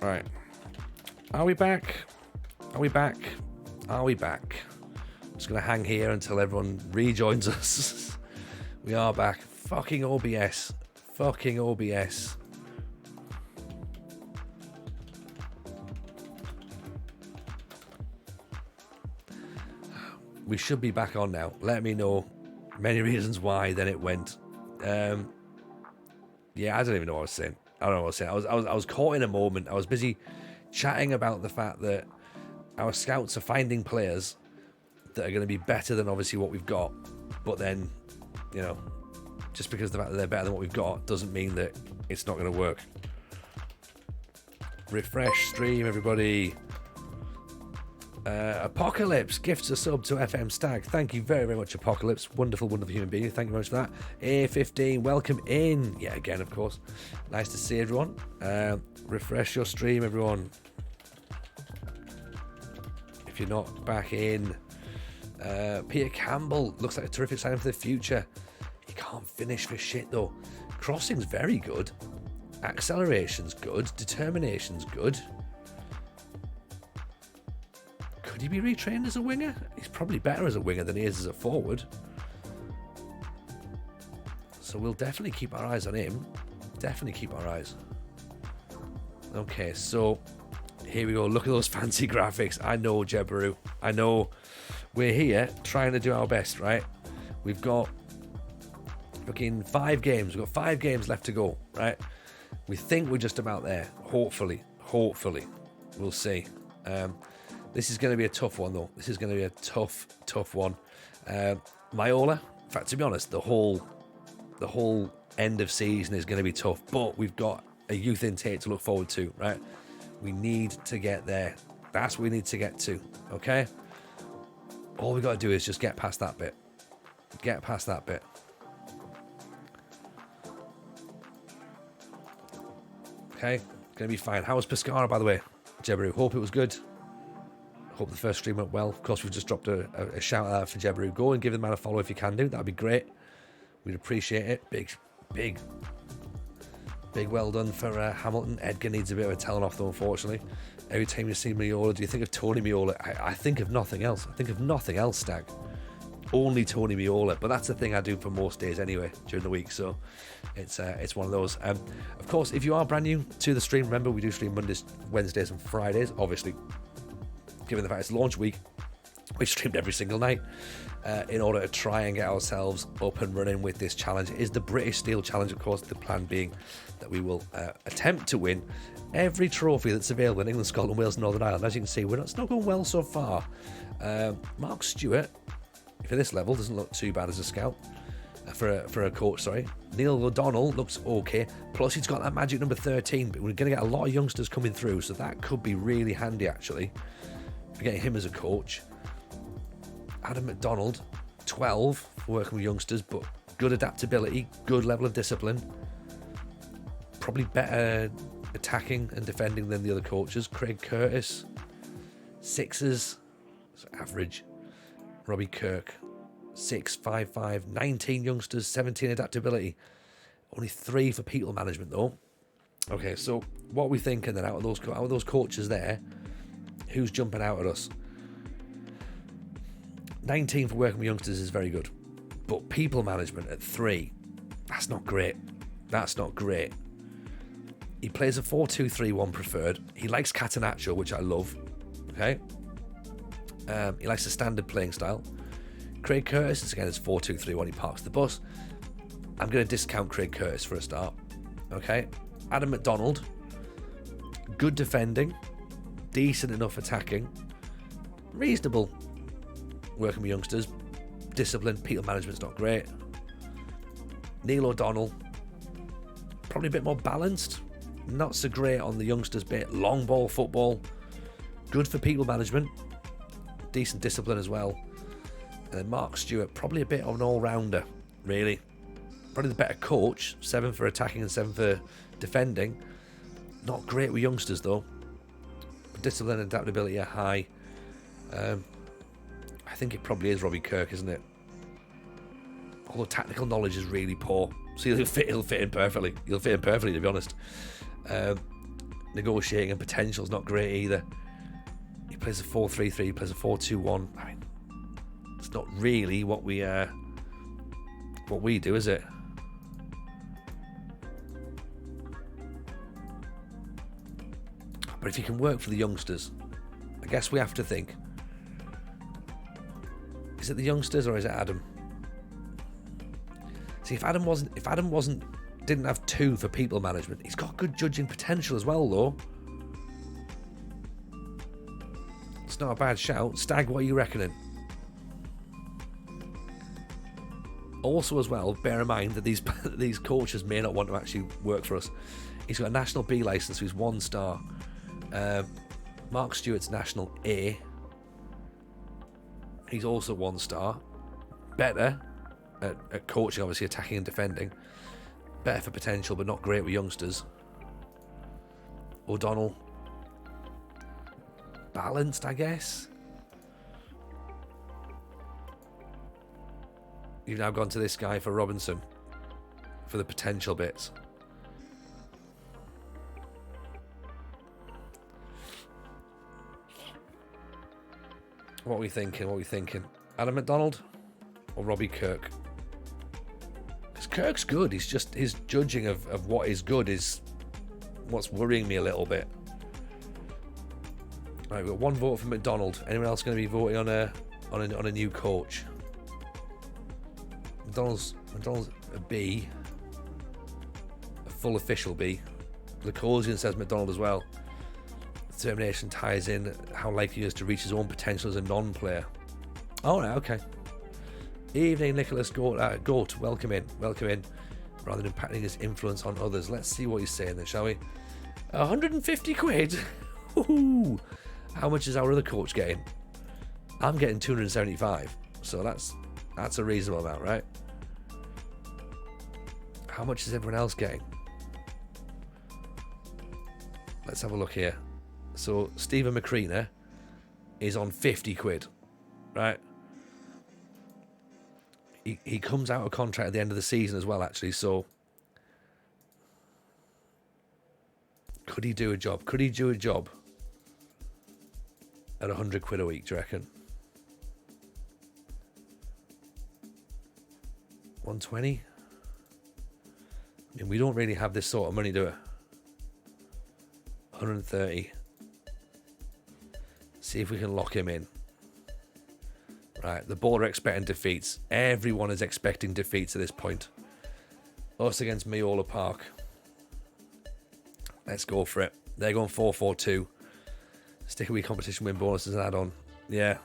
Right. Are we back? Are we back? Are we back? I'm just going to hang here until everyone rejoins us. We are back. Fucking OBS. Fucking OBS. We should be back on now. Let me know many reasons why then it went. Yeah, I don't even know what I was saying. I don't know what I was saying. I was caught in a moment. I was busy chatting about the fact that our scouts are finding players that are going to be better than obviously what we've got. But then, you know, just because the fact that they're better than what we've got doesn't mean that it's not going to work. Refresh stream, everybody. Apocalypse gifts a sub to FM Stag. Thank you very, very much, Apocalypse. Wonderful, wonderful human being. Thank you very much for that. A15, welcome in. Yeah, again, of course. Nice to see everyone. Refresh your stream, everyone. If you're not back in. Peter Campbell looks like a terrific sign for the future. He can't finish for shit, though. Crossing's very good. Acceleration's good. Determination's good. Could he be retrained as a winger? He's probably better as a winger than he is as a forward. So we'll definitely keep our eyes on him. Definitely keep our eyes. Okay, so here we go. Look at those fancy graphics. I know, Jebaru. I know we're here trying to do our best, right? We've got fucking 5 games. We've got 5 games left to go, right? We think we're just about there. Hopefully. We'll see. This is going to be a tough one, though. This is going to be a tough one. Myola, in fact, to be honest, the whole end of season is going to be tough. But we've got a youth intake to look forward to, right? We need to get there. That's what we need to get to, okay? All we got to do is just get past that bit. Get past that bit. Okay, going to be fine. How was Pescara, by the way, Jebaru? Hope it was good. Hope the first stream went well. Of course, we've just dropped a shout out for Jebaru. Go and give the man a follow if you can do. That'd be great. We'd appreciate it. Big well done for Hamilton. Edgar needs a bit of a telling off, though, unfortunately. Every time you see Miola, do you think of Tony Miola? I think of nothing else. I think of nothing else, Stag. Only Tony Miola. But that's the thing I do for most days anyway during the week. So it's one of those. Of course, if you are brand new to the stream, remember we do stream Mondays, Wednesdays, and Fridays. Obviously, given the fact it's launch week, we streamed every single night in order to try and get ourselves up and running with this challenge. It is the British Steel Challenge, of course, the plan being that we will attempt to win every trophy that's available in England, Scotland, Wales, and Northern Ireland. As you can see, it's not going well so far. Mark Stewart, for this level, doesn't look too bad as a scout. For a coach, sorry. Neil O'Donnell looks okay. Plus, he's got that magic number 13, but we're going to get a lot of youngsters coming through, so that could be really handy, actually, for getting him as a coach. Adam McDonald, 12, for working with youngsters, but good adaptability, good level of discipline. Probably better attacking and defending than the other coaches. Craig Curtis, 6s, average. Robbie Kirk, 6, 5, 5, 19 youngsters, 17 adaptability. Only 3 for people management, though. Okay, so what are we thinking then out of those coaches there? Who's jumping out at us? 19 for working with youngsters is very good. But people management at 3, that's not great. That's not great. He plays a 4-2-3-1 preferred. He likes Catenaccio, which I love. Okay. He likes the standard playing style. Craig Curtis, again, is 4-2-3-1. He parks the bus. I'm going to discount Craig Curtis for a start. Okay. Adam McDonald, good defending, decent enough attacking, reasonable working with youngsters, discipline, people management's not great. Neil O'Donnell, probably a bit more balanced, not so great on the youngsters bit. Long ball football, good for people management, decent discipline as well. And then Mark Stewart, probably a bit of an all-rounder, really. Probably the better coach, 7 for attacking and 7 for defending. Not great with youngsters, though. Discipline and adaptability are high. I think it probably is Robbie Kirk, isn't it? Although tactical knowledge is really poor. So he'll fit in perfectly. He'll fit in perfectly, to be honest. negotiating, and potential's not great either. He plays a 4-3-3, he plays a 4-2-1. I mean, it's not really what we do, is it? But if he can work for the youngsters, I guess we have to think, is it the youngsters or is it Adam? See, if Adam didn't have 2 for people management, he's got good judging potential as well, though. It's not a bad shout. Stag, what are you reckoning? Also, as well, bear in mind that these coaches may not want to actually work for us. He's got a National B licence, so he's 1 star. Mark Stewart's National A. He's also 1 star. Better at coaching, obviously, attacking and defending. Better for potential, but not great with youngsters. O'Donnell. Balanced, I guess. You've now gone to this guy for Robinson. For the potential bits. What are we thinking? Adam McDonald or Robbie Kirk? Because Kirk's good. He's just, his judging of what is good is what's worrying me a little bit. Right, we've got 1 vote for McDonald. Anyone else going to be voting on a new coach? McDonald's a B. A full official B. Lacosian says McDonald as well. Determination ties in how likely he is to reach his own potential as a non-player. Oh, right, okay. Evening, Nicholas Goat. Welcome in. Rather than impacting his influence on others. Let's see what he's saying then, shall we? 150 quid? Ooh. How much is our other coach getting? I'm getting 275. So that's a reasonable amount, right? How much is everyone else getting? Let's have a look here. So Stephen McCreena is on 50 quid, right? He comes out of contract at the end of the season as well, actually, so could he do a job? At 100 quid a week, do you reckon? 120? I mean, we don't really have this sort of money, do we? 130. See if we can lock him in. Right, the board are expecting defeats. Everyone is expecting defeats at this point. Us against Meola Park. Let's go for it. They're going 4-4-2. Stick a week competition win bonus as an add-on. Yeah.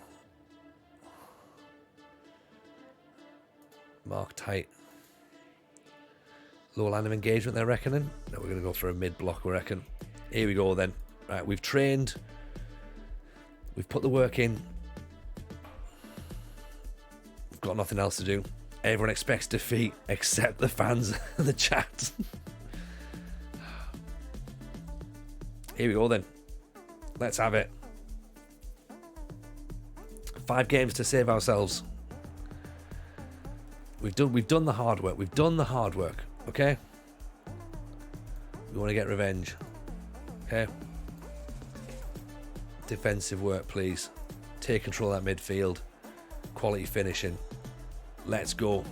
Mark tight. Low line of engagement they're reckoning. No, we're going to go for a mid-block, we reckon. Here we go then. Right, we've trained. We've put the work in. We've got nothing else to do. Everyone expects defeat except the fans and the chat. Here we go then. Let's have it. 5 games to save ourselves. We've done the hard work. Okay? We want to get revenge. Okay? Defensive work, please. Take control of that midfield. Quality finishing. Let's go.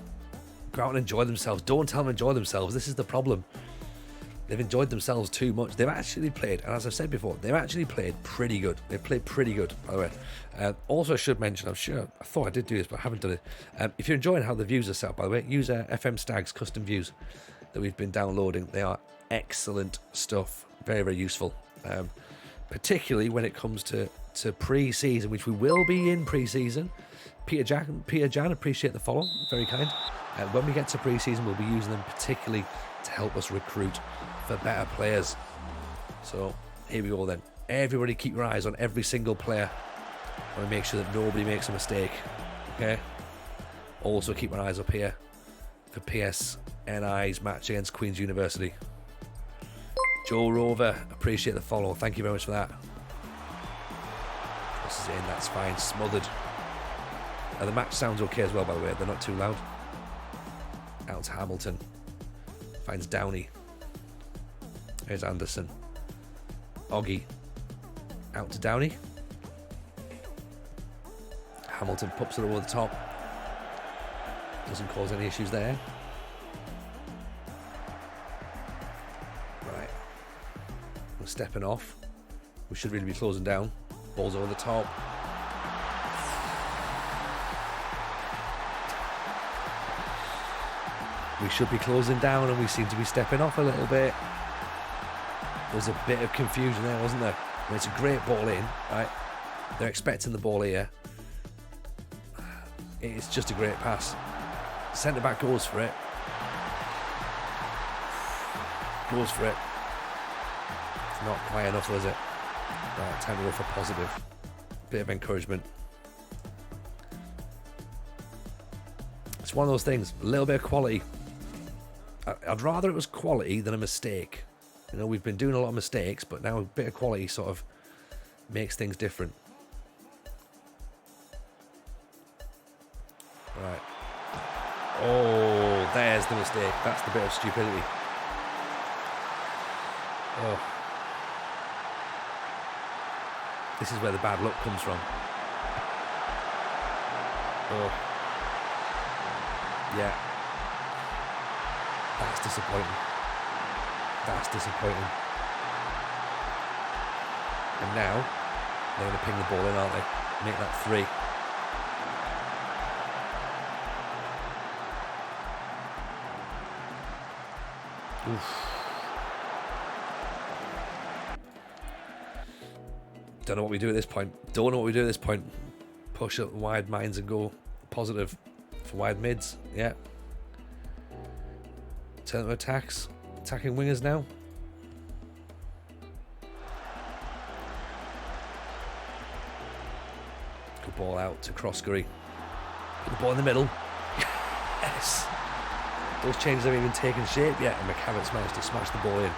Go out and enjoy themselves. Don't tell them to enjoy themselves. This is the problem. They've enjoyed themselves too much. They've actually played, and as I've said before, they've actually played pretty good. They've played pretty good, by the way. Also, I should mention, I thought I did do this, but I haven't done it. If you're enjoying how the views are set up, by the way, use FM Stag's custom views that we've been downloading. They are excellent stuff. Very, very useful. Particularly when it comes to pre-season, which we will be in pre-season. Peter Jan, appreciate the follow. Very kind. When we get to pre-season, we'll be using them particularly to help us recruit for better players. So here we go then. Everybody keep your eyes on every single player. I want to make sure that nobody makes a mistake. Okay? Also keep your eyes up here for PSNI's match against Queen's University. Joe Rover, appreciate the follow. Thank you very much for that. This is in, that's fine. Smothered. The match sounds okay as well, by the way. They're not too loud. Out to Hamilton. Finds Downey. Here's Anderson. Oggy out to Downey. Hamilton pops it over the top. Doesn't cause any issues there. Right. We're stepping off. We should really be closing down. Ball's over the top. We should be closing down and we seem to be stepping off a little bit. There's a bit of confusion there, wasn't there? I mean, it's a great ball in, right? They're expecting the ball here. It's just a great pass. Centre back goes for it. Goes for it. It's not quite enough, is it? Right, time to go for positive. Bit of encouragement. It's one of those things, a little bit of quality. I'd rather it was quality than a mistake. You know, we've been doing a lot of mistakes, but now a bit of quality sort of makes things different. Right. Oh, there's the mistake. That's the bit of stupidity. Oh. This is where the bad luck comes from. Oh. Yeah. That's disappointing. That's disappointing. And now, they're going to ping the ball in, aren't they? Make that 3. Oof. Don't know what we do at this point. Don't know what we do at this point. Push up wide minds and go positive for wide mids. Yeah. Turn to attacks. Attacking wingers now. Good ball out to Croskery. Put the ball in the middle. Yes. Those changes haven't even taken shape yet, and McCavitt's managed to smash the ball in.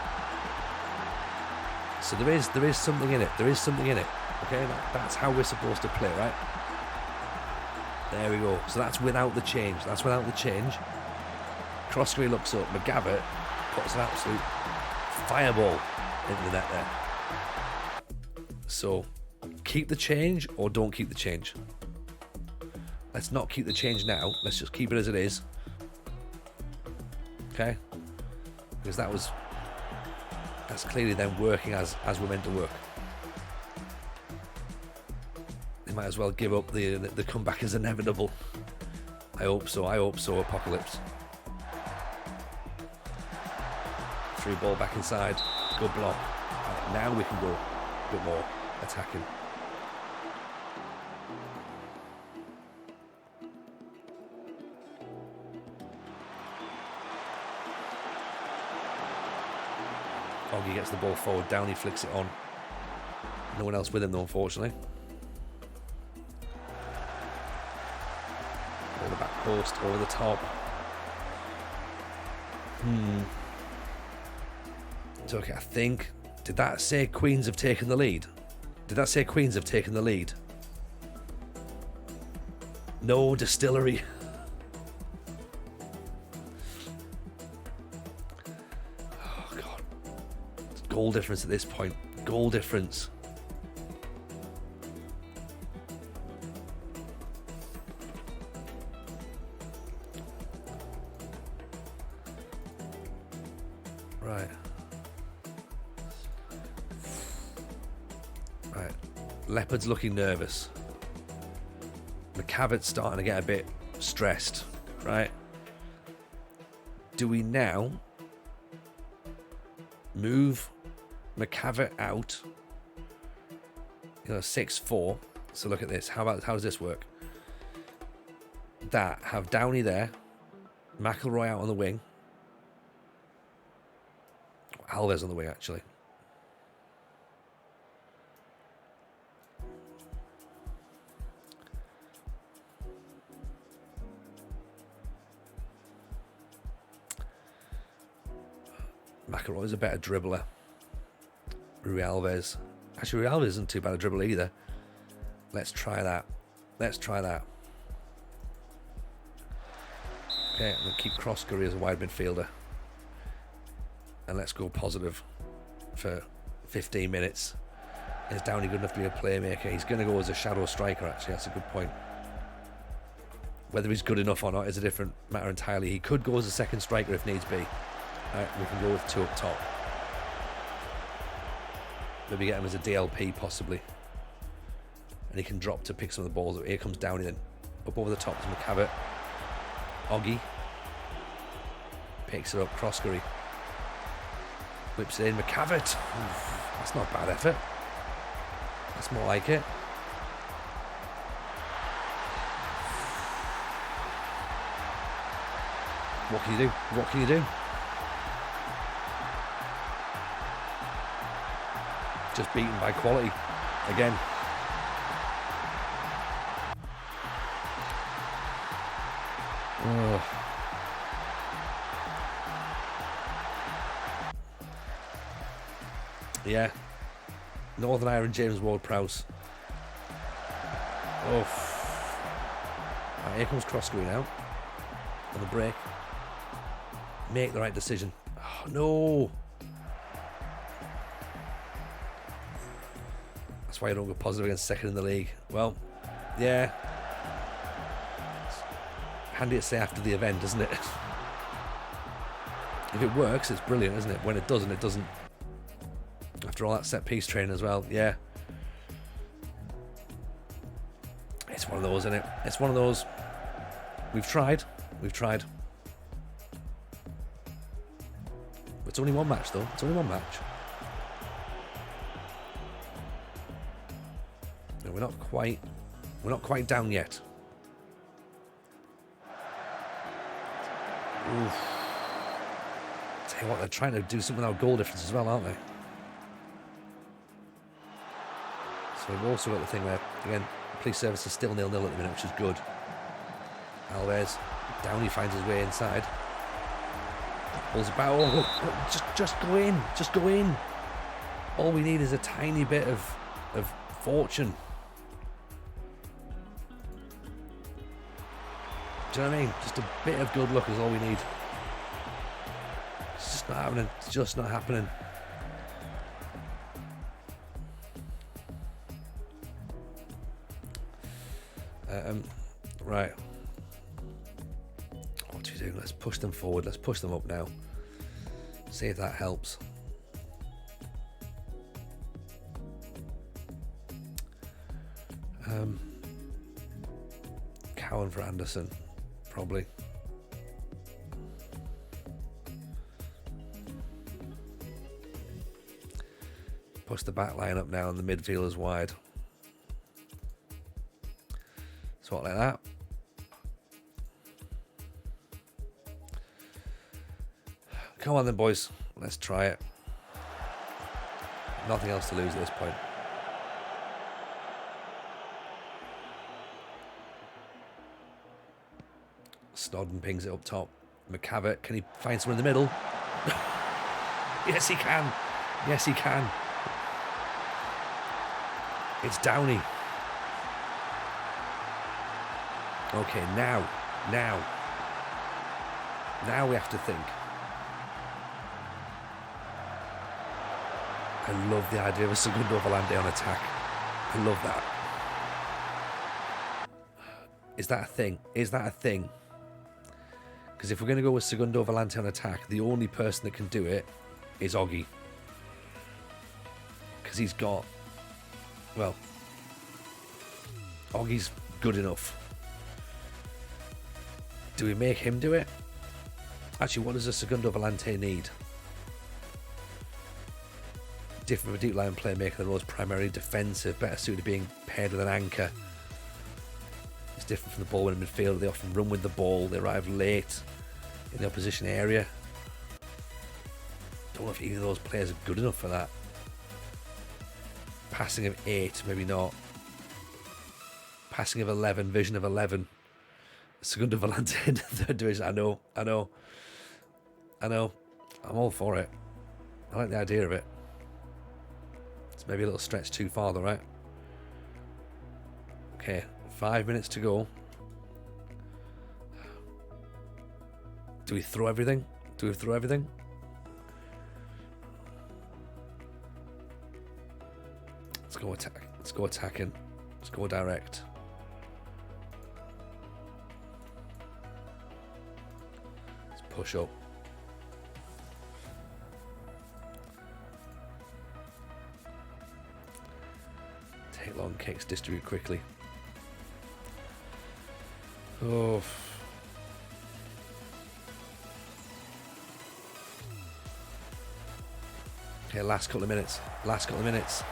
So there is something in it. There is something in it. Okay, that's how we're supposed to play, right? There we go. So that's without the change. That's without the change. Croskery looks up. McGavitt puts an absolute fireball into the net there. So keep the change or don't keep the change. Let's not keep the change now. Let's just keep it as it is. Okay? Because that's clearly then working as we're meant to work. They might as well give up. The comeback is inevitable. I hope so. Apocalypse. 3 ball back inside. Good block. Right, now we can go a bit more attacking. Oggy gets the ball forward, Downey flicks it on. No one else with him though, unfortunately. Over the back post, over the top. It's okay, I think. Did that say Queens have taken the lead? Did that say Queens have taken the lead? No, Distillery. Goal difference at this point. Goal difference. Right. Leopard's looking nervous. McCavitt's starting to get a bit stressed. Right. Do we now move McCavitt out? 6-4. So look at this. How does this work? Have Downey there, McElroy out on the wing, Alves on the wing actually. McElroy's a better dribbler. Rui Alves. Actually, Rui Alves isn't too bad a dribbler either. Let's try that. Okay, I'm going to keep Croskery as a wide midfielder. And let's go positive for 15 minutes. Is Downey good enough to be a playmaker? He's going to go as a shadow striker, actually. That's a good point. Whether he's good enough or not is a different matter entirely. He could go as a second striker if needs be. We can go with 2 up top. Maybe get him as a DLP, possibly. And he can drop to pick some of the balls. Here comes Downey then. Up over the top is McCavitt. Oggy. Picks it up. Croskery. Whips it in. McCavitt. Oof, that's not a bad effort. That's more like it. What can you do? What can you do? Just beaten by quality. Again. Oh. Yeah. Northern Ireland James Ward-Prowse. Oh. Right, here comes Croskery now. On the break. Make the right decision. Oh, no. That's why you don't go positive against second in the league. Well, yeah. It's handy to say after the event, isn't it? If it works, it's brilliant, isn't it? When it doesn't, it doesn't. After all that set-piece training as well, yeah. It's one of those, isn't it? It's one of those. We've tried. We've tried. It's only one match, though. It's only one match. No, we're not quite down yet. Oof. Tell you what, they're trying to do something with our goal difference as well, aren't they? So we've also got the thing where, again, police service is still 0-0 at the minute, which is good. Alves, Downey finds his way inside. Pulls about. Oh, just go in. Just go in. All we need is a tiny bit of fortune. Do you know what I mean? Just a bit of good luck is all we need. It's just not happening. It's just not happening. Right. What do we do? Let's push them forward. Let's push them up now. See if that helps. Cowan for Anderson, probably. Push the back line up now and the midfielders wide. Sort like that. Come on then, boys. Let's try it. Nothing else to lose at this point. Snodden pings it up top. McCavitt, can he find someone in the middle? Yes, he can. Yes, he can. It's Downey. Okay, now we have to think. I love the idea of a Segundo Volante on attack. I love that. Is that a thing? Is that a thing? Because if we're going to go with Segundo Volante on attack, the only person that can do it is Oggy. Because he's got... Well, Oggy's good enough. Do we make him do it? Actually, what does a Segundo Volante need? Different from a deep line playmaker, the role's primarily defensive, better suited to being paired with an anchor. It's different from the ball winning midfielder. They often run with the ball, they arrive late in the opposition area. Don't know if either of those players are good enough for that. Passing of 8, maybe not. Passing of 11, vision of 11. Segundo Volante in the third division. I know. I'm all for it. I like the idea of it. It's maybe a little stretch too far though, right? Okay, 5 minutes to go. Do we throw everything? Let's go attack. Let's go attacking. Let's go direct. Let's push up. Take long kicks, distribute quickly. Oh. Okay, last couple of minutes. Last couple of minutes.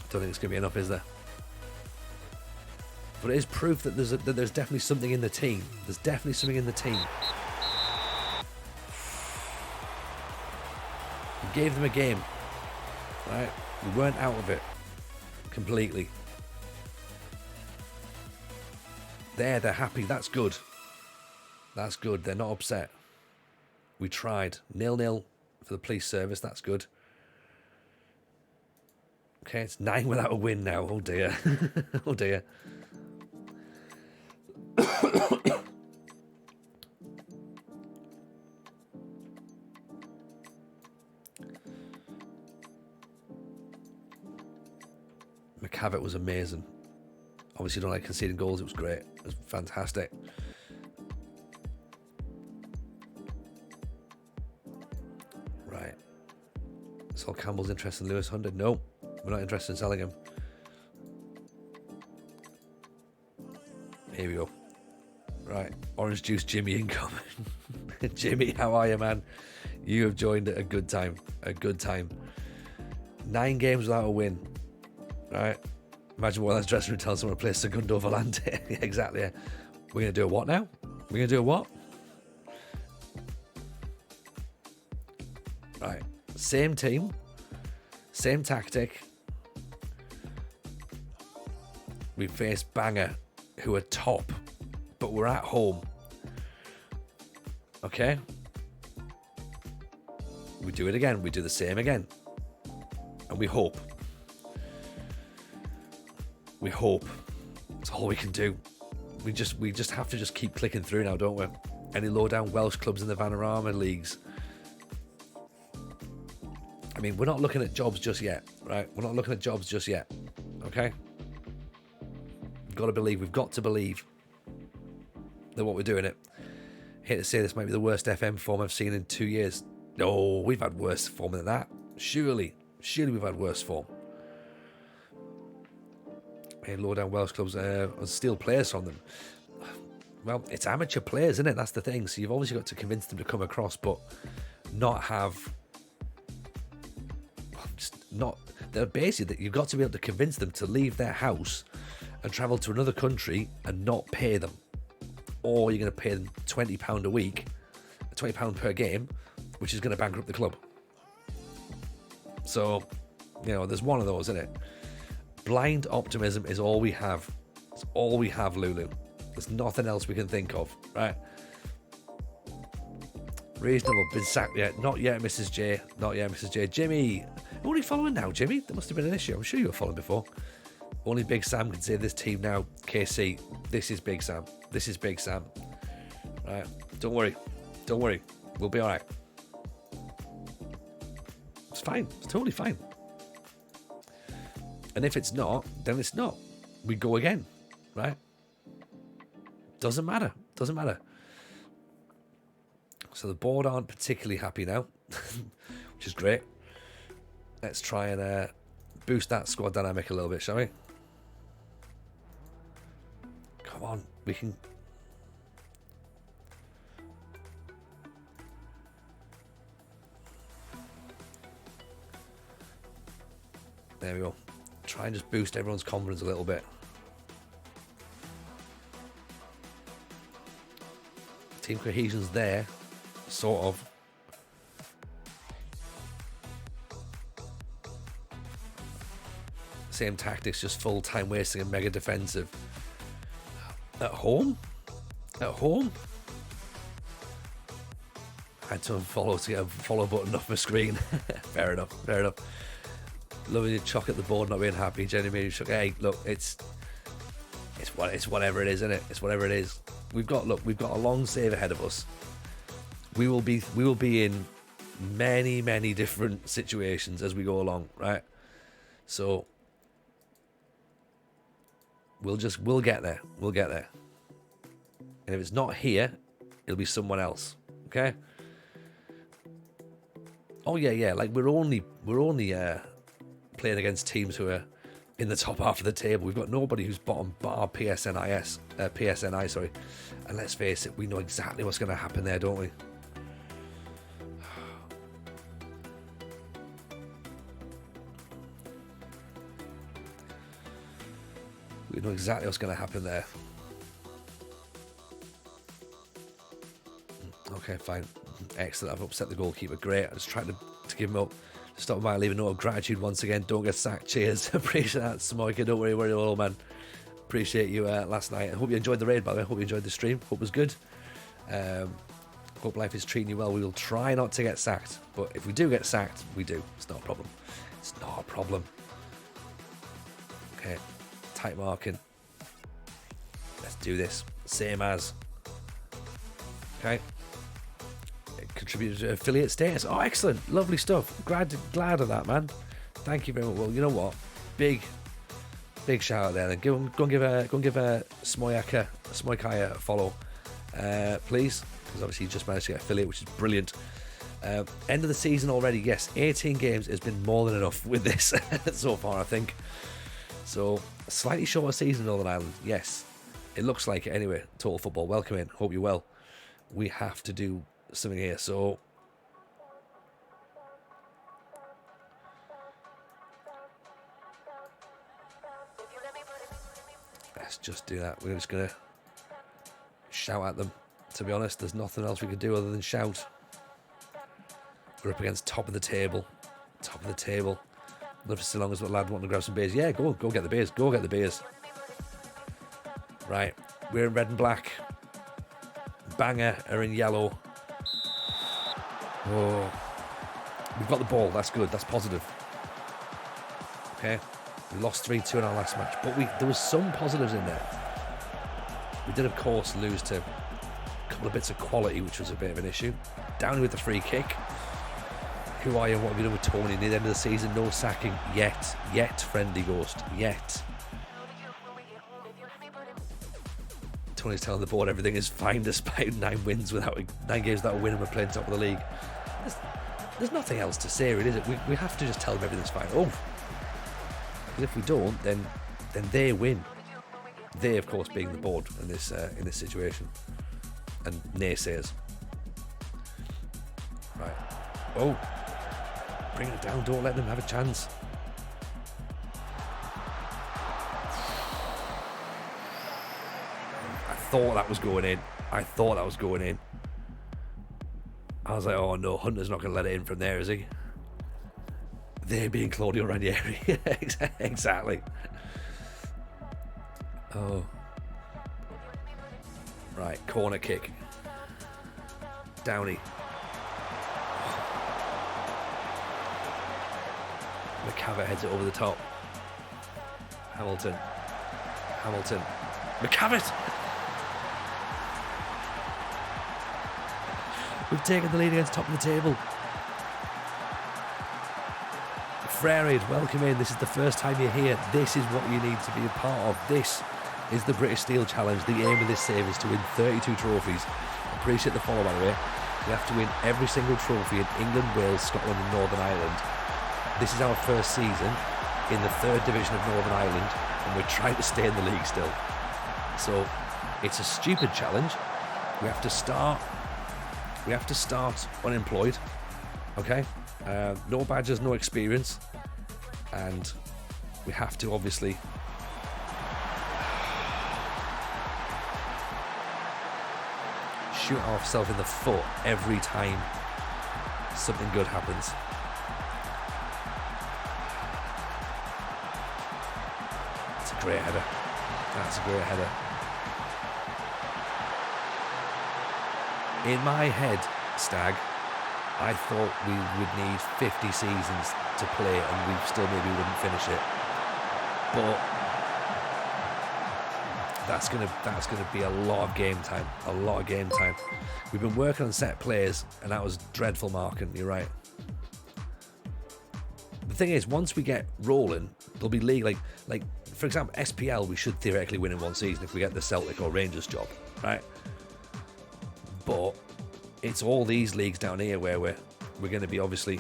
Don't think it's going to be enough, is there? But it is proof that there's definitely something in the team. There's definitely something in the team. We gave them a game, right? We weren't out of it completely. They're happy. That's good. That's good. They're not upset. We tried. 0-0 for the police service. That's good. Okay, it's 9 without a win now. Oh dear. Oh dear. McCavitt was amazing. Obviously, don't like conceding goals. It was great. It was fantastic. Right. Sol Campbell's interested in Lewis Hunter. No, we're not interested in selling him. Here we go. Right. Orange Juice Jimmy incoming. Jimmy, how are you, man? You have joined at a good time. A good time. 9 games without a win. Right. Imagine what that's dressing room telling someone to play Segundo Volante. Exactly. Yeah. We're going to do a what now? We're going to do a what? Right. Same team. Same tactic. We face Bangor, who are top, but we're at home. Okay? We do it again. We do the same again. And we hope. We hope. That's all we can do. We just have to just keep clicking through now, don't we? Any low-down Welsh clubs in the Vanarama leagues? I mean, we're not looking at jobs just yet, right? We're not looking at jobs just yet, okay? We've got to believe. We've got to believe that what we're doing it. I hate to say this might be the worst FM form I've seen in 2 years. No, we've had worse form than that. Surely we've had worse form. Hey, low-down Welsh clubs steal players from them. Well, it's amateur players, isn't it? That's the thing. So you've obviously got to convince them to come across, but not have... They're basically that you've got to be able to convince them to leave their house and travel to another country and not pay them. Or you're going to pay them £20 a week, £20 per game, which is going to bankrupt the club. So, there's one of those, isn't it? Blind optimism is all we have. It's all we have, Lulu. There's nothing else we can think of, right? Reasonable. Been sacked yet? Not yet, Mrs. J. Not yet, Mrs. J. Jimmy. Who are you following now, Jimmy? There must have been an issue. I'm sure you were following before. Only Big Sam can say this team now. KC, this is Big Sam. This is Big Sam. Right. Don't worry. Don't worry. We'll be all right. It's fine. It's totally fine. And if it's not, then it's not. We go again, right? Doesn't matter. Doesn't matter. So the board aren't particularly happy now, which is great. Let's try and boost that squad dynamic a little bit, shall we? Come on, we can... There we go. Try and just boost everyone's confidence a little bit. Team cohesion's there, sort of. Same tactics, just full time wasting and mega defensive. At home? At home? I had to unfollow to get a follow button off my screen. Fair enough, fair enough. Loving your chuck at the board, not being happy. Genuinely shook. Hey, look, it's whatever it is, isn't it? It's whatever it is. We've got a long save ahead of us. We will be in many, many different situations as we go along, right? So we'll get there. We'll get there. And if it's not here, it'll be someone else. Okay? Oh yeah. Like we're only playing against teams who are in the top half of the table. We've got nobody who's bottom bar PSNI, sorry. And let's face it, we know exactly what's going to happen there, don't we? We know exactly what's going to happen there. Okay, fine. Excellent. I've upset the goalkeeper. Great. I just tried to give him up. Stop by, leave a note of gratitude once again. Don't get sacked. Cheers. Appreciate that, Smoker. Don't worry at all, man. Appreciate you last night. I hope you enjoyed the raid, by the way. Hope you enjoyed the stream. Hope it was good. Hope life is treating you well. We will try not to get sacked. But if we do get sacked, we do. It's not a problem. It's not a problem. Okay. Tight marking. Let's do this. Same as. Okay. Contributed to affiliate status. Oh, excellent. Lovely stuff. Glad of that, man. Thank you very much. Well, you know what? Big shout out there. Then go and give Smoyaka a follow, please, because obviously you just managed to get affiliate, which is brilliant. End of the season already. Yes, 18 games has been more than enough with this so far, I think. So a slightly shorter season in Northern Ireland. Yes, it looks like it anyway. Total Football, welcome in. Hope you're well. We have to do something here, so let's just do that. We're just gonna shout at them. To be honest, there's nothing else we can do other than shout. We're up against top of the table. Love so long as the lad wanting to grab some beers. Yeah, go get the beers. Go get the beers. Right, we're in red and black. Banger are in yellow. Oh, we've got the ball. That's good. That's positive. Okay, we lost 3-2 in our last match, but there was some positives in there. We did, of course, lose to a couple of bits of quality, which was a bit of an issue. Down with the free kick. Who are you? What have you done with Tony? Near the end of the season, no sacking yet. Friendly Ghost, yet. Tony's telling the board everything is fine despite 9 games without a win, and we're playing top of the league. There's nothing else to say, really, is it? We have to just tell them everything's fine. Oh, because if we don't, then they win. They, of course, being the board in this situation, and naysayers. Right. Oh, bring it down. Don't let them have a chance. I thought that was going in. I was like, oh no, Hunter's not going to let it in from there, is he? They being Claudio Ranieri. Exactly. Oh. Right, corner kick. Downey. McCavitt heads it over the top. Hamilton. McCavitt! We've taken the lead against top of the table. Frere, welcome in. This is the first time you're here. This is what you need to be a part of. This is the British Steel Challenge. The aim of this save is to win 32 trophies. Appreciate the follow, by the way. You have to win every single trophy in England, Wales, Scotland and Northern Ireland. This is our first season in the 3rd division of Northern Ireland, and we're trying to stay in the league still. So it's a stupid challenge. We have to start unemployed. Okay? No badges, no experience. And we have to obviously shoot ourselves in the foot every time something good happens. That's a great header. In my head, Stag, I thought we would need 50 seasons to play and we still maybe wouldn't finish it. But That's gonna be a lot of game time. A lot of game time. We've been working on set plays, and that was dreadful marking. You're right. The thing is, once we get rolling, there'll be league like for example, SPL. We should theoretically win in one season if we get the Celtic or Rangers job, right? But it's all these leagues down here where we're going to be obviously.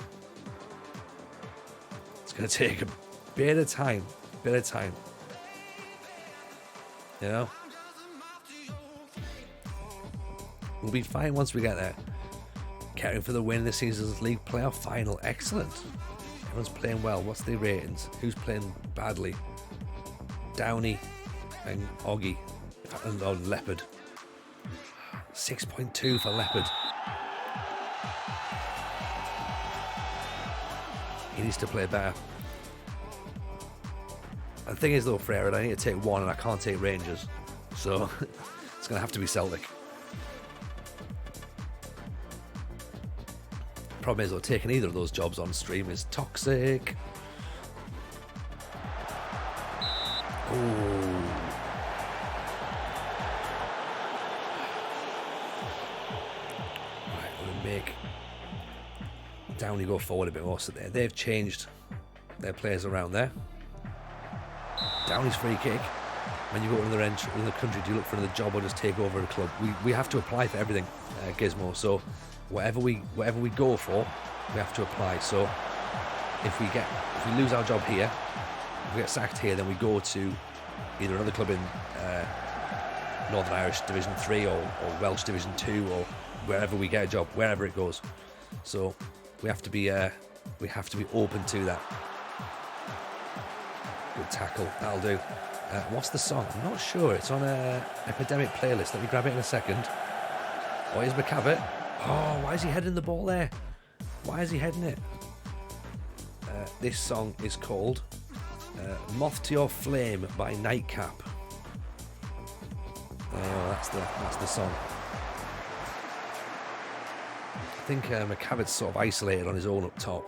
It's going to take a bit of time. You know, we'll be fine once we get there. Caring for the win this season's league playoff final. Excellent. Everyone's playing well. What's their ratings? Who's playing badly? Downey and Oggy and Leopard. 6.2 for Leopard. He needs to play better. And the thing is though, Freyr, I need to take one and I can't take Rangers. So it's going to have to be Celtic. Problem is though, taking either of those jobs on stream is toxic. Oh. Right, we're going to make Downey go forward a bit more. So they've changed their players around there. Downey's free kick. When you go to another country, do you look for another job or just take over a club? We have to apply for everything, Gizmo. So whatever we go for, we have to apply. So if we lose our job here, if we get sacked here, then we go to either another club in Northern Irish Division 3 or Welsh Division 2 or wherever we get a job, wherever it goes. So we have to be open to that. Good tackle, that'll do. What's the song? I'm not sure. It's on a Epidemic playlist. Let me grab it in a second. Oh, here's McCavitt. Oh, why is he heading the ball there? Why is he heading it? This song is called Moth to Your Flame by Nightcap. Oh, that's the song. I think McCavitt's sort of isolated on his own up top.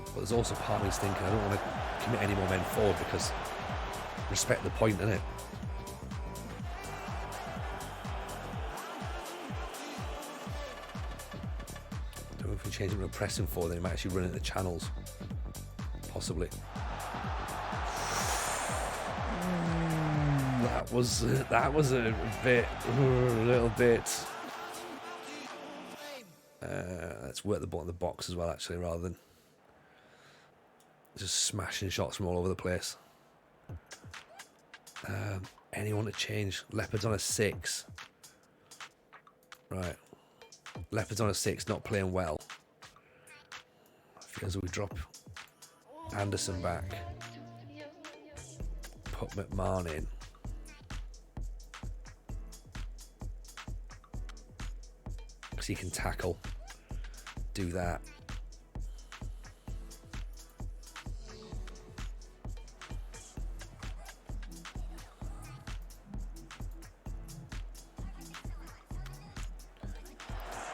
But there's also part of me thinking I don't want to commit any more men forward because respect the point, innit? I don't know if we change it to a pressing forward, then he might actually run into the channels. Possibly. That was a little bit. Let's work the ball in the box as well, actually, rather than just smashing shots from all over the place. Anyone to change? Leopard's on a 6. Right. Leopard's on a 6, not playing well. Feels we drop Anderson back. Put McMahon in. Because he can tackle. Do that.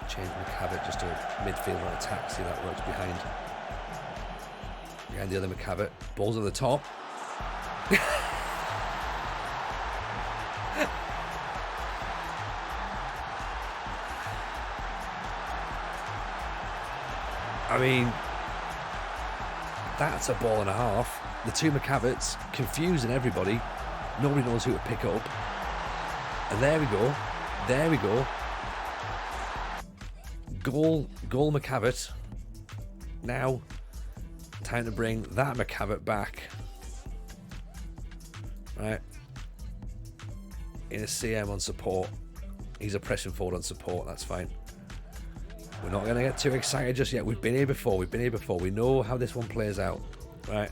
Change McCavitt just to midfield on attack. See that works behind the other McCavitt. Ball's on the top. I mean, that's a ball and a half. The two McCavitts confusing everybody. Nobody knows who to pick up. And there we go. There we go. Goal McCavitt. Now, time to bring that McCavitt back. Right. In a CM on support. He's a pressing forward on support. That's fine. We're not going to get too excited just yet. We've been here before. We know how this one plays out. Right.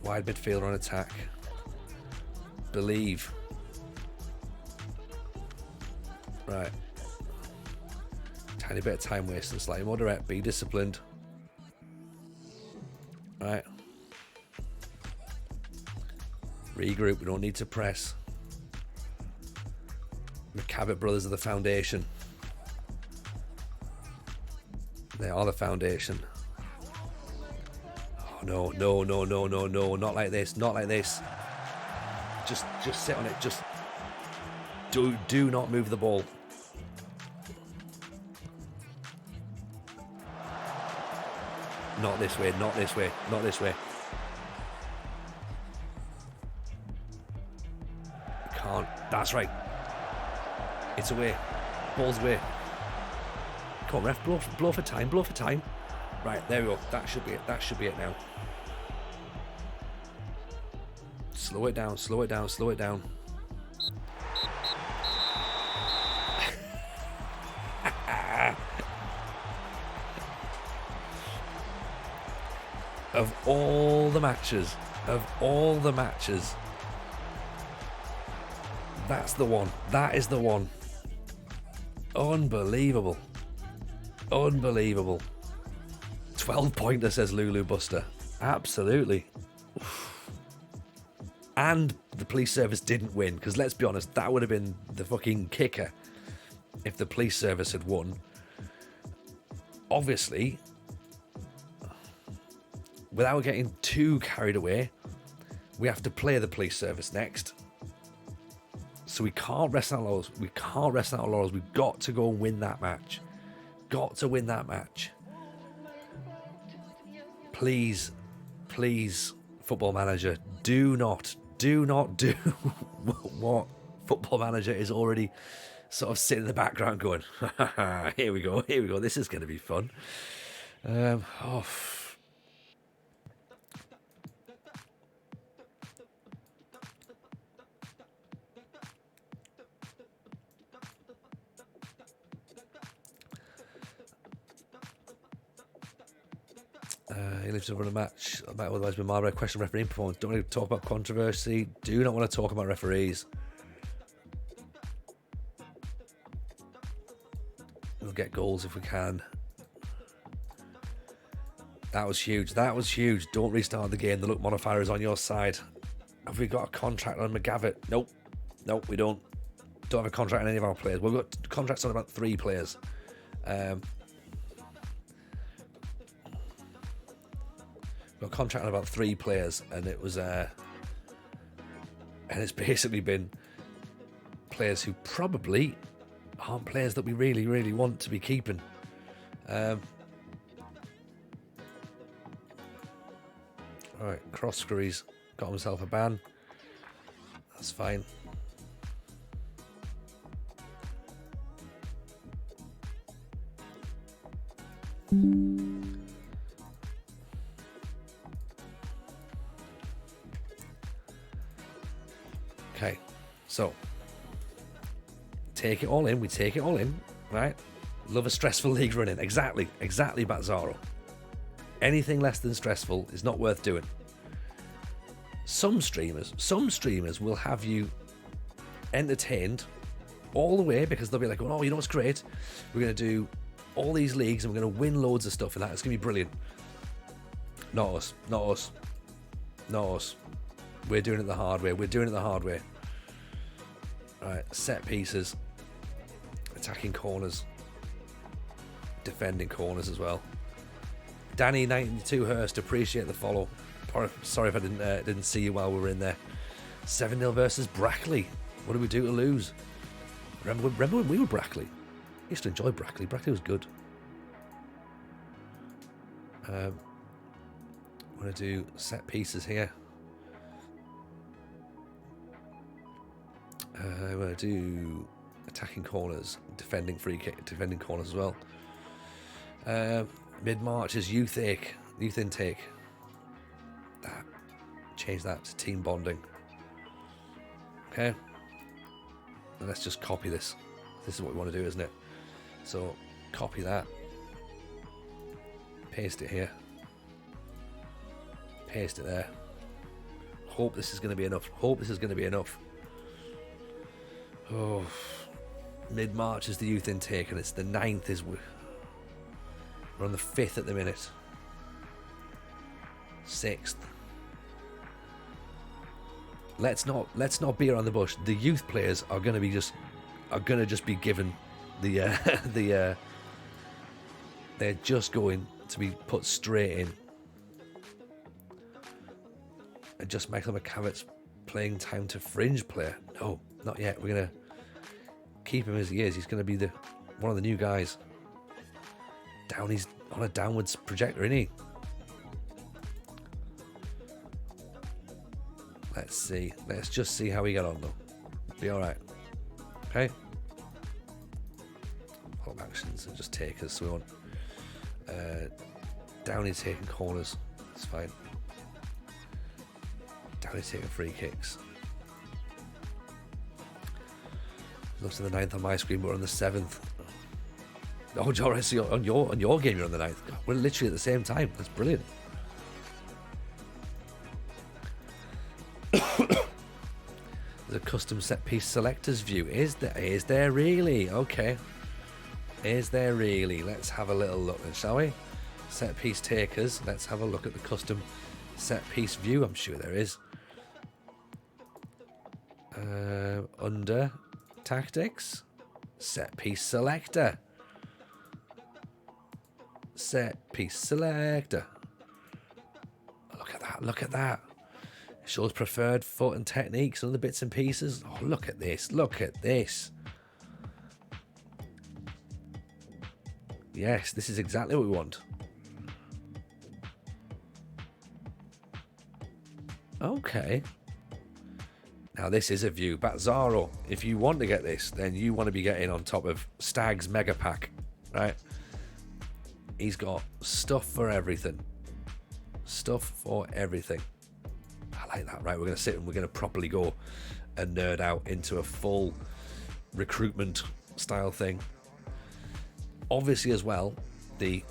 Wide midfielder on attack. Believe. Right. Tiny bit of time wasting. Slightly more direct. Be disciplined. Right. Regroup. We don't need to press. McCavitt brothers are the foundation. They are the foundation. Oh, no. Not like this. Not like this. Just sit on it. Just do not move the ball. Not this way, not this way, not this way. Can't. That's right. It's away. Ball's away. Come on, ref. Blow for time. Blow for time. Right, there we go. That should be it. That should be it now. Slow it down. Slow it down. Slow it down. Of all the matches, that's the one. That is the one. Unbelievable. 12-pointer, says Lulu Buster. Absolutely. And the police service didn't win, because let's be honest, that would have been the fucking kicker if the police service had won. Obviously, without getting too carried away, we have to play the police service next. So we can't rest on our laurels. We've got to go and win that match. Got to win that match. Please, Football Manager, do not do what Football Manager is already sort of sitting in the background going, here we go, this is going to be fun. He lives to run a match. That might otherwise be my question. Referee performance. Don't want to talk about controversy. Do not want to talk about referees. We'll get goals if we can. That was huge. Don't restart the game. The luck modifier is on your side. Have we got a contract on McGavitt? Nope, we don't. Don't have a contract on any of our players. We've got contracts on about 3 players. Got a contract on about 3 players, and it was and it's basically been players who probably aren't players that we really want to be keeping. Alright, Cross Scurry's got himself a ban. That's fine. Okay, so take it all in. We take it all in, right? Love a stressful league running. Exactly, Batzaro. Anything less than stressful is not worth doing. Some streamers will have you entertained all the way, because they'll be like, oh, you know what's great? We're going to do all these leagues and we're going to win loads of stuff and that. It's going to be brilliant. Not us. We're doing it the hard way. Right, set pieces, attacking corners, defending corners as well. Danny92 Hurst, appreciate the follow. Sorry if I didn't see you while we were in there. 7-0 versus Brackley. What did we do to lose? Remember when we were Brackley? I used to enjoy Brackley. Brackley was good. I'm going to do set pieces here. I'm going to do attacking corners, defending corners as well. Mid-March is youth intake. Change that to team bonding. Okay. And let's just copy this. This is what we want to do, isn't it? So copy that. Paste it here. Paste it there. Hope this is going to be enough. Oh, mid-March is the youth intake, and it's the 9th. We're on the 5th at the minute. 6th. Let's not beat around the bush. The youth players are going to just be given the they're just going to be put straight in. And just Michael McCavitt's playing time to fringe player. No, not yet. We're going to keep him as he is. He's going to be one of the new guys. He's on a downwards projector, isn't he? Let's see. Let's just see how we get on, though. Be all right. Okay. Pop actions and just take us. So we want Downey's taking corners. It's fine. Downey's taking free kicks. Looks at the 9th on my screen, but we're on the 7th. Oh, Joe, see, on your game, you're on the 9th. God, we're literally at the same time. That's brilliant. There's a custom set piece selectors view. Is there really? Okay. Is there really? Let's have a little look then, shall we? Set piece takers. Let's have a look at the custom set piece view. I'm sure there is. Under tactics, set piece selector. Set piece selector. Look at that. Look at that. It shows preferred foot and techniques and other bits and pieces. Oh, look at this. Look at this. Yes, this is exactly what we want. Okay. Now this is a view. Bazzaro, if you want to get this, then you want to be getting on top of Stag's Mega Pack, right? He's got stuff for everything. Stuff for everything. I like that, right? We're going to sit and we're going to properly go and nerd out into a full recruitment style thing. Obviously as well, the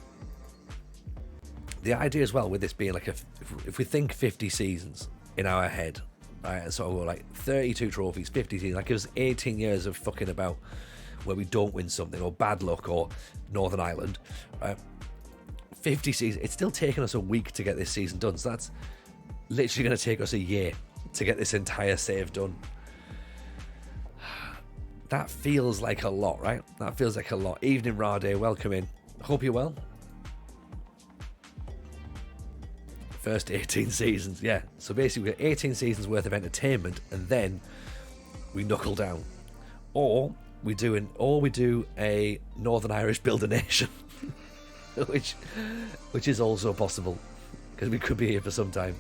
idea as well with this being like if we think 50 seasons in our head, right, and so we're like 32 trophies, 50 seasons, like it was 18 years of fucking about where we don't win something, or bad luck, or Northern Ireland, right? 50 seasons, it's still taking us a week to get this season done, so that's literally going to take us a year to get this entire save done. That feels like a lot, right? That feels like a lot. Evening, Rade, welcome in. Hope you're well. First 18 seasons, yeah. So basically, we've got 18 seasons worth of entertainment, and then we knuckle down, or we do a Northern Irish Build a Nation, which is also possible because we could be here for some time.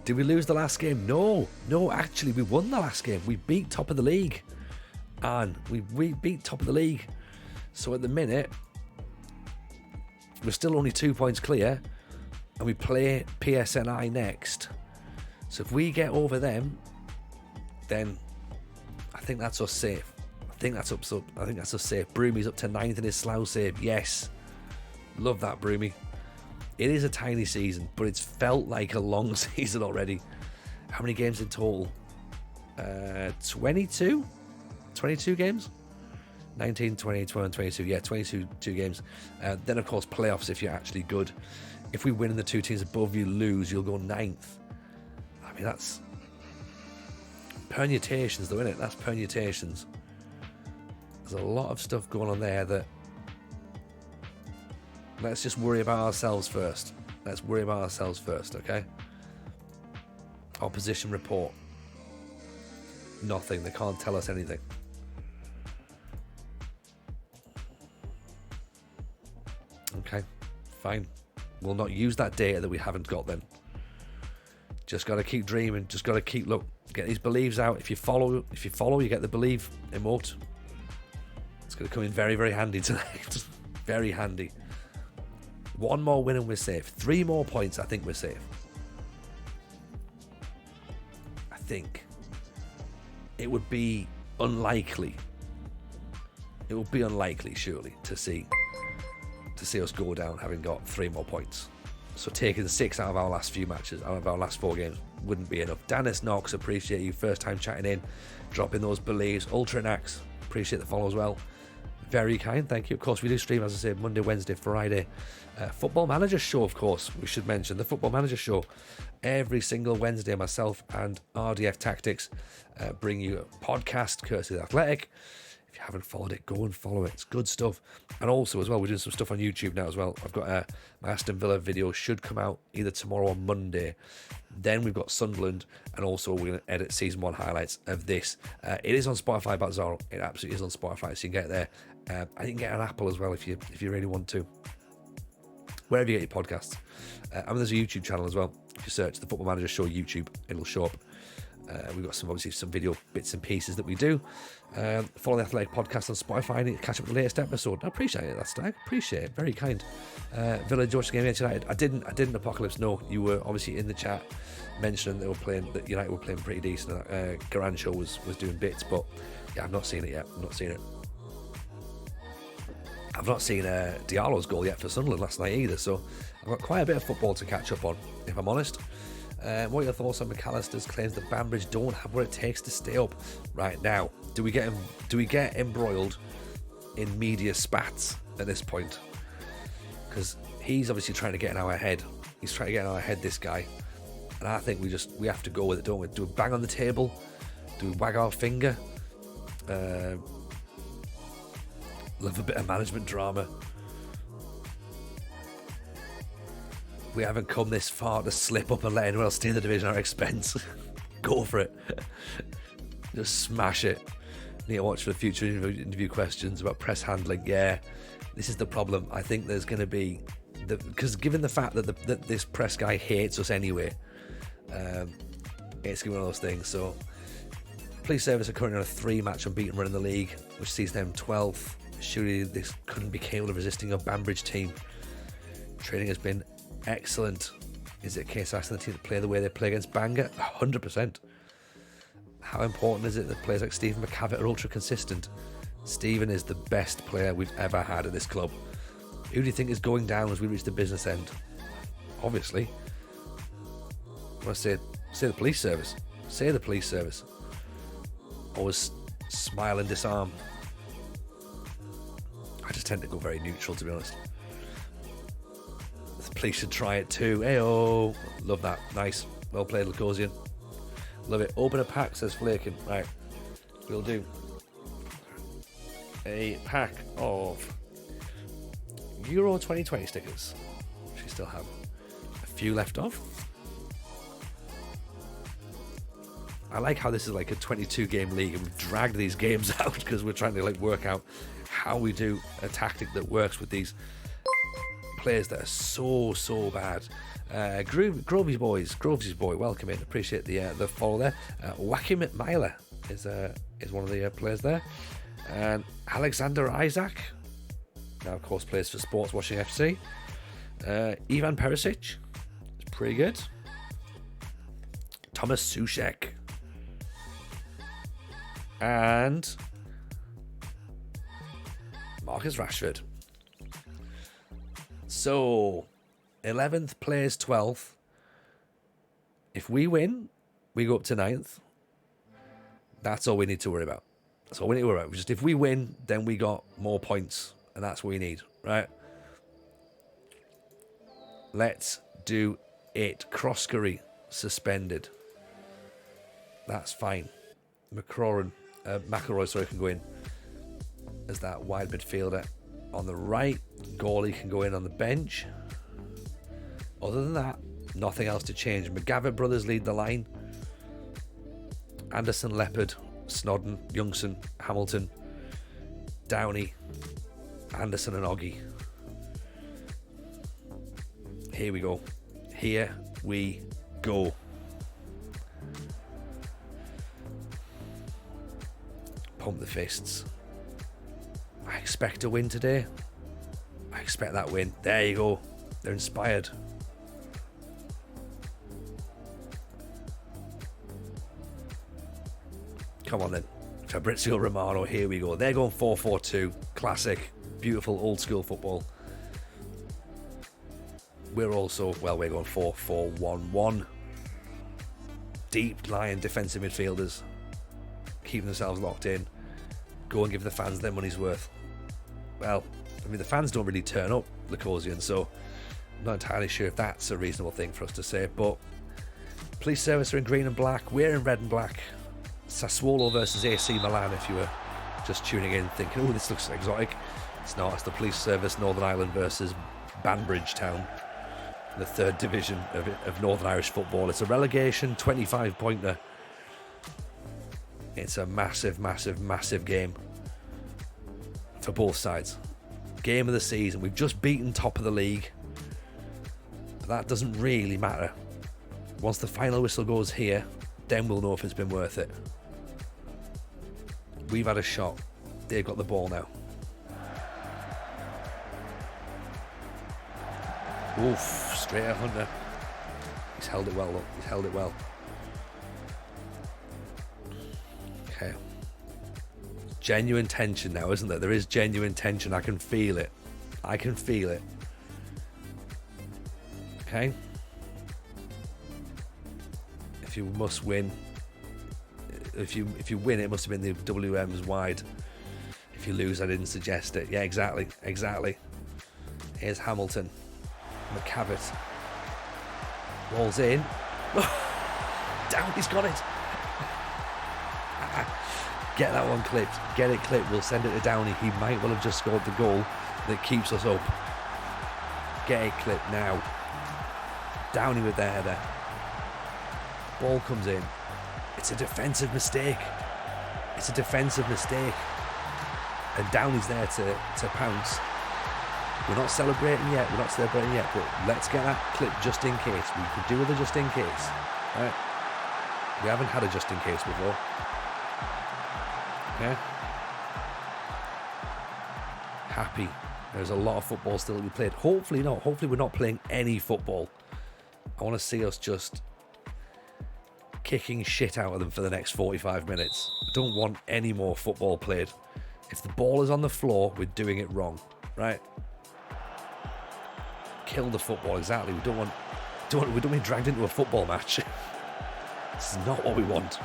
Did we lose the last game? No, actually, we won the last game. We beat top of the league, and we beat top of the league. So at the minute, we're still only 2 points clear, and we play PSNI next. So if we get over them, then I think that's us safe. I think that's us safe. Broomy's up to 9th in his Slough save. Yes, love that, Broomy. It is a tiny season, but it's felt like a long season already. How many games in total? 22 games? 19, 20, 21, 22. Yeah, 22 games. Then, of course, playoffs if you're actually good. If we win and the two teams above you lose, you'll go 9th. I mean, that's permutations, though, isn't it? That's permutations. There's a lot of stuff going on there that... Let's just worry about ourselves first. Okay? Opposition report. Nothing. They can't tell us anything. Okay, fine. We'll not use that data that we haven't got then. Just got to keep dreaming. Just got to keep, get these believes out. If you follow, you get the believe emote. It's going to come in very, very handy tonight. Very handy. One more win and we're safe. 3 more points, I think we're safe. I think. It would be unlikely. It would be unlikely, surely, to see us go down having got 3 more points. So taking 6 out of our last few matches, out of our last 4 games, wouldn't be enough. Dennis Knox, appreciate you. First time chatting in, dropping those believes. Ultranax, appreciate the follow as well. Very kind, thank you. Of course, we do stream, as I said, Monday, Wednesday, Friday. Football Manager Show, of course, we should mention. The Football Manager Show. Every single Wednesday, myself and RDF Tactics bring you a podcast, courtesy of The Athletic. If you haven't followed it, go and follow it. It's good stuff. And also, as well, we're doing some stuff on YouTube now as well. I've got my Aston Villa video should come out either tomorrow or Monday. Then we've got Sunderland, and also we're going to edit season 1 highlights of this. It is on Spotify, Bazzaro. It absolutely is on Spotify, so you can get it there. I can get an Apple as well if you really want to. Wherever you get your podcasts. There's a YouTube channel as well. If you search the Football Manager Show YouTube, it'll show up. We've got some video bits and pieces that we do. Follow the Athletic Podcast on Spotify and catch up with the latest episode. I appreciate it, that Stag. Appreciate it. Very kind. Villa George game against United. I didn't Apocalypse. No, you were obviously in the chat mentioning that United were playing pretty decent. Garancho was doing bits, but yeah, I've not seen it yet. I've not seen Diallo's goal yet for Sunderland last night either, so I've got quite a bit of football to catch up on, if I'm honest. What are your thoughts on McAllister's claims that Banbridge don't have what it takes to stay up right now? Do we get embroiled in media spats at this point? Because he's obviously trying to get in our head. He's trying to get in our head, this guy. And I think we have to go with it, don't we? Do we bang on the table? Do we wag our finger? Love a bit of management drama. We haven't come this far to slip up and let anyone else steal the division at our expense. Go for it. Just smash it. Need to watch for the future interview questions about press handling. Yeah, this is the problem. I think there's going to be... Because given the fact that this press guy hates us anyway, it's going to be one of those things. So, Police Service are currently on a 3-match unbeaten run in the league, which sees them 12th. Surely this couldn't be capable of resisting a Banbridge team. Training has been excellent. Is it a case of asking the team to play the way they play against Bangor? 100%. How important is it that players like Stephen McCavitt are ultra consistent? Stephen is the best player we've ever had at this club. Who do you think is going down as we reach the business end? Obviously, I want to say the police service. Say the police service. Always smile and disarm. I just tend to go very neutral, to be honest. The police should try it too. Heyo, love that. Nice. Well played, Lacosian. Love it. Open a pack, says Flakin. Right. We'll do a pack of Euro 2020 stickers. We still have a few left off. I like how this is like a 22 game league and we've dragged these games out because we're trying to work out how we do a tactic that works with these players that are so bad. Grovesy's boy, welcome in. Appreciate the follow there. Wakim Myler is one of the players there, and Alexander Isaac now of course plays for Sports Washing FC. Ivan Perisic is pretty good. Thomas Sushek and Marcus Rashford. So 11th plays 12th. If we win, we go up to 9th. That's all we need to worry about. That's all we need to worry about. Just if we win, then we got more points, and that's what we need, right? Let's do it. Croskery suspended. That's fine. McElroy can go in as that wide midfielder on the right. Gawley can go in on the bench. Other than that, nothing else to change. McGavitt brothers lead the line. Anderson, Leopard, Snodden, Youngson, Hamilton, Downey, Anderson and Oggy. Here we go. Here we go. Pump the fists. I expect a win today. I expect that win. There you go. They're inspired. Come on then. Fabrizio Romano, here we go. They're going 4-4-2. Classic. Beautiful old school football. We're going 4-4-1-1. Deep lying defensive midfielders. Keeping themselves locked in. Go and give the fans their money's worth. Well, I mean, the fans don't really turn up, Lacosian, so I'm not entirely sure if that's a reasonable thing for us to say, but Police Service are in green and black. We're in red and black. Sassuolo versus AC Milan, if you were just tuning in thinking, oh, this looks exotic. It's not. It's the Police Service Northern Ireland versus Banbridge Town, the 3rd division of Northern Irish football. It's a relegation 25-pointer. It's a massive, massive, massive game for both sides. Game of the season. We've just beaten top of the league, but that doesn't really matter. Once the final whistle goes here, then we'll know if it's been worth it. We've had a shot. They've got the ball now. Oof, straight at Hunter. He's held it well, look. He's held it well. Okay. Genuine tension now, isn't there? There is genuine tension. I can feel it. I can feel it. Okay. If you must win, if you win, it must have been the WM's wide. If you lose, I didn't suggest it. Yeah, exactly. Here's Hamilton. McCavitt. Ball's in. Down, he's got it. Get that one clipped. Get it clipped. We'll send it to Downey. He might well have just scored the goal that keeps us up. Get it clipped now. Downey with the header. Ball comes in. It's a defensive mistake. And Downey's there to pounce. We're not celebrating yet, but let's get that clip just in case. We could do with a just in case. Right? We haven't had a just in case before. Okay? Happy. There's a lot of football still to be played. Hopefully not. Hopefully we're not playing any football. I want to see us just kicking shit out of them for the next 45 minutes. I don't want any more football played. If the ball is on the floor, we're doing it wrong. Right? Kill the football, exactly. We don't want be dragged into a football match. This is not what we want.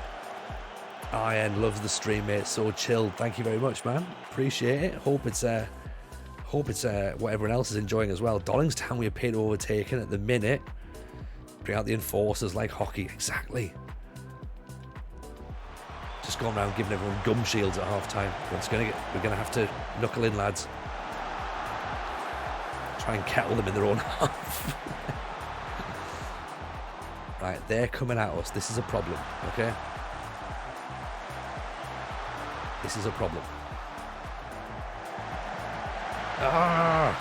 IN loves the stream, mate. So chill. Thank you very much, man. Appreciate it. Hope it's what everyone else is enjoying as well. Dollingstown we appear to overtaken at the minute. Bring out the enforcers like hockey. Exactly. Just gone around giving everyone gum shields at half time. We're gonna have to knuckle in, lads. Try and kettle them in their own half. Right, they're coming at us. This is a problem, okay? This is a problem. I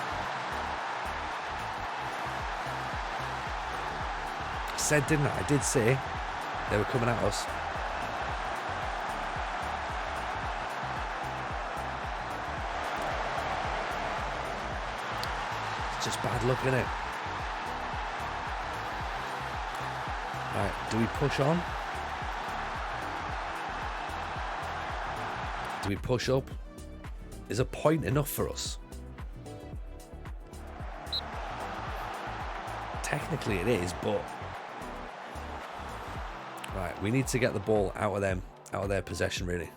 said, didn't I? I did say they were coming at us. Just bad luck, innit? Right, do we push on? Do we push up? Is a point enough for us? Technically it is, but right, we need to get the ball out of their possession, really.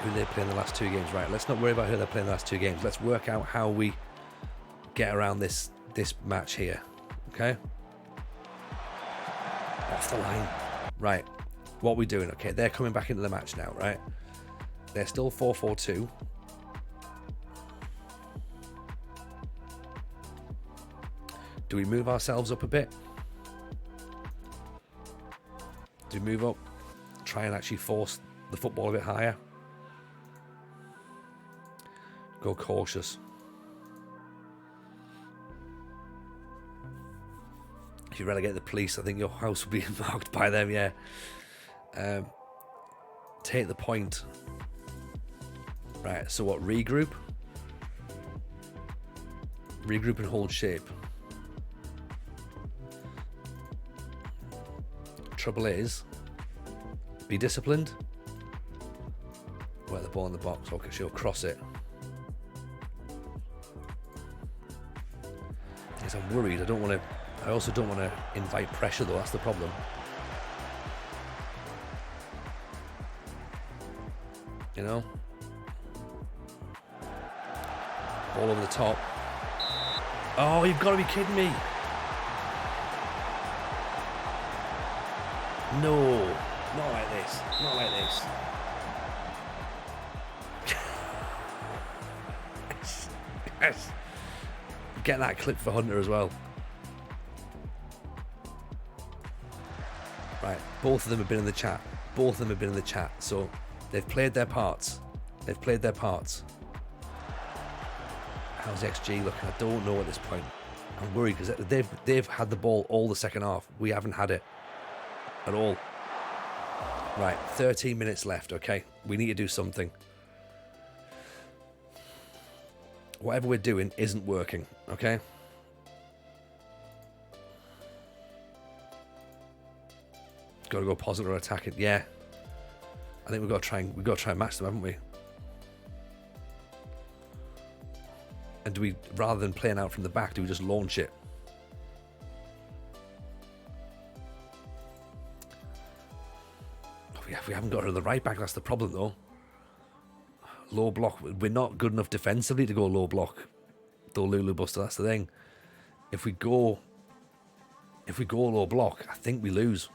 Who they play in the last 2 games. Right, let's not worry about who they're playing the last 2 games. Let's work out how we get around this match here. Okay? Off the line. Right, what are we doing? Okay, they're coming back into the match now, right? They're still 4-4-2. Do we move ourselves up a bit? Do we move up? Try and actually force the football a bit higher? Go cautious. If you relegate the police, I think your house will be marked by them, yeah. Take the point. Right, so what, regroup? Regroup and hold shape. Trouble is, be disciplined. Work the ball in the box, okay, she'll cross it. Yes, I'm worried, I also don't want to invite pressure though, that's the problem. You know? Ball over the top. Oh, you've got to be kidding me. No. Not like this. Not like this. Yes. Get that clip for Hunter as well. Right, both of them have been in the chat. Both of them have been in the chat. So they've played their parts. They've played their parts. How's XG looking? I don't know at this point. I'm worried because they've had the ball all the second half. We haven't had it at all. Right, 13 minutes left, okay? We need to do something. Whatever we're doing isn't working, okay? Got to go positive or attack it. Yeah. I think we've got to try and match them, haven't we? And do we, rather than playing out from the back, do we just launch it? We haven't got her to the right back. That's the problem, though. Low block. We're not good enough defensively to go low block. Though Lulu Buster, that's the thing. If we go low block, I think we lose.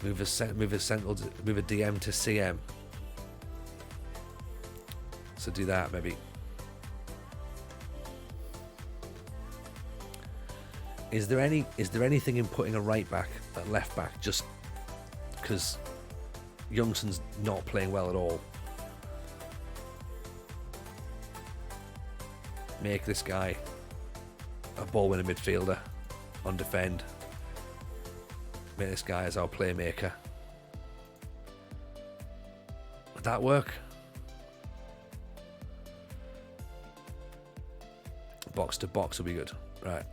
Move a DM to CM. So do that maybe. Is there anything in putting a right back at left back just because Youngson's not playing well at all? Make this guy a ball winning midfielder on defend. Make this guy as our playmaker. Would that work? Box to box will be good. Right.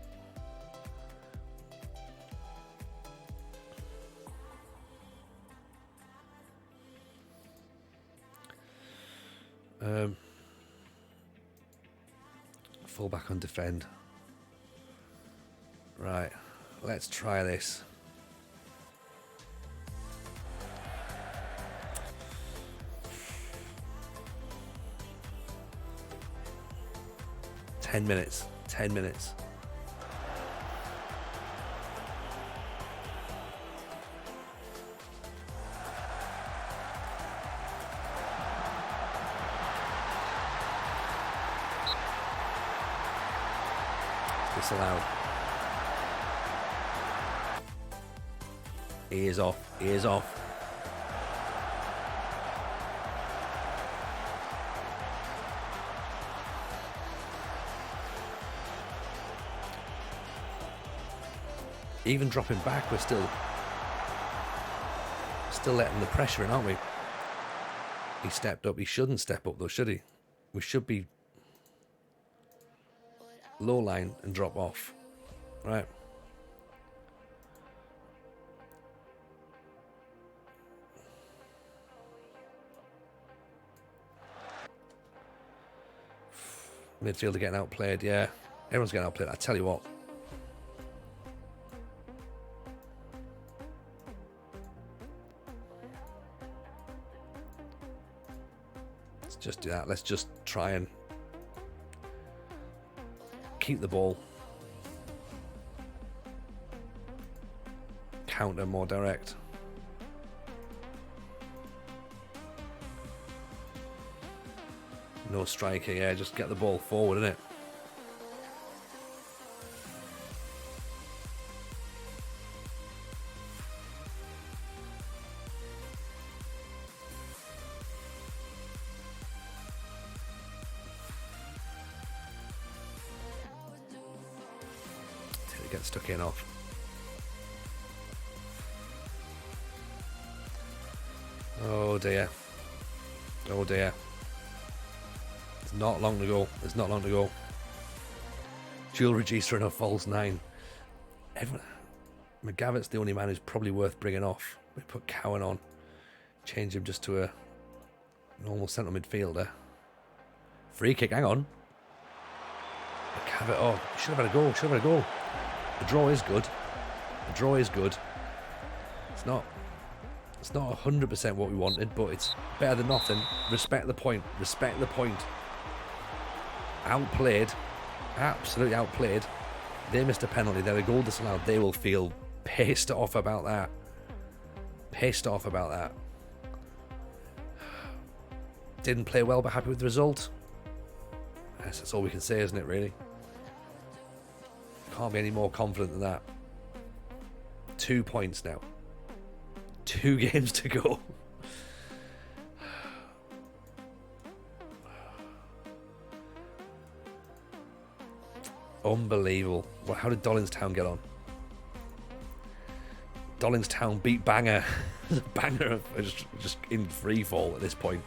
Full back on defend. Right. Let's try this. Ten minutes. Disallowed. Ears off. Even dropping back, we're still letting the pressure in, aren't we? He stepped up. He shouldn't step up though, should he? We should be low line and drop off. Right. Midfielder getting outplayed, yeah. Everyone's getting outplayed. I tell you what. Let's just do that. Let's just try and keep the ball. Counter more direct. No striker, yeah, just get the ball forward, innit? Till it gets stuck in off. Oh dear. Oh dear. Not long to go. There's not long to go. Dual reducer and a false 9. McGavitt's the only man who's probably worth bringing off. We put Cowan on. Change him just to a normal centre midfielder. Free kick, hang on. McGavitt, oh, should have had a goal. The draw is good. It's not 100% what we wanted, but it's better than nothing. Respect the point. Outplayed. Absolutely outplayed. They missed a penalty. They're a goal disallowed. They will feel pissed off about that. Pissed off about that. Didn't play well, but happy with the result. Yes, that's all we can say, isn't it, really? Can't be any more confident than that. 2 points now. 2 games to go. Unbelievable. Well, how did Dollingstown get on? Dollingstown beat Bangor. Bangor are just in free fall at this point.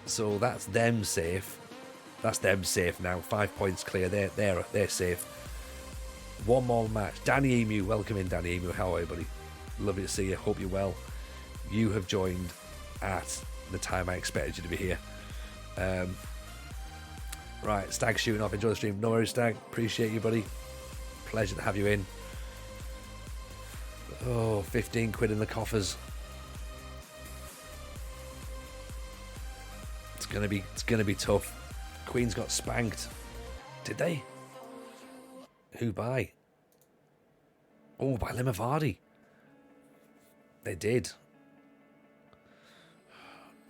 So that's them safe. That's them safe now. 5 points clear. They're safe. One more match. Danny Emu, welcome in, Danny Emu. How are you, buddy? Lovely to see you. Hope you're well. You have joined at the time I expected you to be here. Right, Stag shooting off. Enjoy the stream. No worries, Stag. Appreciate you, buddy. Pleasure to have you in. Oh, 15 quid in the coffers. It's gonna be tough. Queens got spanked. Did they? Who by? Oh, by Limmer Vardy. They did.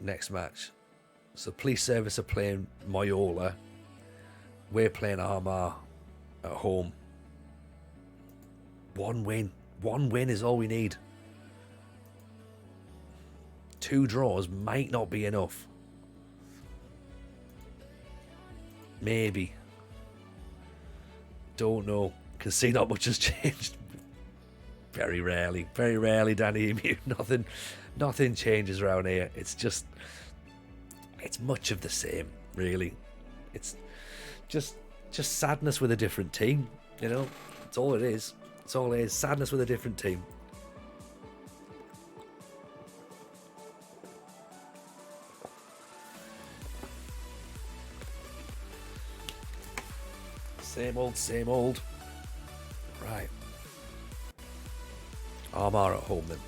Next match. So Police Service are playing Moyola. We're playing Armagh at home. One win. One win is all we need. 2 draws might not be enough. Maybe. Don't know. Can see not much has changed. Very rarely, Danny Emu. Nothing changes around here. It's much of the same, really. It's just sadness with a different team. You know, that's all it is. It's all it is. Sadness with a different team. Same old, same old. Right. Armagh at home then.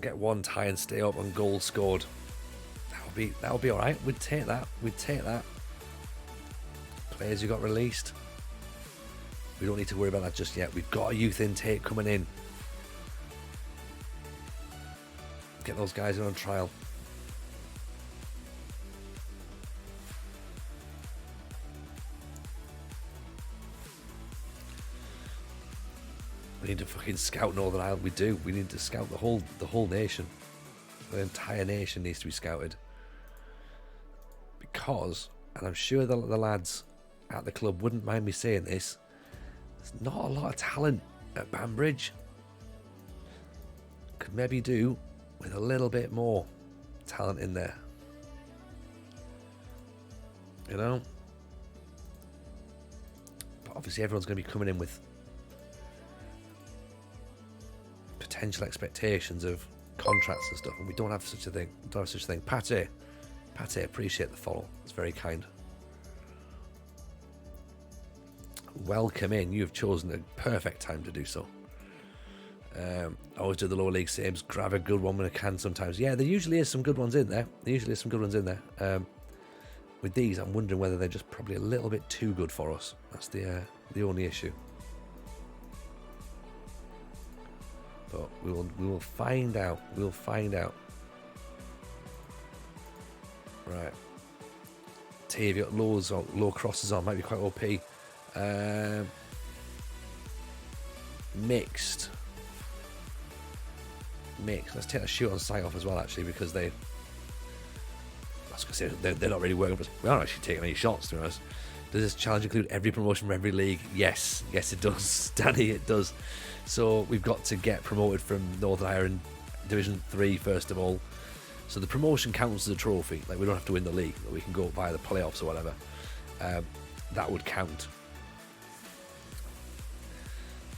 Get 1 tie and stay up on goals scored. That'll be all right. We'd take that. Players who got released. We don't need to worry about that just yet. We've got a youth intake coming in. Get those guys in on trial. We need to fucking scout Northern Ireland. We do. We need to scout the whole nation. The entire nation needs to be scouted. Because, and I'm sure the lads at the club wouldn't mind me saying this, there's not a lot of talent at Banbridge. Could maybe do with a little bit more talent in there. You know? But obviously everyone's going to be coming in with potential expectations of contracts and stuff, and we don't have such a thing. Pate, appreciate the follow. It's very kind. Welcome in. You've chosen a perfect time to do so. I always do the lower league saves. Grab a good one when I can sometimes. Yeah, there usually is some good ones in there. With these, I'm wondering whether they're just probably a little bit too good for us. That's the only issue. But we will find out. We'll find out. Right. TV got low crosses on, might be quite OP. Mixed. Let's take a shoot on sight off as well, actually, because I was going to say they're not really working for us. We aren't actually taking any shots, to be honest. Does this challenge include every promotion from every league? Yes, it does, Danny, it does. So we've got to get promoted from Northern Ireland Division 3 first of all. So the promotion counts as a trophy. Like, we don't have to win the league, but we can go via the playoffs or whatever. That would count.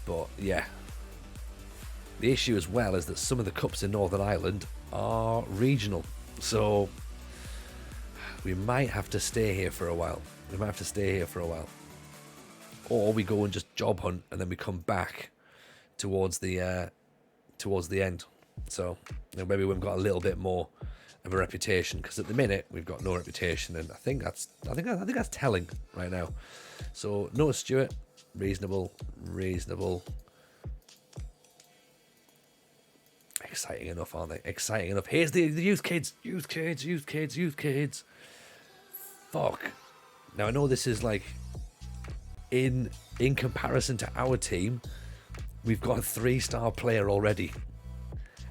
But yeah, the issue as well is that some of the cups in Northern Ireland are regional. So we might have to stay here for a while. Or we go and just job hunt and then we come back towards the end. So maybe we've got a little bit more of a reputation, because at the minute we've got no reputation, and I think that's telling right now. So Noah Stewart, reasonable. Exciting enough, aren't they? Exciting enough. Here's the youth kids. Fuck. Now I know this is like in comparison to our team, we've got a 3-star player already,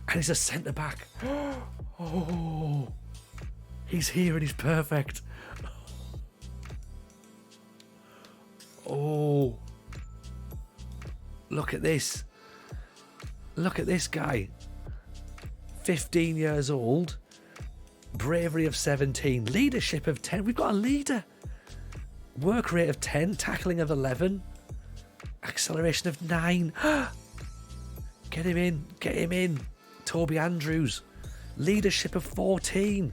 and he's a centre back. Oh, he's here and he's perfect. Oh, look at this. Look at this guy. 15 years old. Bravery of 17. Leadership of 10. We've got a leader. Work rate of 10. Tackling of 11. Acceleration of 9. Get him in. Toby Andrews. Leadership of 14.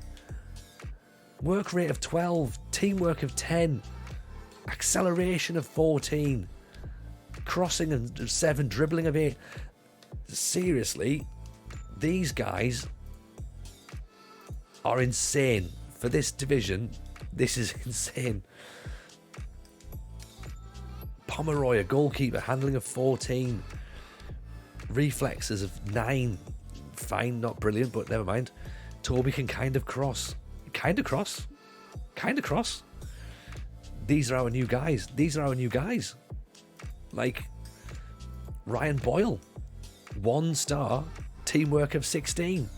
Work rate of 12. Teamwork of 10. Acceleration of 14. Crossing of 7. Dribbling of 8. Seriously, these guys are insane. For this division, this is insane. Pomeroy, a goalkeeper, handling of 14. Reflexes of 9. Fine, not brilliant, but never mind. Toby can kind of cross. These are our new guys. Like Ryan Boyle. 1 star. Teamwork of 16.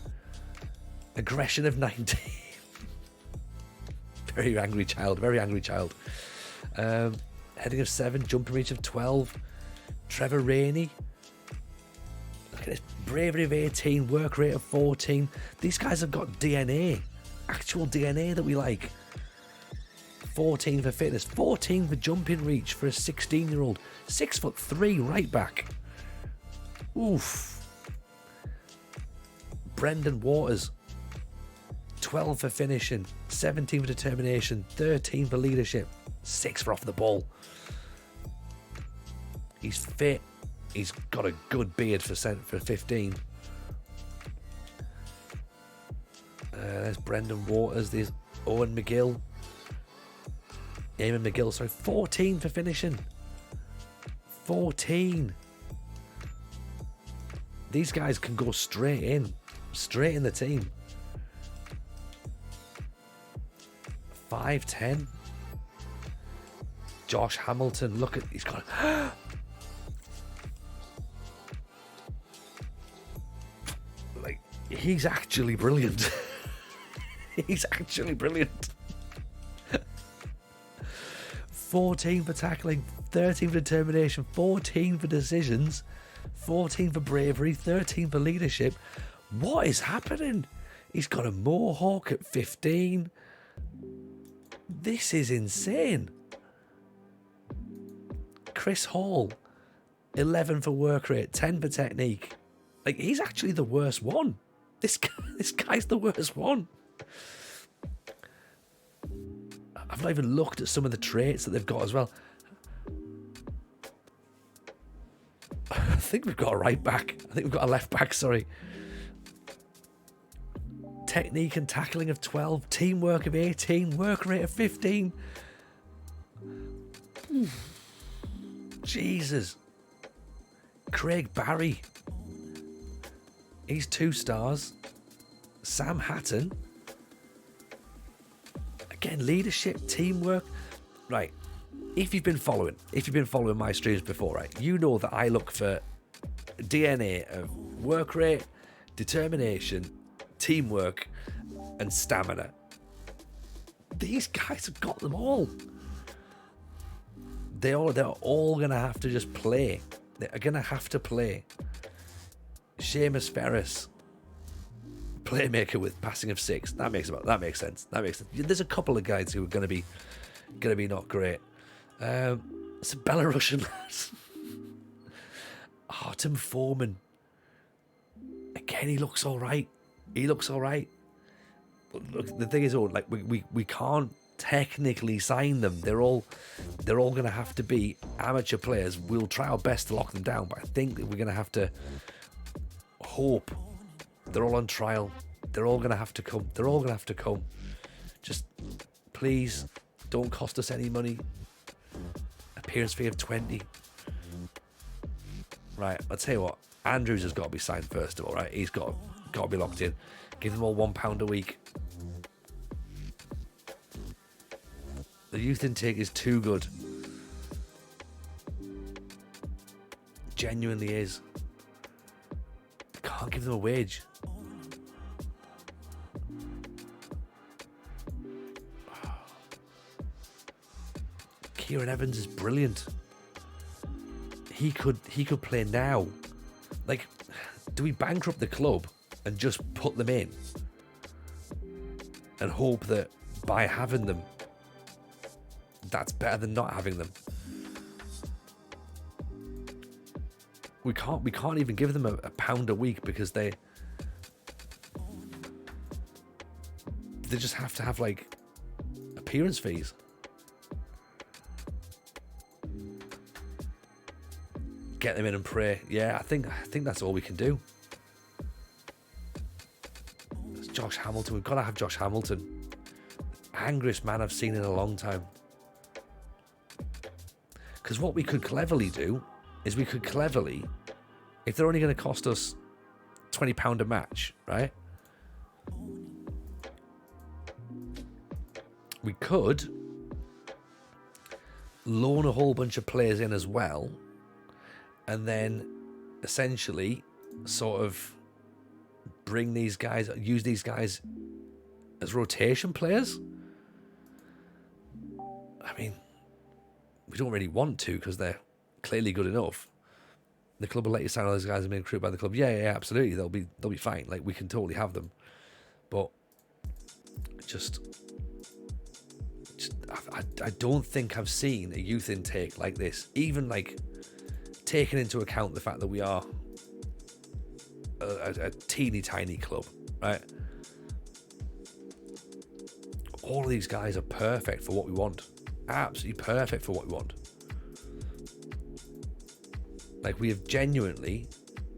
Aggression of 19. Very angry child. Heading of 7. Jumping reach of 12. Trevor Rainey. Look at this. Bravery of 18. Work rate of 14. These guys have got DNA. Actual DNA that we like. 14 for fitness. 14 for jumping reach for a 16-year-old. 6'3" right back. Oof. Brendan Waters. 12 for finishing. 17 for determination. 13 for leadership. 6 for off the ball. He's fit. He's got a good beard for 15. There's Brendan Waters. There's Owen McGill. Eamon McGill, sorry. 14 for finishing. 14. These guys can go straight in the team. 5'10". Josh Hamilton, look at, he's got like, he's actually brilliant. He's actually brilliant. 14 for tackling, 13 for determination, 14 for decisions, 14 for bravery, 13 for leadership. What is happening? He's got a mohawk at 15. This is insane. Chris Hall, 11 for work rate, 10 for technique. Like, he's actually the worst one. This guy's the worst one. I've not even looked at some of the traits that they've got as well. I think we've got a right back. I think we've got a left back, sorry. Technique and tackling of 12. Teamwork of 18. Work rate of 15. Jesus. Craig Barry. He's 2 stars. Sam Hatton. Again, leadership, teamwork. Right. If you've been following my streams before, right, you know that I look for DNA of work rate, determination, teamwork, and stamina. These guys have got them all. They're all gonna have to just play. They're gonna have to play. Seamus Ferris, playmaker with passing of 6. That makes sense. There's a couple of guys who are gonna be not great. It's a Belarusian lad. Tim Foreman. Again, he looks all right. But look, the thing is, like, we can't technically sign them. They're all going to have to be amateur players. We'll try our best to lock them down, but I think that we're going to have to hope they're all on trial. They're all going to have to come. They're all going to have to come. Just, please, don't cost us any money. Appearance fee of 20. Right, I'll tell you what. Andrews has got to be signed first of all, right? He's got to be locked in. Give them all £1 a week. The youth intake is too good. Genuinely is. Can't give them a wage. Kieran Evans is brilliant. He could play now. Like, do we bankrupt the club and just put them in and hope that by having them, that's better than not having them? We can't even give them a £1 a week because they just have to have like appearance fees. Get them in and pray. Yeah, I think that's all we can do. It's Josh Hamilton. We've got to have Josh Hamilton. Angriest man I've seen in a long time. Because what we could cleverly do is if they're only going to cost us £20 a match, right? We could loan a whole bunch of players in as well, and then essentially sort of use these guys as rotation players. I mean, we don't really want to because they're clearly good enough. The club will let you sign all those guys and be recruited by the club. Yeah, absolutely. They'll be fine. Like, we can totally have them. But I don't think I've seen a youth intake like this. Even like taking into account the fact that we are a teeny tiny club, right? All of these guys are perfect for what we want. Absolutely perfect for what we want. Like, we have genuinely,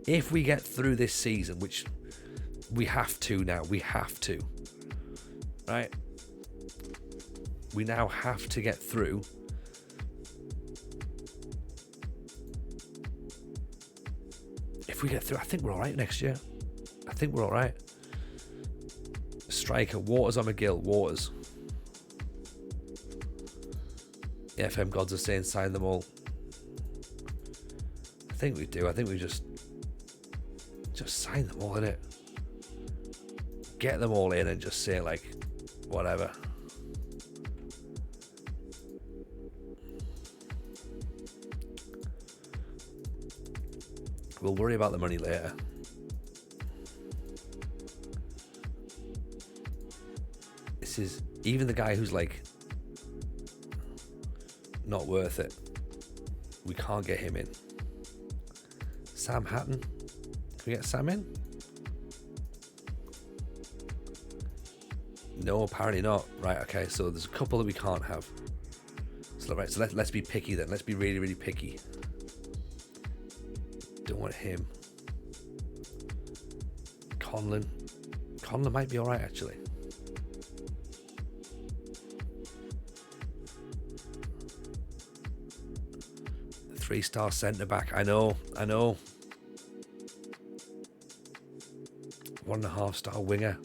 if we get through this season, which we have to now, right? We now have to get through. If we get through, I think we're all right next year. I think we're all right. Striker, Waters on McGill, Waters. The FM gods are saying sign them all. I think we do. I think we just sign them all, innit? Get them all in and just say, like, whatever. We'll worry about the money later. This is even the guy who's like not worth it. We can't get him in. Sam Hatton. Can we get Sam in? No, apparently not. Right, okay, so there's a couple that we can't have. So let's be picky then. Let's be really, really picky. Don't want him. Conlon might be alright actually. The 3-star centre back. I know. 1.5-star winger.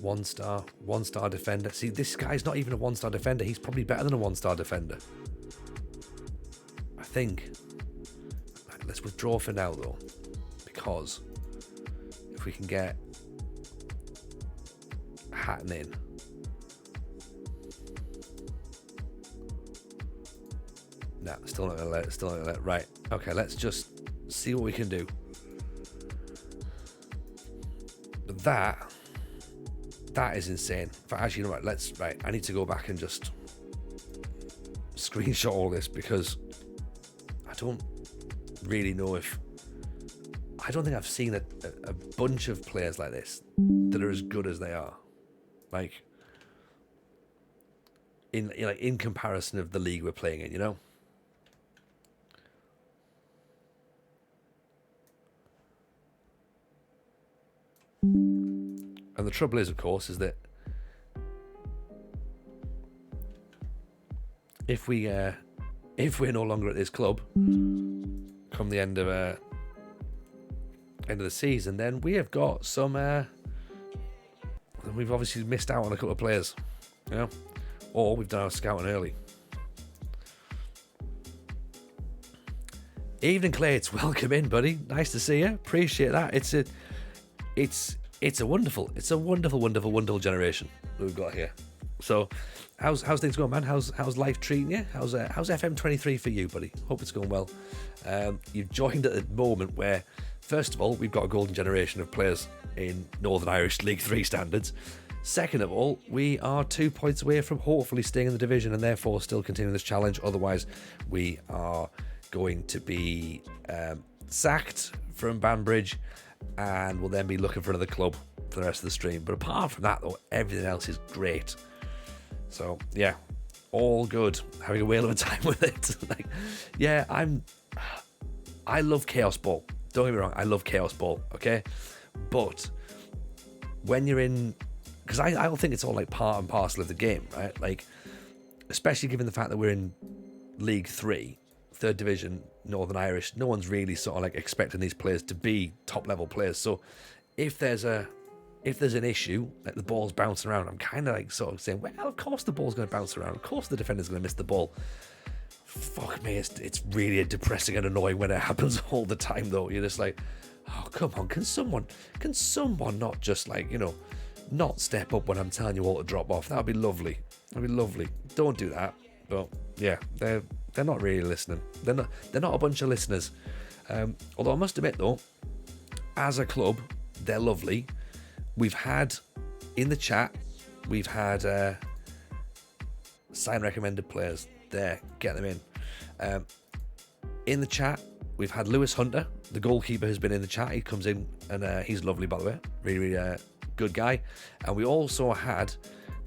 1-star defender. See, this guy's not even a 1-star defender. He's probably better than a 1-star defender, I think. Let's withdraw for now though, because if we can get Hatton in, still not gonna let it. Right, okay, let's just see what we can do. But that is insane. But actually, you know what, I need to go back and just screenshot all this, because I don't really know if I don't think I've seen a bunch of players like this that are as good as they are, like in comparison of the league we're playing in, you know. And the trouble is, of course, is that if we're no longer at this club come the end of the season, then we have got some. We've obviously missed out on a couple of players, or we've done our scouting early. Evening, Clay. It's welcome in, buddy. Nice to see you. Appreciate that. It's a wonderful generation that we've got here. So, how's things going, man? How's life treating you? How's FM23 for you, buddy? Hope it's going well. You've joined at a moment where, first of all, we've got a golden generation of players in Northern Irish League 3 standards. Second of all, we are 2 points away from hopefully staying in the division and therefore still continuing this challenge. Otherwise, we are going to be sacked from Banbridge and we'll then be looking for another club for the rest of the stream. But apart from that, though, everything else is great. So, yeah, all good. Having a whale of a time with it. I love Chaos Ball. Don't get me wrong, I love Chaos Ball, okay? But when you're in... Because I don't think it's all like part and parcel of the game, right? Like, especially given the fact that we're in League 3, 3rd Division, Northern Irish, no one's really sort of like expecting these players to be top-level players. So if there's an issue, like the ball's bouncing around, I'm kind of like sort of saying, well, of course the ball's going to bounce around. Of course the defender's going to miss the ball. Fuck me, it's really depressing and annoying when it happens all the time, though. You're just like, oh, come on, can someone not just like, not step up when I'm telling you all to drop off? That'd be lovely. That'd be lovely. Don't do that. But yeah, they're not really listening. They're not a bunch of listeners. Although I must admit, though, as a club, they're lovely. We've had in the chat, we've had sign recommended players. There, get them in. In the chat, we've had Lewis Hunter, the goalkeeper, has been in the chat. He comes in and he's lovely, by the way. Really good guy. And we also had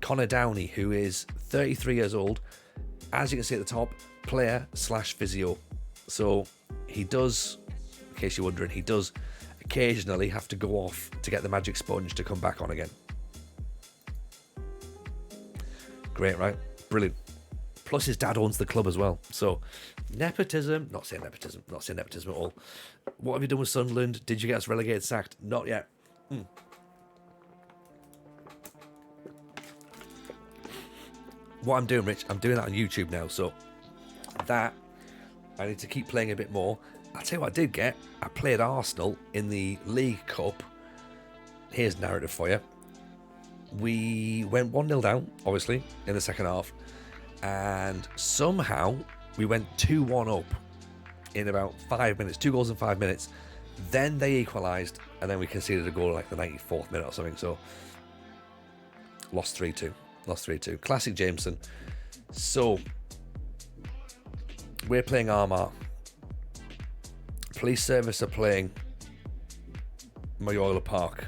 Connor Downey, who is 33 years old. As you can see at the top, player/physio. So he does, in case you're wondering, he does occasionally have to go off to get the magic sponge to come back on again. Great, right? Brilliant. Plus his dad owns the club as well. So nepotism, not saying nepotism at all. What have you done with Sunderland? Did you get us relegated, sacked? Not yet. What I'm doing, Rich, I'm doing that on YouTube now. So that, I need to keep playing a bit more. I'll tell you what I did get. I played Arsenal in the League Cup. Here's narrative for you. We went 1-0 down, obviously, in the second half. And somehow we went 2-1 up in about 5 minutes. 2 goals in 5 minutes. Then they equalised, and then we conceded a goal like the 94th minute or something. So lost 3-2. Classic Jameson. So we're playing Armagh. Police Service are playing Mayola Park.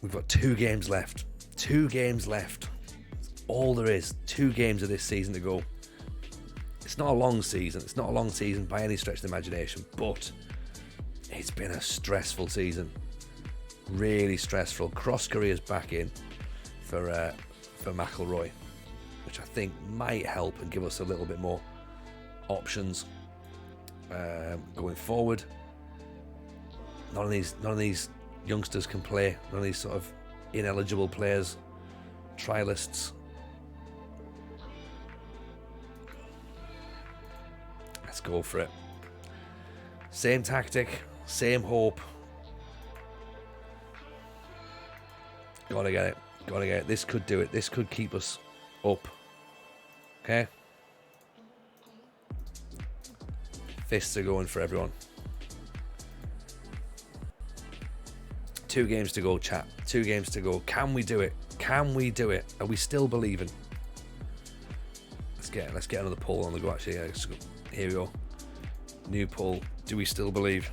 We've got 2 games left. 2 games left. All there is. 2 games of this season to go. It's not a long season. It's not a long season by any stretch of the imagination, but it's been a stressful season. Really stressful. Cross career's back in for McElroy, which I think might help and give us a little bit more options going forward. None of these youngsters can play. None of these sort of ineligible players, trialists. Let's go for it. Same tactic, same hope. Gotta get it. This could do it. This could keep us up. Okay? Fists are going for everyone. 2 games to go, chat. 2 games to go. Can we do it? Are we still believing? Let's get another poll on the go. Actually, here we go. New poll. Do we still believe?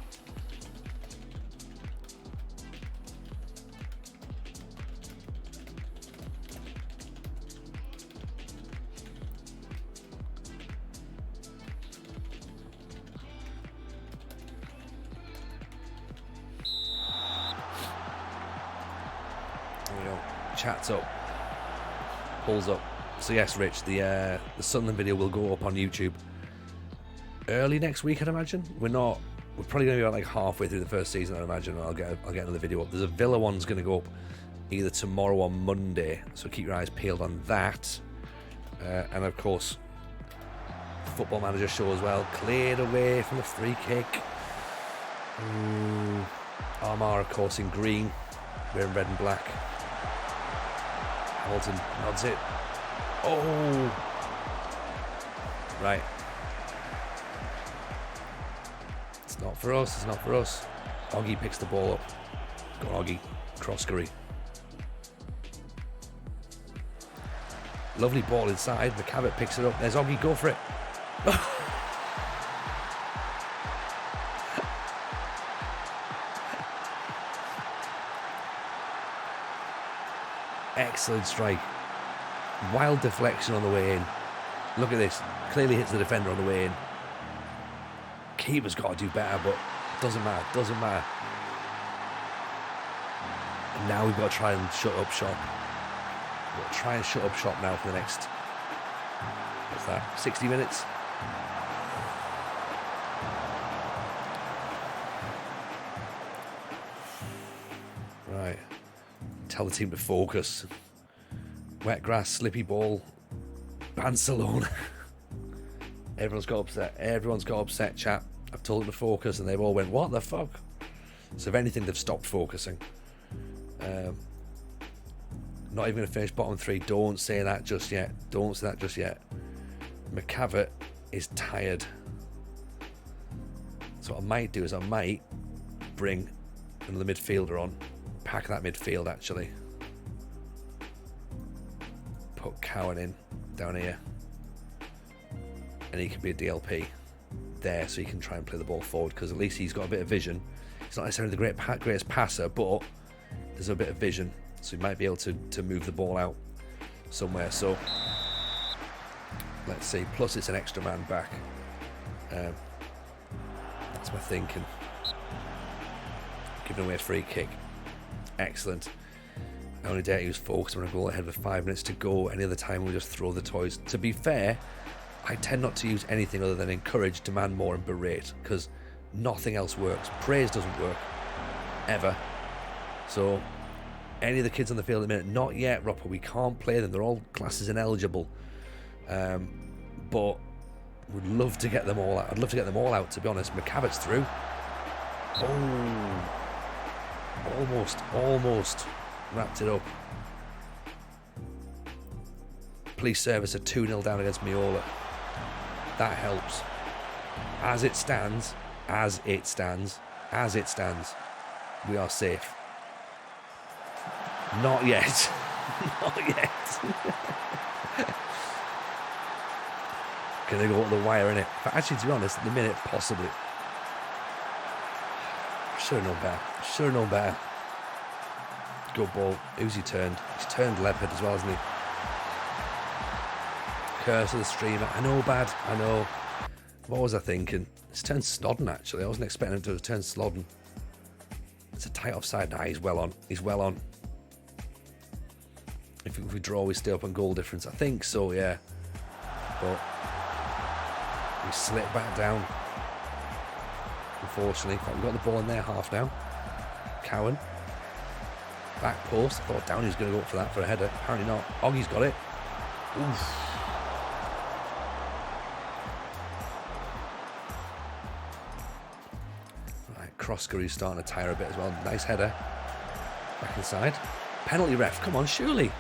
chats up. Pulls up. So yes, Rich, the Sunderland video will go up on YouTube early next week, I'd imagine. We're probably going to be about like halfway through the first season, I'd imagine. I'll get another video up. There's a Villa one's going to go up either tomorrow or Monday, so keep your eyes peeled on that. And of course, Football Manager show as well. Cleared away from the free kick. Armar, of course, in green. We're in red and black. Hamilton nods it. Oh! Right. It's not for us, it's not for us. Oggy picks the ball up. Go on, Oggy. Cross-curry. Lovely ball inside. McCavitt picks it up. There's Oggy, go for it. Excellent strike. Wild deflection on the way in. Look at this. Clearly hits the defender on the way in. Keeper's got to do better, but doesn't matter. Doesn't matter. And now we've got to try and shut up shop. We've got to try and shut up shop now for the next, what's that, 60 minutes? Right. Tell the team to focus. Wet grass, slippy ball, Barcelona. Everyone's got upset, chat. I've told them to focus and they've all went, what the fuck? So if anything, they've stopped focusing. Not even going to finish bottom three. Don't say that just yet. Don't say that just yet. McCavitt is tired. So what I might do is I might bring another midfielder on. Pack that midfield, actually. Put Cowan in down here. And he can be a DLP there, so he can try and play the ball forward, because at least he's got a bit of vision. He's not necessarily the greatest passer, but there's a bit of vision, so he might be able to move the ball out somewhere. So let's see. Plus it's an extra man back. That's my thinking. Giving away a free kick. Excellent. Only dare he was focused on a goal ahead with 5 minutes to go. Any other time we'll just throw the toys. To be fair, I tend not to use anything other than encourage, demand more, and berate, because nothing else works. Praise doesn't work ever. So any of the kids on the field at the minute, not yet, Roper. We can't play them. They're all classes ineligible. But would love to get them all out. I'd love to get them all out, to be honest. McCavitt's through. Oh, almost wrapped it up. Police service are 2-0 down against Meola. That helps. As it stands, we are safe. Not yet. Not yet. Can they go up the wire in it? But actually, to be honest, at the minute, possibly. Should have known better. Good ball. Who's he turned? He's turned Leopard as well, hasn't he? Curse of the streamer. I know, bad. I know. What was I thinking? It's turned Snodden, actually. I wasn't expecting him to have turned Snodden. It's a tight offside. Nah, he's well on. He's well on. If we draw, we stay up on goal difference. I think so, yeah. But we slip back down. Unfortunately, we've got the ball in their half now. Cowan. Back post. I thought Downey was going to go up for that for a header. Apparently not. Oggy's got it. Oof. Right, Crosscury's starting to tire a bit as well. Nice header. Back inside. Penalty ref. Come on, surely.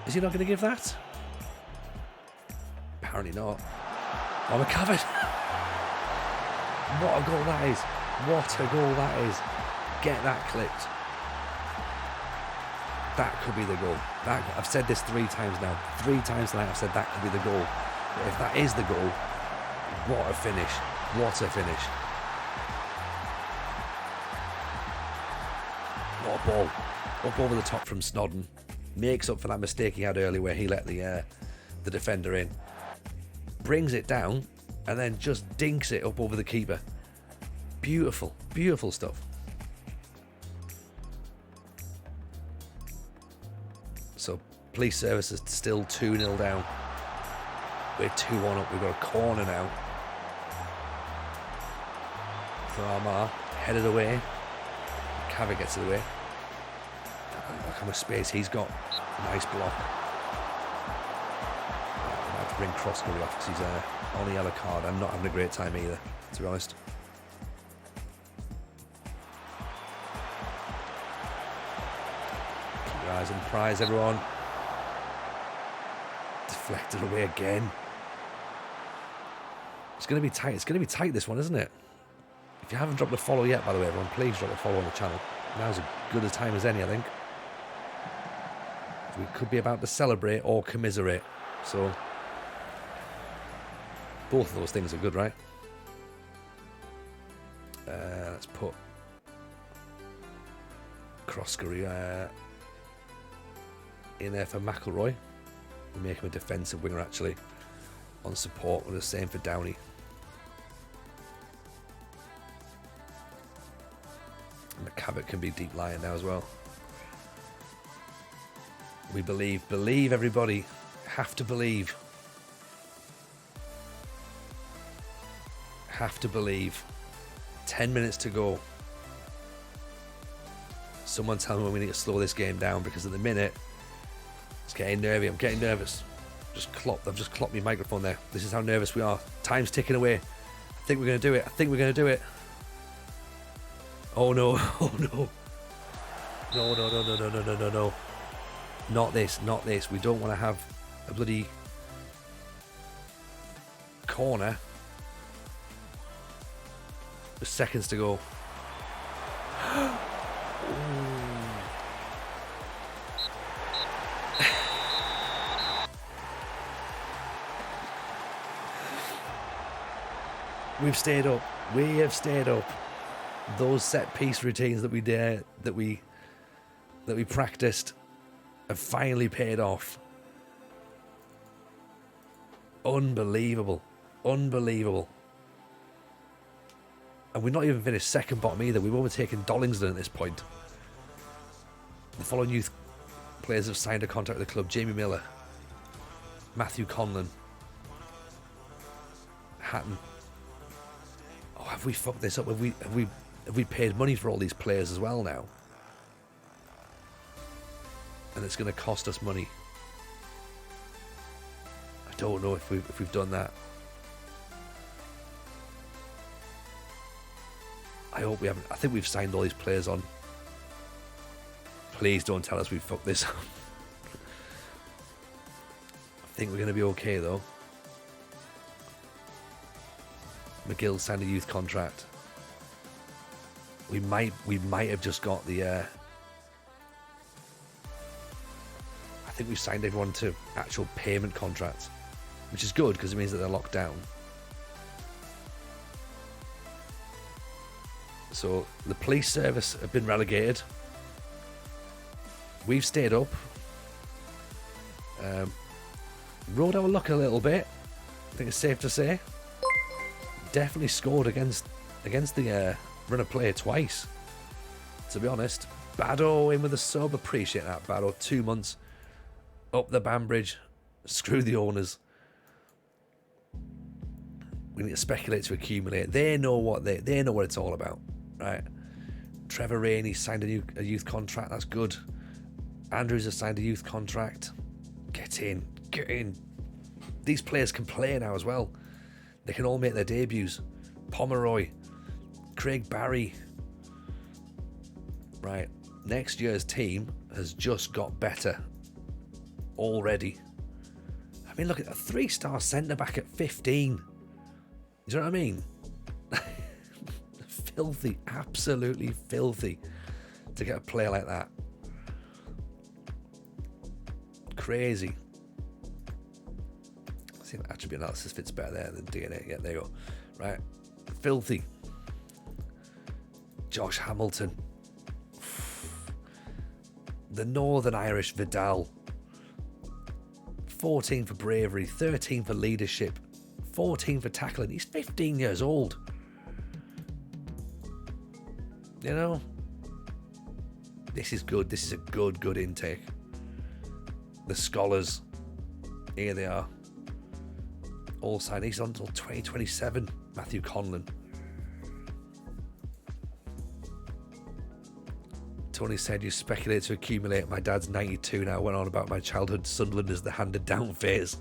Is he not going to give that? Apparently not. Oh, McCavitt. What a goal that is. What a goal that is. Get that clipped. That could be the goal. I've said this 3 times now. 3 times tonight I've said that could be the goal. But if that is the goal, what a finish. What a finish. What a ball. Up over the top from Snodden. Makes up for that mistake he had earlier where he let the defender in. Brings it down and then just dinks it up over the keeper. Beautiful, beautiful stuff. police service is still 2-0 down. We're 2-1 up. We've got a corner now. For Armagh, headed away. Cavett gets it away. Look how much space he's got. Nice block. I have to bring Crossbury off because he's on a yellow card. I'm not having a great time either, to be honest. Keep your eyes on the prize, everyone. Deflected away again. It's going to be tight. It's going to be tight, this one, isn't it? If you haven't dropped a follow yet, by the way, everyone, please drop a follow on the channel. Now's as good a time as any, I think. We could be about to celebrate or commiserate. So, both of those things are good, right? Let's put Crossbury in there for McElroy. We make him a defensive winger, actually, on support. We're the same for Downey. And McCavitt can be deep lying now as well. We believe. Believe, everybody. Have to believe. Have to believe. 10 minutes to go. Someone tell me when we need to slow this game down, because at the minute it's getting nervy. I'm getting nervous. I've just clocked my microphone there. This is how nervous we are. Time's ticking away. I think we're going to do it. I think we're going to do it. Oh no. Oh no. No. Not this. Not this. We don't want to have a bloody corner. There's seconds to go. We've stayed up. We have stayed up. Those set piece routines that we practiced have finally paid off. Unbelievable. Unbelievable. And we're not even finished second bottom either. We've overtaken Dollingston at this point. The following youth players have signed a contract with the club: Jamie Miller, Matthew Conlon, Hatton. Oh, have we fucked this up? Have we paid money for all these players as well now? And it's going to cost us money. I don't know if we've done that. I hope we haven't. I think we've signed all these players on. Please don't tell us we fucked this up. I think we're going to be okay though. McGill signed a youth contract. We might have just got the. I think we've signed everyone to actual payment contracts, which is good because it means that they're locked down. So the police service have been relegated. We've stayed up. Rode our luck a little bit. I think it's safe to say. Definitely scored against the run of play twice. To be honest, Bado in with a sub. Appreciate that, Bado. 2 months up the Banbridge. Screw the owners. We need to speculate to accumulate. They know what it's all about, right? Trevor Rainey signed a youth contract. That's good. Andrews has signed a youth contract. Get in. These players can play now as well. They can all make their debuts. Pomeroy, Craig Barry. Right, next year's team has just got better already. I mean, look at a 3-star centre-back at 15. Do you know what I mean? Filthy, absolutely filthy to get a player like that. Crazy. Let's see if attribute analysis fits better there than DNA. Yeah, there you go. Right. Filthy. Josh Hamilton. The Northern Irish Vidal. 14 for bravery, 13 for leadership, 14 for tackling. He's 15 years old. You know, this is good. This is a good intake. The Scholars, here they are. All signed. He's on until 2027. Matthew Conlon. Tony said, you speculate to accumulate. My dad's 92 now. Went on about my childhood. Sunderland is the handed down phase.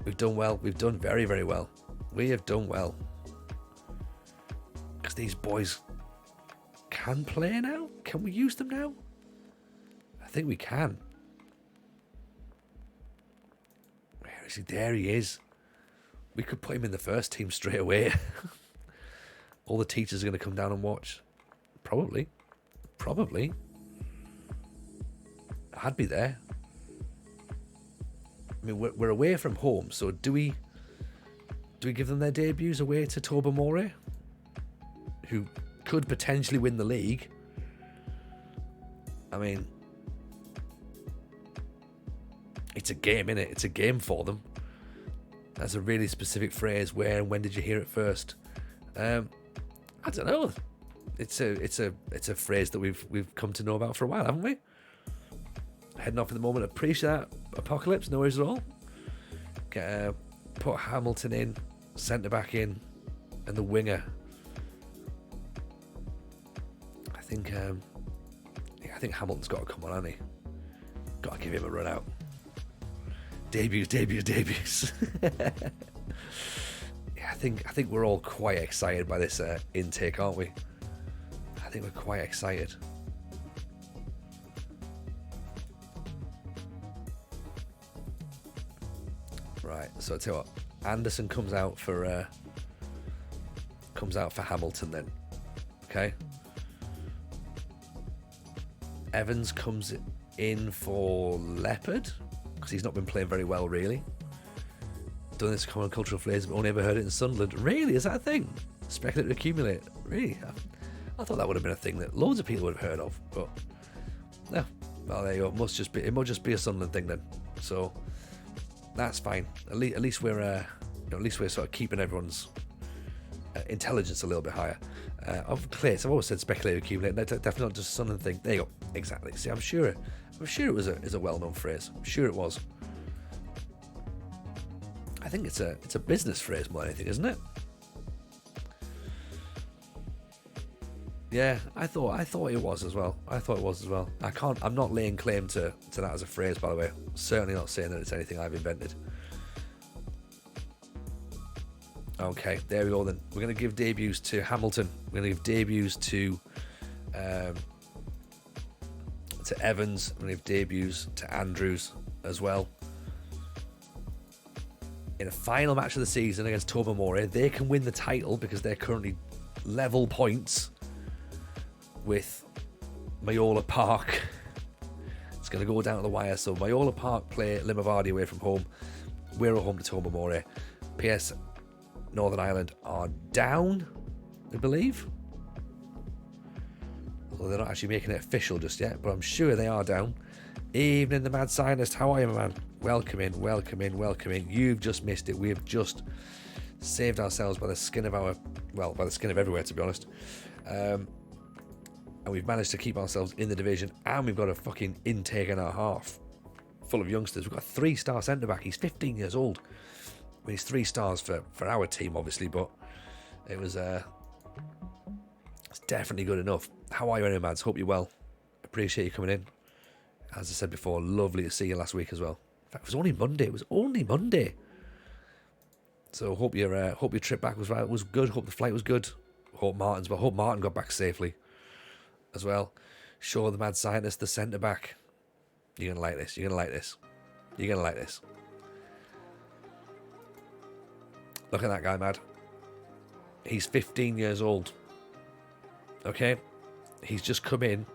We've done well. We've done very, very well. We have done well. Because these boys can play now. Can we use them now? I think we can. Where is he? There he is. We could put him in the first team straight away. All the teachers are going to come down and watch. Probably. I'd be there. I mean, we're away from home, so do we give them their debuts away to Tobermory, who could potentially win the league? I mean, it's a game, innit? It's a game for them. That's a really specific phrase. Where and when did you hear it first? I don't know. It's a phrase that we've come to know about for a while, haven't we? Heading off at the moment. Appreciate that. Apocalypse, no worries at all. Put Hamilton in, centre back in, and the winger. I think Hamilton's got to come on, hasn't he? Got to give him a run out. Debuts. Yeah, I think we're all quite excited by this intake, aren't we? I think we're quite excited. Right, so I'll tell you what, Anderson comes out for Hamilton then. Okay. Evans comes in for Leopard, because he's not been playing very well, really. Done this common cultural phrase, but only ever heard it in Sunderland. Really? Is that a thing? Speculate to accumulate. Really? I thought that would have been a thing that loads of people would have heard of, but no. Well, there you go. It must just be a Sunderland thing then. So that's fine. At least we're sort of keeping everyone's intelligence a little bit higher. I've always said speculate to accumulate. Definitely not just a Sunderland thing. There you go. Exactly. See, I'm sure it was a well-known phrase. I'm sure it was. I think it's a business phrase more than anything, isn't it? Yeah, I thought it was as well. I'm not laying claim to that as a phrase, by the way. Certainly not saying that it's anything I've invented. Okay, there we go then. We're going to give debuts to Hamilton. We're going to give debuts to Evans. We're going to give debuts to Andrews as well. In a final match of the season against Tobermory, they can win the title because they're currently level points with Mayola Park. It's going to go down to the wire. So Mayola Park play Limavady away from home. We're at home to Tobermory. PS Northern Ireland are down, I believe. Although they're not actually making it official just yet, but I'm sure they are down. Evening, the Mad Scientist. How are you, my man? Welcome in. You've just missed it. We have just saved ourselves by the skin of everywhere, to be honest. And we've managed to keep ourselves in the division, and we've got a fucking intake and a half full of youngsters. We've got a 3-star centre-back. He's 15 years old. I mean, he's 3 stars for our team, obviously, but it was it's definitely good enough. How are you anyway, Mads? Hope you're well. Appreciate you coming in. As I said before, lovely to see you last week as well. In fact, it was only Monday. So hope your trip back was good. Hope the flight was good. Hope Martin got back safely as well. Sure, the Mad Scientist, the centre back. You're gonna like this. Look at that guy, Mad. He's 15 years old. Okay, he's just come in.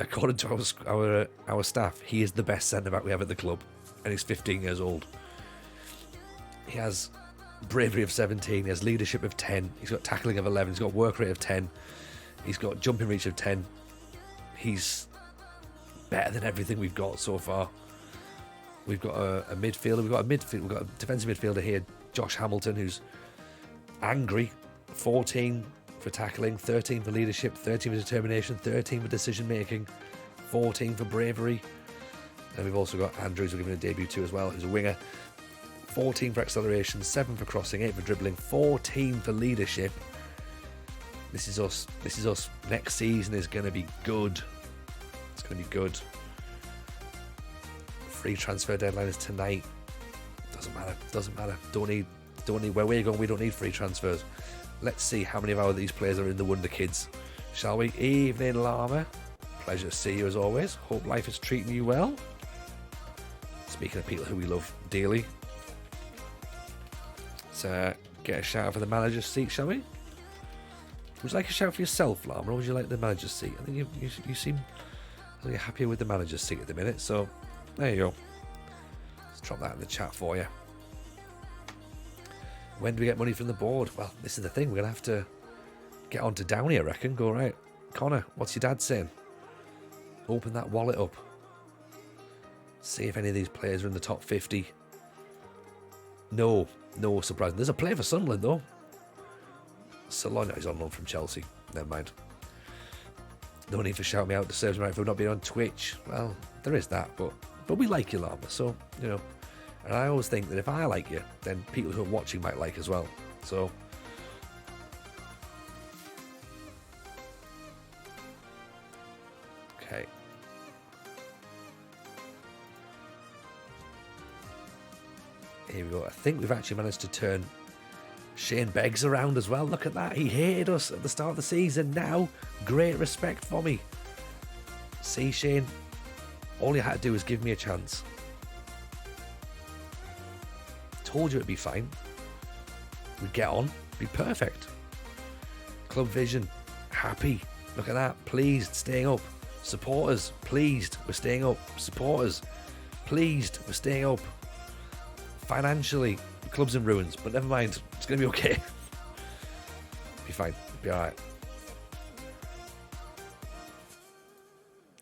According to our staff, he is the best centre-back we have at the club, and he's 15 years old. He has bravery of 17, he has leadership of 10, he's got tackling of 11, he's got work rate of 10, he's got jumping reach of 10. He's better than everything we've got so far. We've got a midfielder, we've got a defensive midfielder here, Josh Hamilton, who's angry. 14 for tackling, 13 for leadership, 13 for determination, 13 for decision making, 14 for bravery. And we've also got Andrews we're giving a debut to as well, who's a winger. 14 for acceleration, 7 for crossing, 8 for dribbling, 14 for leadership. This is us. This is us. Next season is going to be good. It's going to be good. Free transfer deadline is tonight. Doesn't matter. Doesn't matter. Don't need. Where we're going, we don't need free transfers. Let's see how many of these players are in the Wonder Kids, shall we? Evening, Llama. Pleasure to see you as always. Hope life is treating you well. Speaking of people who we love dearly, let's get a shout for the manager's seat, shall we? Would you like a shout for yourself, Llama, or would you like the manager's seat? I think you seem like you're happier with the manager's seat at the minute, so there you go. Let's drop that in the chat for you. When do we get money from the board? Well, this is the thing. We're going to have to get on to Downey, I reckon. Go, right. Connor, what's your dad saying? Open that wallet up. See if any of these players are in the top 50. No surprise. There's a player for Sunderland, though. Salon, he's on loan from Chelsea. Never mind. No need for shouting me out. Deserves me right for not being on Twitch. Well, there is that, but we like you, Llama. So, you know. And I always think that if I like you, then people who are watching might like as well. So, okay. Here we go. I think we've actually managed to turn Shane Beggs around as well. Look at that. He hated us at the start of the season. Now, great respect for me. See, Shane, all you had to do was give me a chance. Told you it'd be fine. We'd get on. Be perfect. Club vision. Happy. Look at that. Pleased. Staying up. Supporters. Pleased. We're staying up. Supporters. Pleased. We're staying up. Financially, the club's in ruins, but never mind. It's going to be okay. Be fine. Be alright.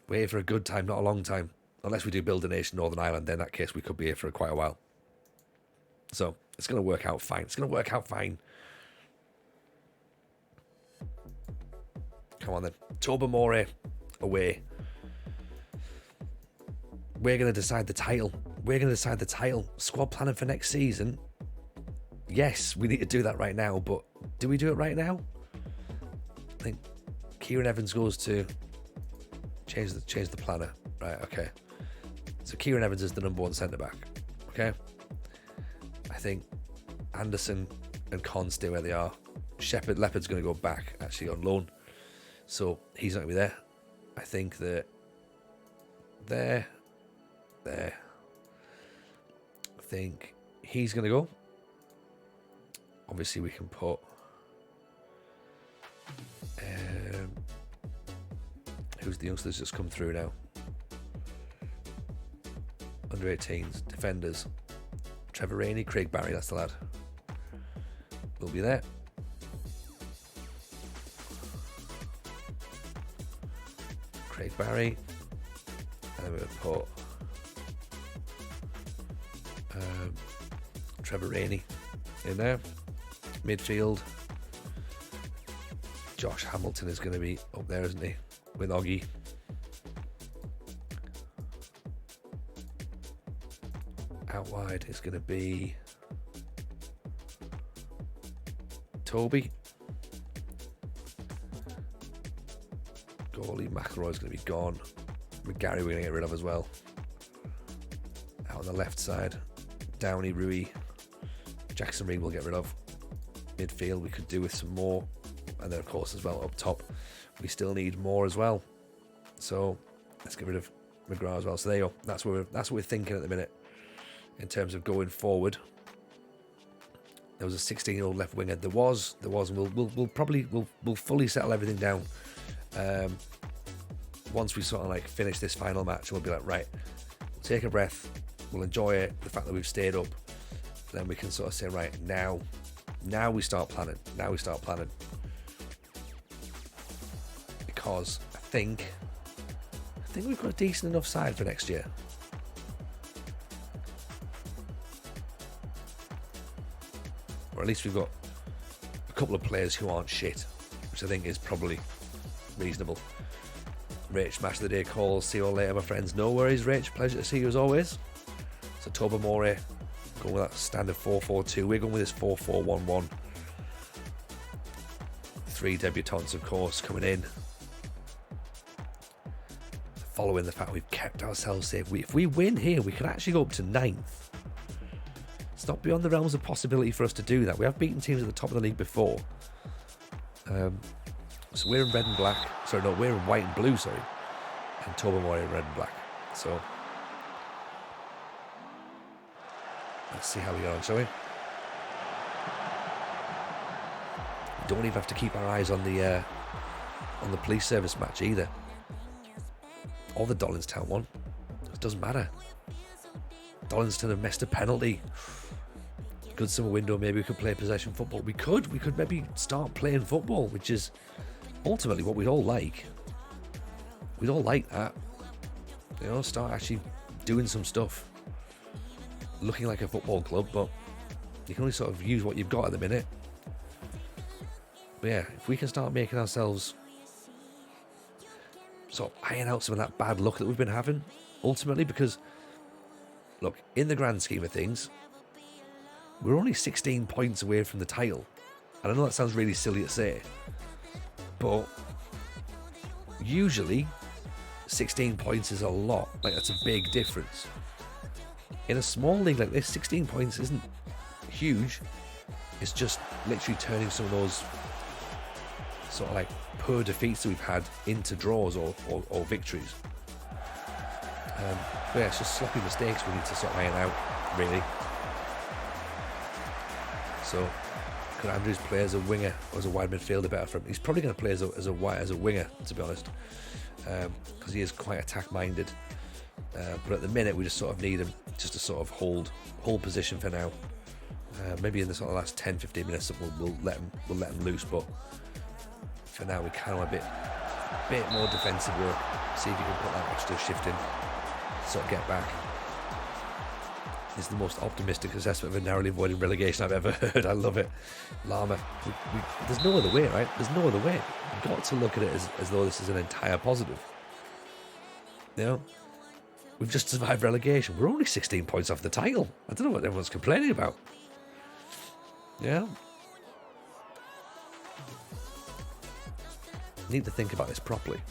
We're here for a good time, not a long time. Unless we do build a nation Northern Ireland, then in that case we could be here for quite a while. So, it's going to work out fine. It's going to work out fine. Come on then. Tobermory away. We're going to decide the title. We're going to decide the title. Squad planning for next season. Yes, we need to do that right now, but do we do it right now? I think Kieran Evans goes to change the planner. Right, okay. So Kieran Evans is the number 1 centre-back. Okay? I think Anderson and Con stay where they are. Leopard's going to go back, actually, on loan. So he's not going to be there. I think that there. I think he's going to go. Obviously, we can put who's the youngsters just come through now? Under 18s, defenders. Trevor Rainey, Craig Barry, that's the lad. Will be there. Craig Barry. And then we'll put Trevor Rainey in there. Midfield. Josh Hamilton is going to be up there, isn't he? With Oggy. Out wide is going to be Toby. Goalie McElroy's going to be gone. McGarry we're going to get rid of as well. Out on the left side, Downey, Rui, Jackson Reed we'll get rid of. Midfield we could do with some more, and then of course as well up top we still need more as well. So let's get rid of McGrath as well. So there you go. That's what we're thinking at the minute in terms of going forward. There was a 16-year-old left winger. There was, and we'll fully settle everything down. Once we sort of like finish this final match, we'll be like, right, we'll take a breath, we'll enjoy it, the fact that we've stayed up, then we can sort of say, right, now we start planning. Because I think we've got a decent enough side for next year. Or at least we've got a couple of players who aren't shit, which I think is probably reasonable. Rach Match of the Day calls. See you all later, my friends. No worries, Rach. Pleasure to see you as always. So Tobermory going with that standard 4-4-2. We're going with this 4-4-1-1. 3 debutants, of course, coming in. Following the fact we've kept ourselves safe. If we win here, we could actually go up to 9th. It's not beyond the realms of possibility for us to do that. We have beaten teams at the top of the league before. So we're in red and black. Sorry, no, we're in white and blue, sorry. And Tobermory in red and black. So let's see how we get on, shall we? Don't even have to keep our eyes on the police service match either. Or the Dollingstown one. It doesn't matter. Dollingstown have missed a penalty. Good summer window, maybe we could play possession football. We could maybe start playing football, which is ultimately what we'd all like. We'd all like that. You know, start actually doing some stuff. Looking like a football club, but you can only sort of use what you've got at the minute. But yeah, if we can start making ourselves sort of iron out some of that bad luck that we've been having, ultimately, because look, in the grand scheme of things, we're only 16 points away from the title. And I know that sounds really silly to say, but usually 16 points is a lot. Like, that's a big difference. In a small league like this, 16 points isn't huge. It's just literally turning some of those sort of like poor defeats that we've had into draws or victories. But yeah, it's just sloppy mistakes we need to sort of iron out, really. So, could Andrews play as a winger or as a wide midfielder better for him? He's probably going to play as a winger, to be honest, because he is quite attack-minded. But at the minute, we just sort of need him just to sort of hold position for now. Maybe in the sort of last 10-15 minutes, we'll let him loose. But for now, we kind of want a bit more defensive work. See if you can put that extra shift in, sort of get back. This is the most optimistic assessment of a narrowly avoiding relegation I've ever heard. I love it. Llama. There's no other way, right? There's no other way. You've got to look at it as though this is an entire positive. You know? We've just survived relegation. We're only 16 points off the title. I don't know what everyone's complaining about. Yeah? Need to think about this properly.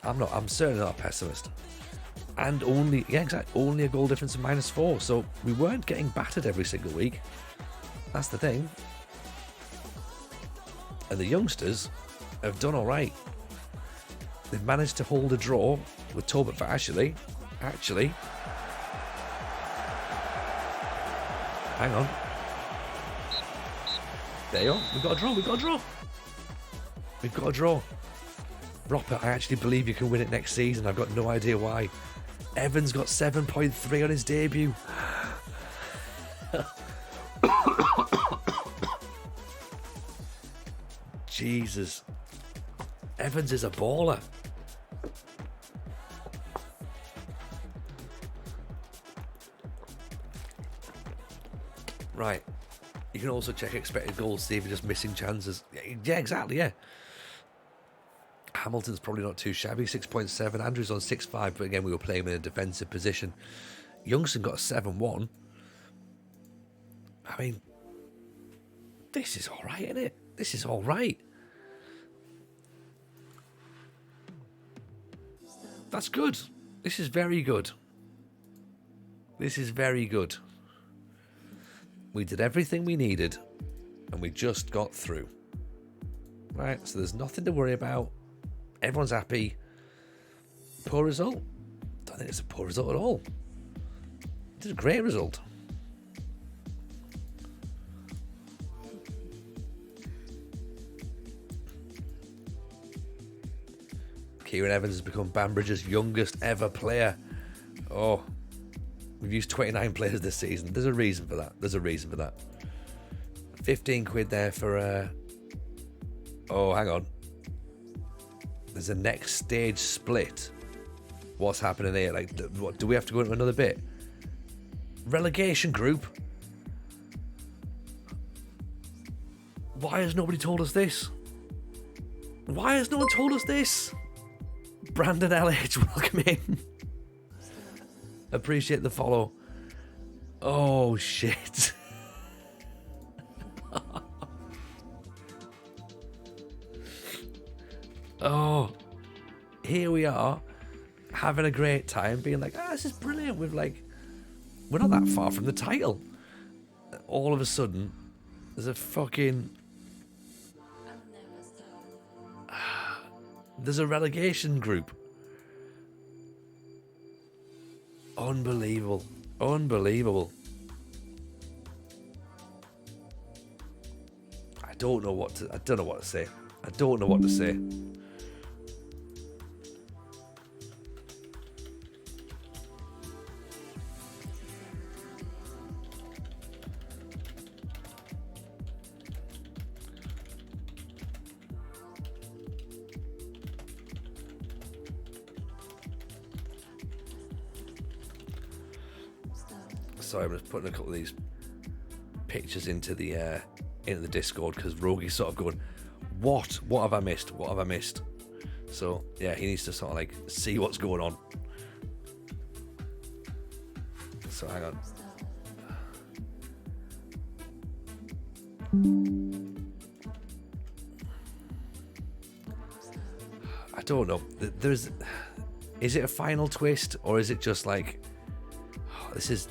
I'm certainly not a pessimist. And only a goal difference of -4. So we weren't getting battered every single week. That's the thing. And the youngsters have done all right. They've managed to hold a draw with Talbot for actually. Hang on. There you are. We've got a draw. Roper, I actually believe you can win it next season. I've got no idea why. Evans got 7.3 on his debut. Jesus. Evans is a baller. Right. You can also check expected goals, see if you're just missing chances. Yeah, exactly, yeah. Hamilton's probably not too shabby, 6.7. Andrews on 6.5, but again, we were playing him in a defensive position. Youngson got a 7.1. I mean, this is all right, isn't it? This is all right. That's good. This is very good. We did everything we needed, and we just got through. Right, so there's nothing to worry about. Everyone's happy. Poor result? Don't think it's a poor result at all. It's a great result. Kieran Evans has become Banbridge's youngest ever player. Oh, we've used 29 players this season. There's a reason for that. 15 quid there for... Oh, hang on. There's a next stage split. What's happening here? Like, what, do we have to go into another bit? Relegation group? Why has nobody told us this? Why has no one told us this? Brandon LH, welcome in. Appreciate the follow. Oh, shit. Oh, here we are, having a great time, being like, this is brilliant. We're not that far from the title. All of a sudden, there's a fucking... There's a relegation group. Unbelievable. Unbelievable. I don't know what to say. I don't know what to say. Sorry, I'm just putting a couple of these pictures into the Discord because Rogi's sort of going, what have I missed? What have I missed? So yeah, he needs to sort of like see what's going on. So hang on. I don't know. Is it a final twist or is it just like, this is?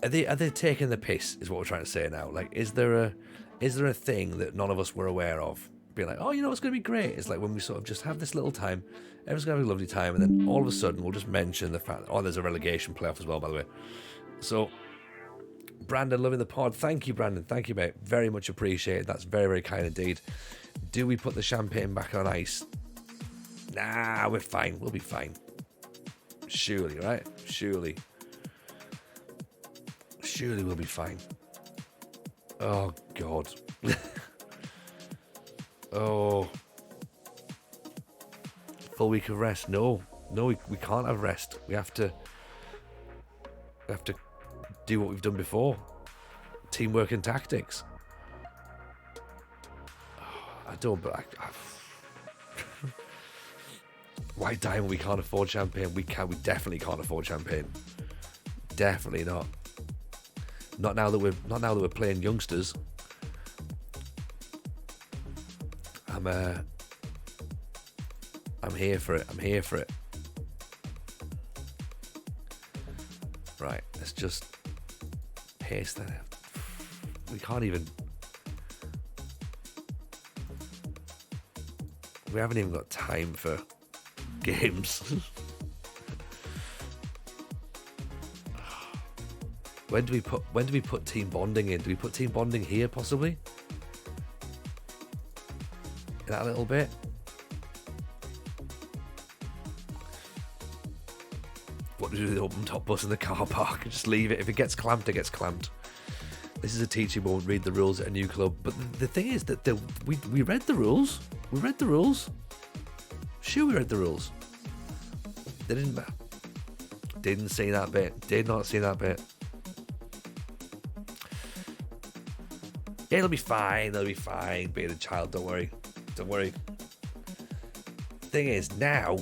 Are they taking the piss? Is what we're trying to say now. Like, is there a thing that none of us were aware of? Being like, it's going to be great. It's like when we sort of just have this little time, everyone's going to have a lovely time, and then all of a sudden we'll just mention the fact that, there's a relegation playoff as well, by the way. So, Brandon, loving the pod. Thank you, Brandon. Thank you, mate. Very much appreciated. That's very, very kind indeed. Do we put the champagne back on ice? Nah, we're fine. We'll be fine. Surely, right? Surely we'll be fine. Oh, God. Oh. Full week of rest. No, we can't have rest. We have to do what we've done before. Teamwork and tactics. I don't, but why die when we can't afford champagne? We definitely can't afford champagne. Definitely not. Not now that we're playing youngsters. I'm here for it. I'm here for it. Right, let's just paste that out. We can't even. We haven't even got time for games. When do we put team bonding in? Do we put team bonding here possibly? In that little bit? What do we do with the open top bus in the car park? Just leave it. If it gets clamped, it gets clamped. This is a teaching moment. Read the rules at a new club. But the thing is that we read the rules. We read the rules. Sure, we read the rules. They didn't see that bit. Did not see that bit. Yeah, it'll be fine. They'll be fine. Being a child, don't worry. Don't worry. Thing is, now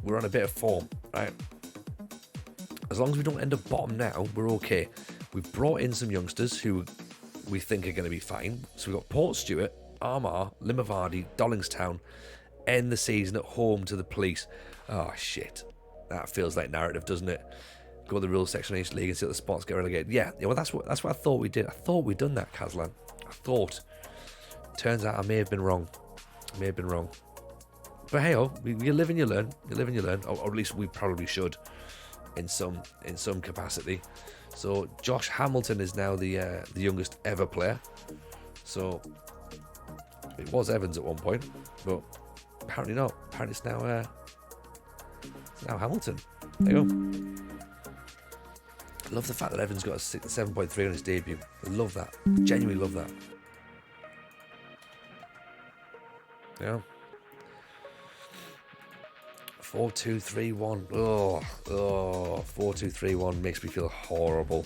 we're on a bit of form, right? As long as we don't end up bottom now, we're okay. We've brought in some youngsters who we think are going to be fine. So we've got Portstewart, Armagh, Limavady, Dollingstown, end the season at home to the Police. Oh, shit. That feels like narrative, doesn't it? Go to the rules section of each league and see what the spots get relegated. Yeah, well, that's what I thought we did. I thought we'd done that, Kazlan. I thought. Turns out I may have been wrong. But hey, you live and you learn. Or at least we probably should, in some capacity. So Josh Hamilton is now the youngest ever player. So it was Evans at one point, but apparently not. Apparently it's now Hamilton. There you go. I love the fact that Evans got a 7.3 on his debut. I love that. Genuinely love that. Yeah. 4-2-3-1. Oh, 4-2-3-1 makes me feel horrible.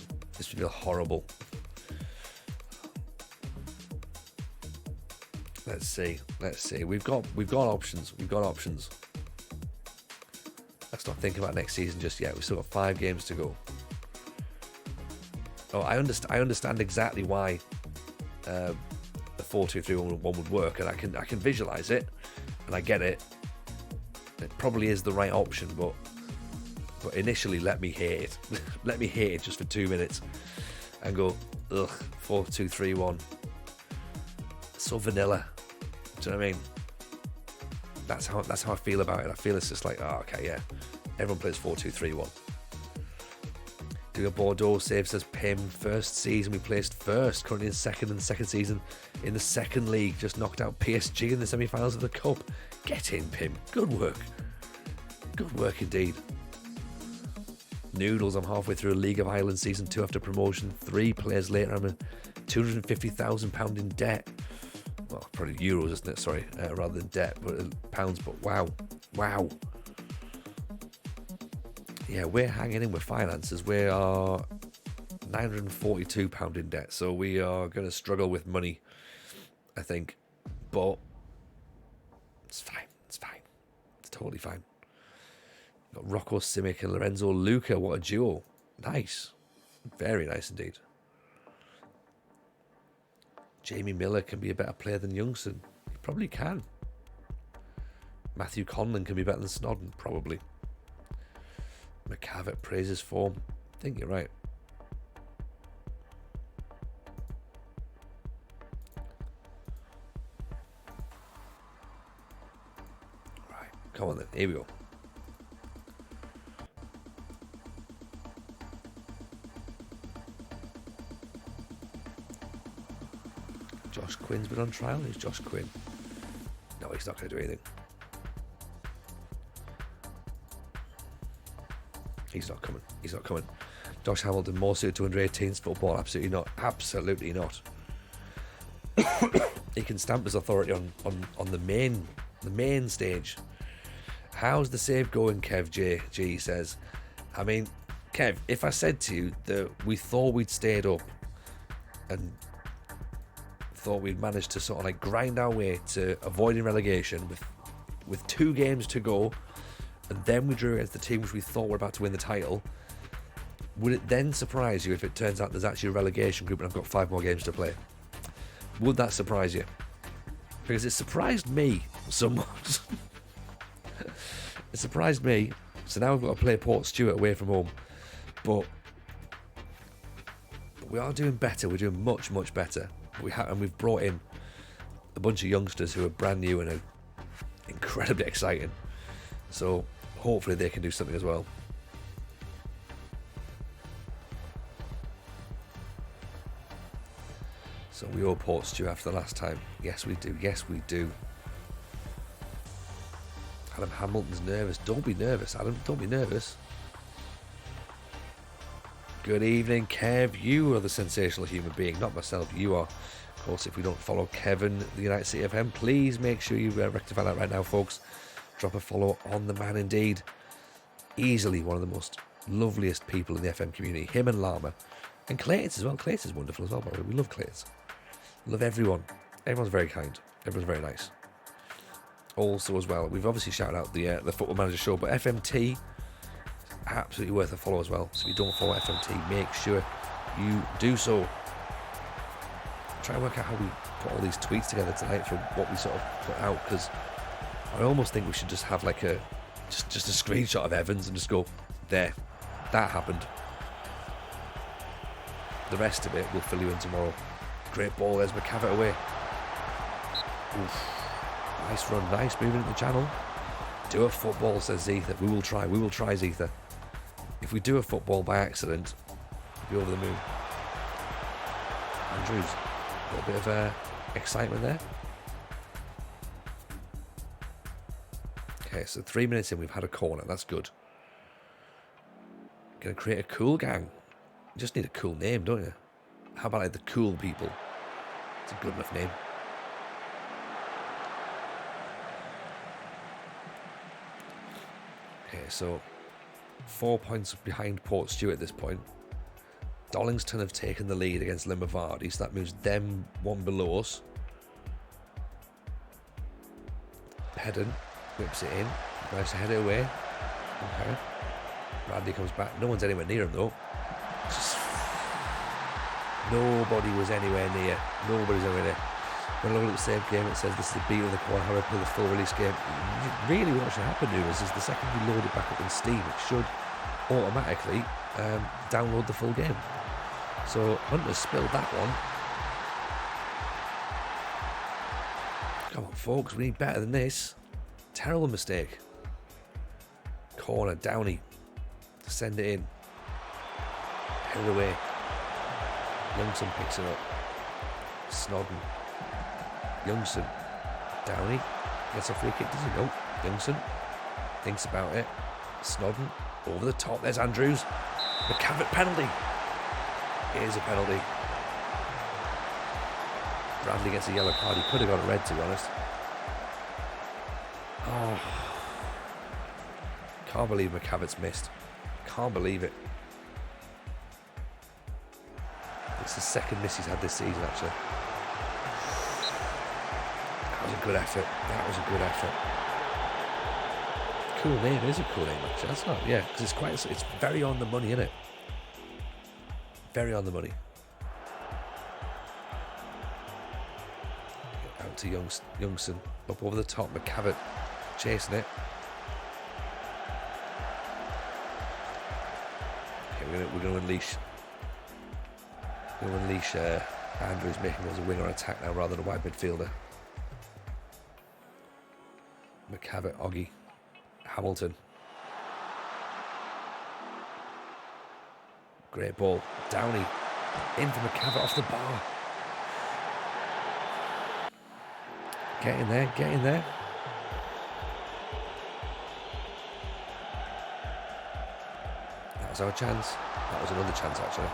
Let's see. We've got options. Let's not think about next season just yet. We've still got 5 games to go. Oh, I understand exactly why the 4-2-3-1 would work, and I can visualize it, and I get it. It probably is the right option, but initially, let me hate it. Let me hate it just for 2 minutes, and go, ugh, 4-2-3-1. So vanilla. Do you know what I mean? That's how I feel about it. I feel it's just like, oh, okay, yeah. Everyone plays 4-2-3-1. Do a Bordeaux save, says Pim. First season we placed first, currently in second, and second season in the second league. Just knocked out PSG in the semi-finals of the Cup. Get in, Pim. Good work. Good work indeed. Noodles, I'm halfway through a League of Ireland season 2 after promotion. 3 players later, I'm £250,000 in debt. Well, probably euros, isn't it? Sorry, rather than debt, but pounds. But wow. Yeah, we're hanging in with finances. We are £942 in debt, so we are going to struggle with money, I think. But it's fine. It's totally fine. Got Rocco Simic and Lorenzo Luca. What a duo. Nice. Very nice indeed. Jamie Miller can be a better player than Youngson. He probably can. Matthew Conlon can be better than Snodden. Probably. McCavitt praises form. I think you're right. Right. Come on then. Here we go. Josh Quinn's been on trial. Who's Josh Quinn? No, he's not going to do anything. He's not coming. Josh Hamilton, more suited to under 18s football? Absolutely not. He can stamp his authority on the main stage. How's the save going, Kev G says? I mean, Kev, if I said to you that we thought we'd stayed up and thought we'd managed to sort of like grind our way to avoiding relegation with 2 games to go, and then we drew against the team which we thought were about to win the title, would it then surprise you if it turns out there's actually a relegation group and I've got 5 more games to play? Would that surprise you? Because it surprised me somewhat. It surprised me. So now we've got to play Port Stewart away from home. But we are doing better. We're doing much, much better. And we've brought in a bunch of youngsters who are brand new and are incredibly exciting. So hopefully they can do something as well. So we owe Port Stewart after the last time. Yes, we do. Adam Hamilton's nervous. Don't be nervous, Adam. Don't be nervous. Good evening, Kev. You are the sensational human being, not myself. You are. Of course, if we don't follow Kevin, the United City FM, please make sure you rectify that right now, folks. Drop a follow on the man indeed. Easily one of the most loveliest people in the FM community. Him and Llama. And Clayton's as well. Clayton's wonderful as well, by the way. We love Clayton's. Love everyone. Everyone's very kind. Everyone's very nice. Also as well, we've obviously shouted out the Football Manager show, but FMT, absolutely worth a follow as well. So if you don't follow FMT, make sure you do so. Try and work out how we put all these tweets together tonight for what we sort of put out, because I almost think we should just have like just a screenshot of Evans and just go, there, that happened. The rest of it we'll fill you in tomorrow. Great ball, there's McCavitt away. Oof. Nice run, nice moving into the channel. Do a football, says Zetha. We will try, Zetha. If we do a football by accident, we'll be over the moon. Andrews, a little bit of excitement there. Okay, so 3 minutes in, we've had a corner. That's good. Gonna create a cool gang. You just need a cool name, don't you? How about like the Cool People? It's a good enough name. Okay, so 4 points behind Port Stewart at this point. Dollingstown have taken the lead against Limavady, so that moves them one below us. Pedden whips it in. Managed to head it away. Okay. Randy comes back. No one's anywhere near him though. Just nobody was anywhere near. Nobody's anywhere near. When I look at the same game, it says this is the beat of the quad, how I play the full release game. Really what should happen to us is the second you load it back up in Steam, it should automatically download the full game. So Hunter spilled that one. Come on folks, we need better than this. Terrible mistake. Corner, Downey. Send it in. Head it away. Youngson picks it up. Snodden. Youngson. Downey. Gets a free kick, does he? No. Youngson. Thinks about it. Snodden. Over the top. There's Andrews. McCavitt penalty. It is a penalty. Bradley gets a yellow card. He could have got a red, to be honest. Oh. Can't believe McCavitt's missed. Can't believe it. It's the second miss he's had this season, actually. That was a good effort. That was a good effort. Cool name. It is a cool name, actually. That's not, yeah, because it's very on the money, isn't it? Very on the money. Out to Youngson. Up over the top. McCavitt chasing it. Okay, we're going to unleash. We're going to unleash Andrews, making us a winger attack now rather than a wide midfielder. McCavitt, Oggy, Hamilton. Great ball. Downey in for McCavitt off the bar. Get in there, get in there. That was our chance. That was another chance, actually.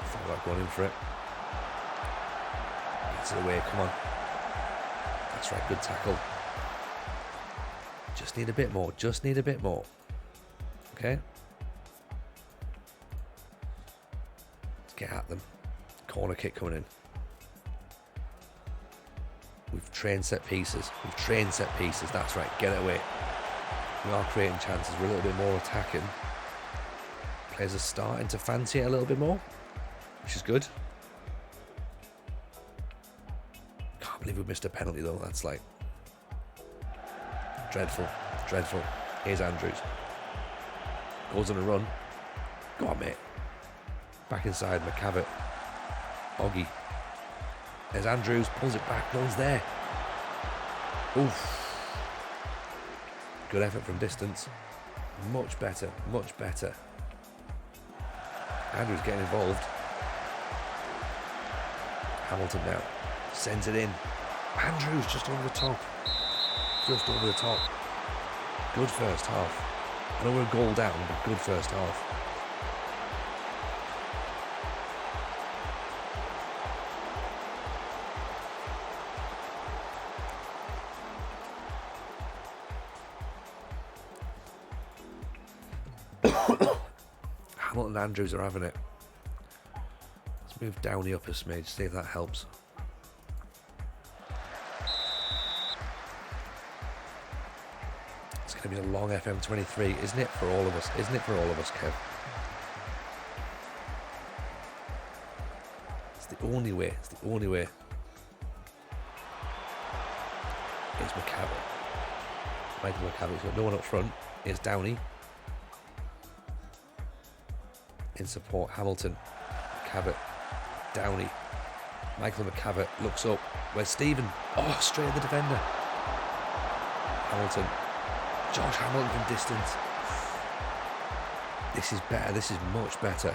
Thought about going in for it. Gets it away, come on. That's right, good tackle. Just need a bit more, just need a bit more. Okay? Let's get at them. Corner kick coming in. We've trained set pieces. We've trained set pieces. That's right. Get it away. We are creating chances. We're a little bit more attacking. Players are starting to fancy it a little bit more, which is good. Can't believe we missed a penalty though. That's like dreadful. Dreadful. Here's Andrews. Goes on a run. Go on, mate. Back inside. McCavitt. Oggy. There's Andrews, pulls it back, no one's there. Oof. Good effort from distance. Much better, much better. Andrews getting involved. Hamilton now. Sends it in. Andrews just over the top. Just over the top. Good first half. I know we're a goal down, but good first half. Hamilton and Andrews are having it. Let's move Downey up a smidge, see if that helps. It's going to be a long FM23, isn't it, for all of us? Isn't it for all of us, Kev? It's the only way. It's the only way. Here's McCavitt. Michael McCavitt's got no one up front. Here's Downey. In support, Hamilton, McCavitt, Downey, Michael McCavitt looks up. Where's Stephen? Oh, straight at the defender. Hamilton, Josh Hamilton from distance. This is better. This is much better.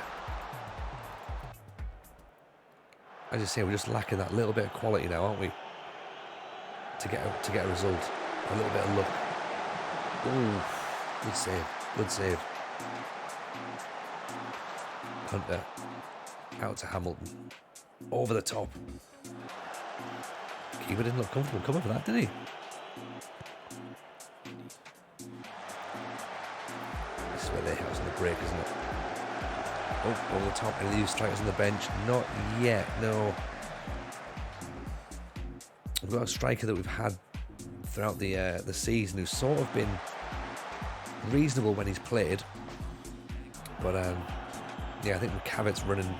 As I say, we're just lacking that little bit of quality now, aren't we? To get a result, a little bit of luck. Ooh, good save. Good save. Hunter out to Hamilton, over the top. Keeper didn't look comfortable coming for that, did he? This is where they have us in the break, isn't it? Oh, over the top. Any of these strikers on the bench? Not yet, no. we've got a striker that we've had throughout the season who's sort of been reasonable when he's played, but yeah, I think McCavitt's running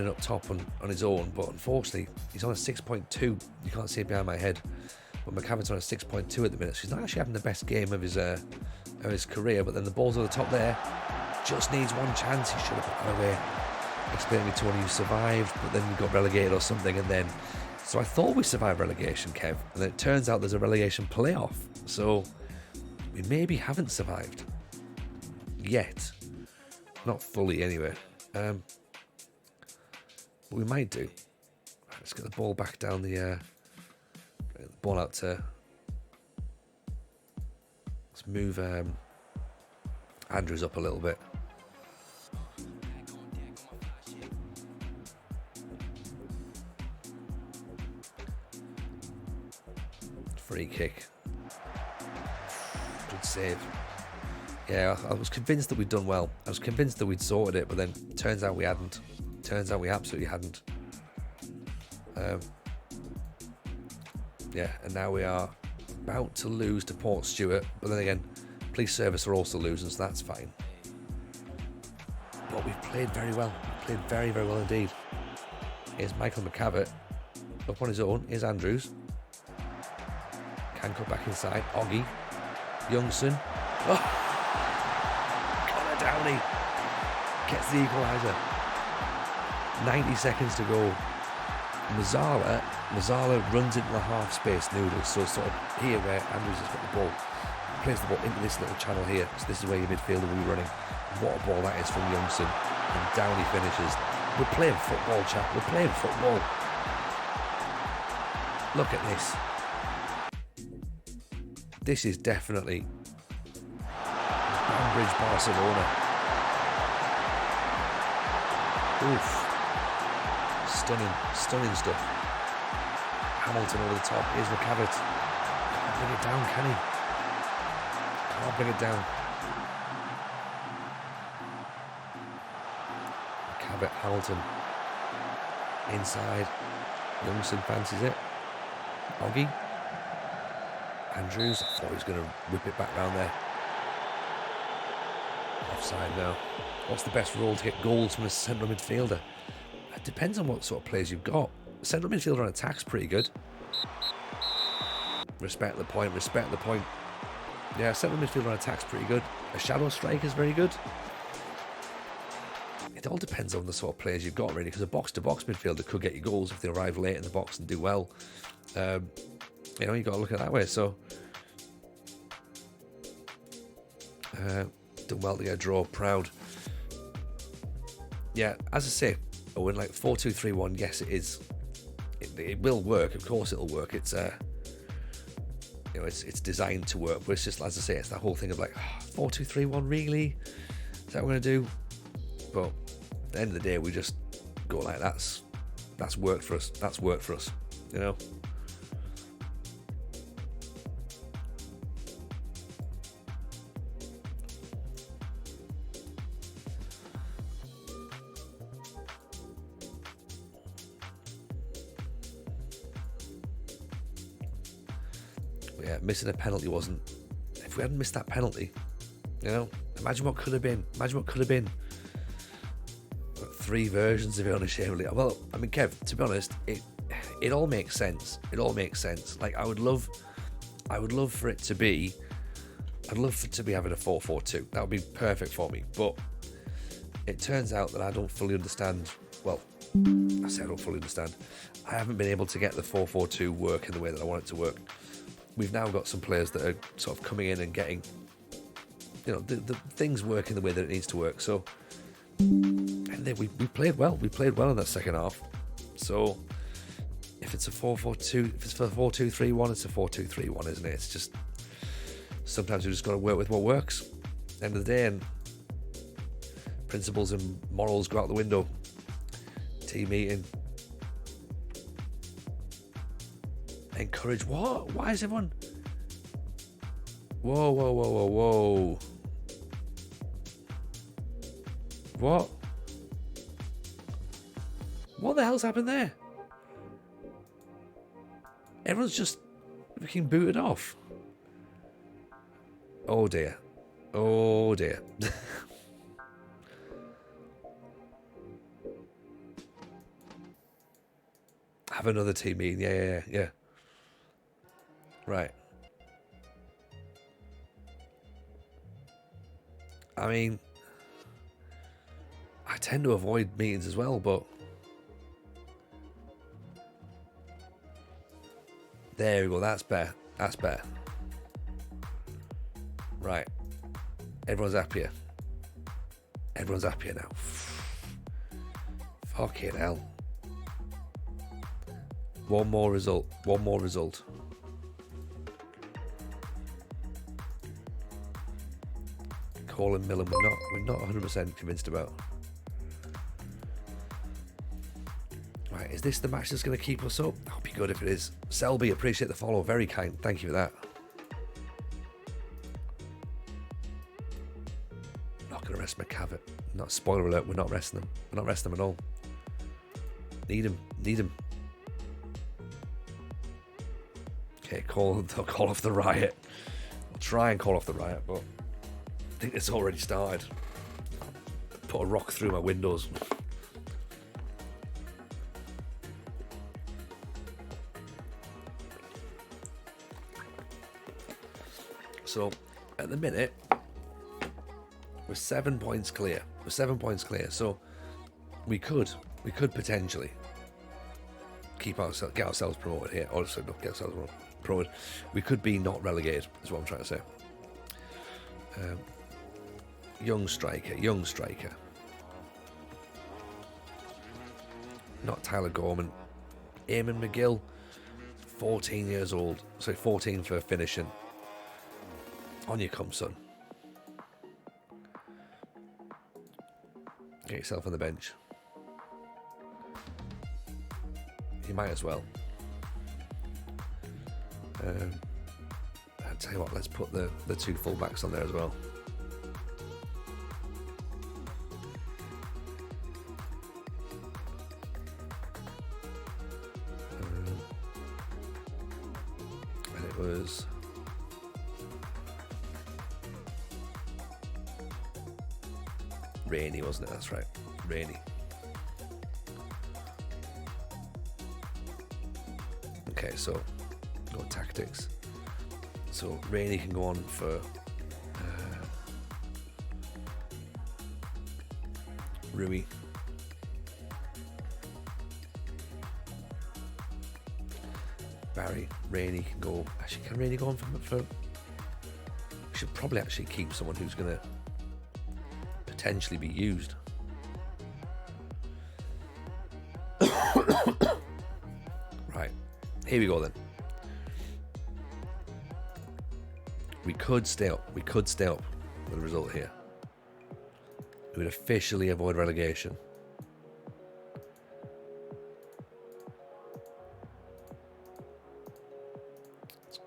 up top on his own, but unfortunately he's on a 6.2. You can't see it behind my head, but McCavitt's on a 6.2 at the minute, so he's not actually having the best game of his career. But then the ball's at the top there, just needs one chance. He should have put that away. Explaining to Tony, you survived, but then you got relegated or something, and then so I thought we survived relegation, Kev, and then it turns out there's a relegation playoff, so we maybe haven't survived yet, not fully anyway. But we might do. Let's get the ball back down the ball out to. Let's move Andrews up a little bit. Free kick. Good save. Yeah, I was convinced that we'd done well. I was convinced that we'd sorted it, but then turns out we hadn't. Turns out we absolutely hadn't. Yeah, and now we are about to lose to Port Stewart, but then again, Police Service are also losing, so that's fine. But we've played very well. We've played very, very well indeed. Here's Michael McCavitt up on his own. Here's Andrews. Can cut back inside. Oggy. Youngson. Oh! Connor Downey gets the equaliser. 90 seconds to go. Mazzala runs into the half space noodles, so sort of here where Andrews has got the ball, plays the ball into this little channel here, so this is where your midfielder will be running. What a ball that is from Youngson, and Downey finishes. We're playing football, chap, we're playing football. Look at this. This is definitely Banbridge Barcelona. Oof. Stunning stuff. Hamilton over the top. Here's McCavitt. Can't bring it down, can he? Can't bring it down. McCavitt, Hamilton. Inside. Youngson fancies it. Oggy. Andrews. I thought he was going to whip it back round there. Offside now. What's the best role to get goals from a central midfielder? It depends on what sort of players you've got. Central midfielder on attack's pretty good. Respect the point. Yeah, central midfielder on attack's pretty good. A shadow striker's very good. It all depends on the sort of players you've got, really, because a box-to-box midfielder could get you goals if they arrive late in the box and do well. You know, you got to look at it that way. So, done well to get a draw. Proud. Yeah, as I say, Owen, like 4-2-3-1, yes, it is. It will work. Of course, it'll work. It's you know, it's designed to work. But it's just, as I say, it's that whole thing of like 4-2-3-1. Really, is that what we're gonna do? But at the end of the day, we just go like that's worked for us. That's worked for us. You know. Yeah, missing a penalty wasn't. If we hadn't missed that penalty, you know, imagine what could have been. Imagine what could have been. Three versions of it unashamedly. Well, I mean, Kev, to be honest, it all makes sense. It all makes sense. Like, I would love for it to be. I'd love for it to be having a 4-4-2. That would be perfect for me. But it turns out that I don't fully understand. Well, I say I don't fully understand. I haven't been able to get the 4-4-2 work in the way that I want it to work. We've now got some players that are sort of coming in and getting, you know, the things working the way that it needs to work. So, and then we played well. We played well in that second half. So, if it's a 4-4-2, if it's a 4-2-3-1, it's a 4-2-3-1, isn't it? It's just, sometimes we just got to work with what works. At the end of the day, and principles and morals go out the window. Team meeting. Encourage what? Why is everyone? Whoa. What? What the hell's happened there? Everyone's just fucking booted off. Oh dear. Oh dear. Have another team meeting. Yeah. Right. I mean, I tend to avoid meetings as well, but there we go. That's better. That's better. Right. Everyone's happier. Everyone's happier now. Fucking hell. One more result. Colin Millen, we're not 100% convinced about. Right, is this the match that's going to keep us up? That'll be good if it is. Selby, appreciate the follow. Very kind. Thank you for that. Not going to rest McCavitt. Not spoiler alert. We're not resting them. We're not resting them at all. Need him. Okay, call off the riot. I'll try and call off the riot, but I think it's already started. Put a rock through my windows. So, at the minute, we're 7 points clear. So, we could potentially get ourselves promoted here. Or sorry, not get ourselves promoted. We could be not relegated, is what I'm trying to say. Young striker. Not Tyler Gorman. Eamon McGill, 14 years old. So 14 for finishing. On you come, son. Get yourself on the bench. You might as well. I'll tell you what, let's put the two fullbacks on there as well. And it was Rainey, wasn't it? That's right, Rainey. Okay, so no tactics. So Rainey can go on for Rui. Barry, Rainey can go. Actually, can Rainey go on for? We should probably actually keep someone who's going to potentially be used. Right, here we go then. We could stay up with the result here. We would officially avoid relegation. It's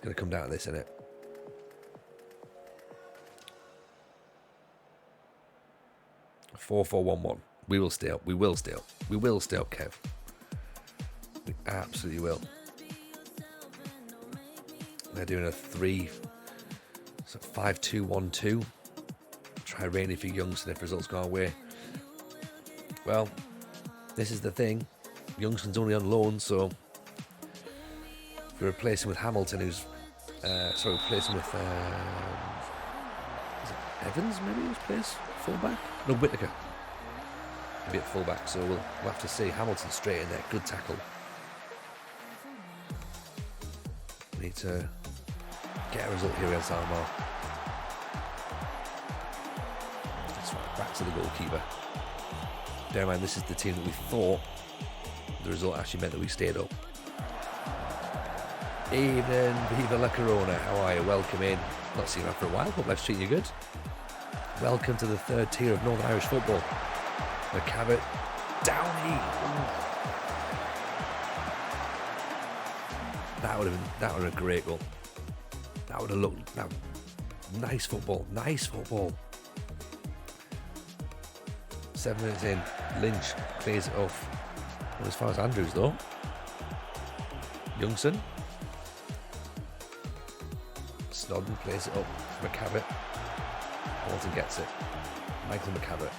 gonna come down to this, innit? A 4-4-1-1. We will stay up, Kev. We absolutely will. They're doing a 5-2-1-2. Try Rainey for Youngstown if results go our way. Well, this is the thing. Youngstown's only on loan, so if we replace him with Hamilton, who's replace him with is it Evans, maybe who's plays fullback? No, Whittaker. Maybe at fullback, so we'll have to see. Hamilton straight in there, good tackle. We need to get a result here against Almar. That's right, back to the goalkeeper. Bear in mind, this is the team that we thought the result actually meant that we stayed up. Evening, Viva La Corona. How are you? Welcome in. Not seen you for a while. Hope life's treating you good. Welcome to the third tier of Northern Irish football. McCavitt, Downey. That would have been a great goal. That would have looked nice football. 7 minutes in, Lynch clears it off. Well, as far as Andrews though. Youngson. Snodden plays it up. McCavitt. Walton gets it. Michael McCavitt.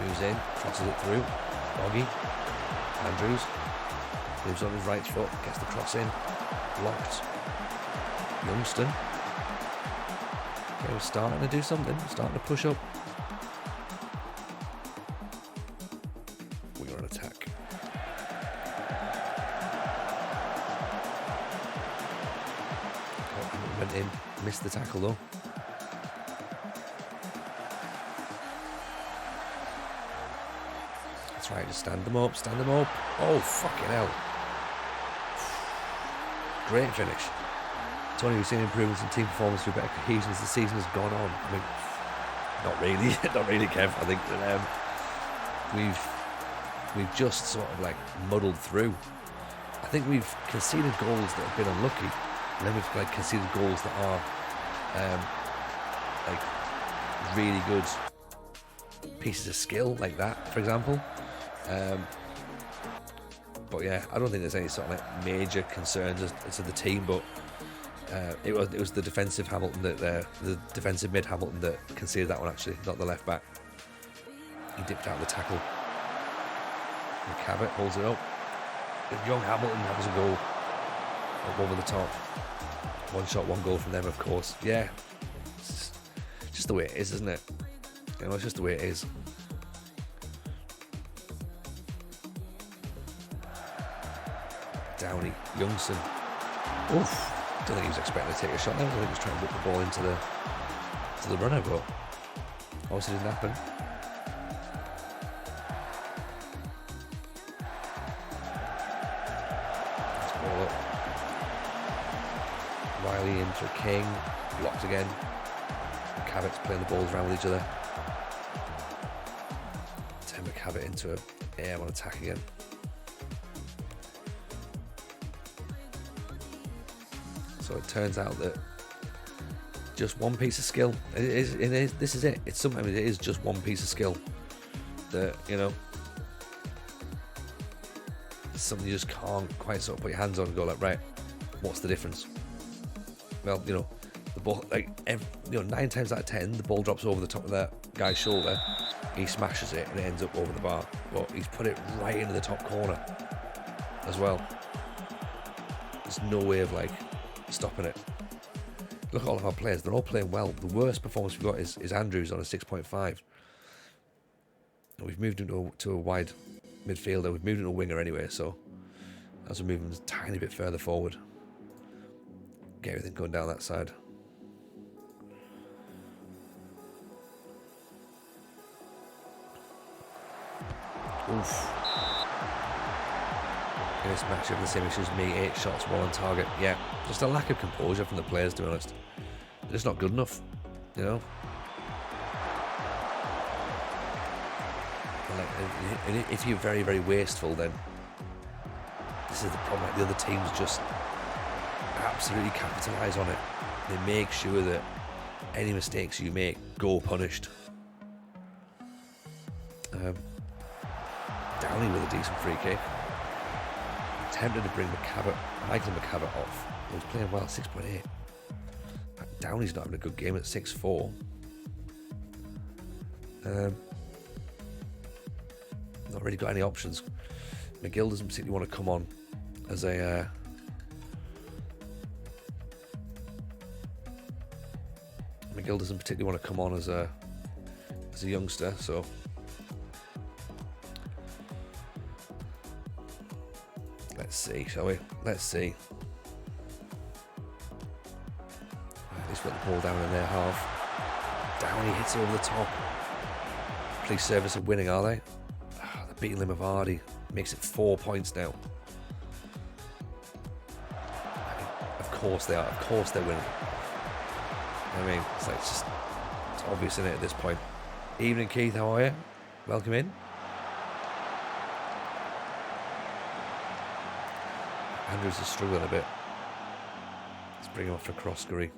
Moves in. Crosses it through. Boggy. Andrews. Moves on his right foot. Gets the cross in. Blocked. Youngston. Okay, we're starting to do something. Starting to push up. We're on attack. Oh, went in. Missed the tackle though. That's right, just stand them up, stand them up. Oh, fucking hell. Great finish. Tony, we've seen improvements in team performance through better cohesion as the season has gone on. I mean, not really, not really, Kev. I think that we've just sort of like muddled through. I think we've conceded goals that have been unlucky, and then we've like conceded goals that are like really good pieces of skill, like that, for example. But yeah, I don't think there's any sort of like major concerns as to the team, but it was the defensive Hamilton the defensive mid Hamilton that conceded that one, actually, not the left back. He dipped out of the tackle. McCavitt holds it up. Young Hamilton has a goal up over the top. One shot, one goal from them, of course. Yeah, it's just the way it is, isn't it? You know, it's just the way it is. Downey, Youngson. Oof. Don't think he was expecting to take a shot there. I think he was trying to whip the ball into the runner, but obviously didn't happen. Let's ball up. Riley in for King. Blocked again. McCavitt's playing the balls around with each other. Tim McCavitt into a air on attack again. So it turns out that just one piece of skill. This is it. It's sometimes it is just one piece of skill that, you know, it's something you just can't quite sort of put your hands on and go like, right, what's the difference? Well, you know, the ball, like, 9 times out of 10, the ball drops over the top of that guy's shoulder. He smashes it and it ends up over the bar. But he's put it right into the top corner as well. There's no way of like stopping it. Look at all of our players, they're all playing well. The worst performance we've got is Andrews on a 6.5. And we've moved into a wide midfielder. We've moved into a winger anyway, so as we're moving a tiny bit further forward, get everything going down that side. Oof. In this match, having the same issues as me, 8 shots, 1 on target. Yeah, just a lack of composure from the players, to be honest. They're just not good enough, you know. And like, if you're very, very wasteful, then this is the problem. Like, the other teams just absolutely capitalise on it. They make sure that any mistakes you make go punished. Downey with a decent free kick. Attempted to bring Michael McCavitt off. He was playing well at 6.8. Downey's not having a good game at 6.4. Not really got any options. McGill doesn't particularly want to come on as a youngster, so let's see, shall we? Let's see. At least got the ball down in their half. Downey hits it over the top. Police Service are winning, are they? Oh, they're beating Limavardi. Makes it 4 points now. I mean, of course they are. Of course they're winning. I mean, it's obvious, isn't it, at this point? Evening, Keith. How are you? Welcome in. Andrews is struggling a bit. Let's bring him off for cross-scurry.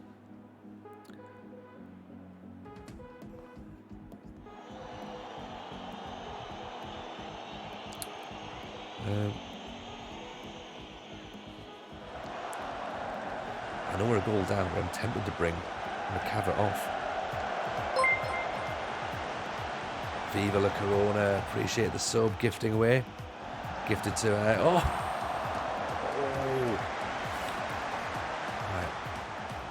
I know we're a goal down, but I'm tempted to bring McCavitt off. Viva la Corona. Appreciate the sub. Gifting away. Gifted to... Right.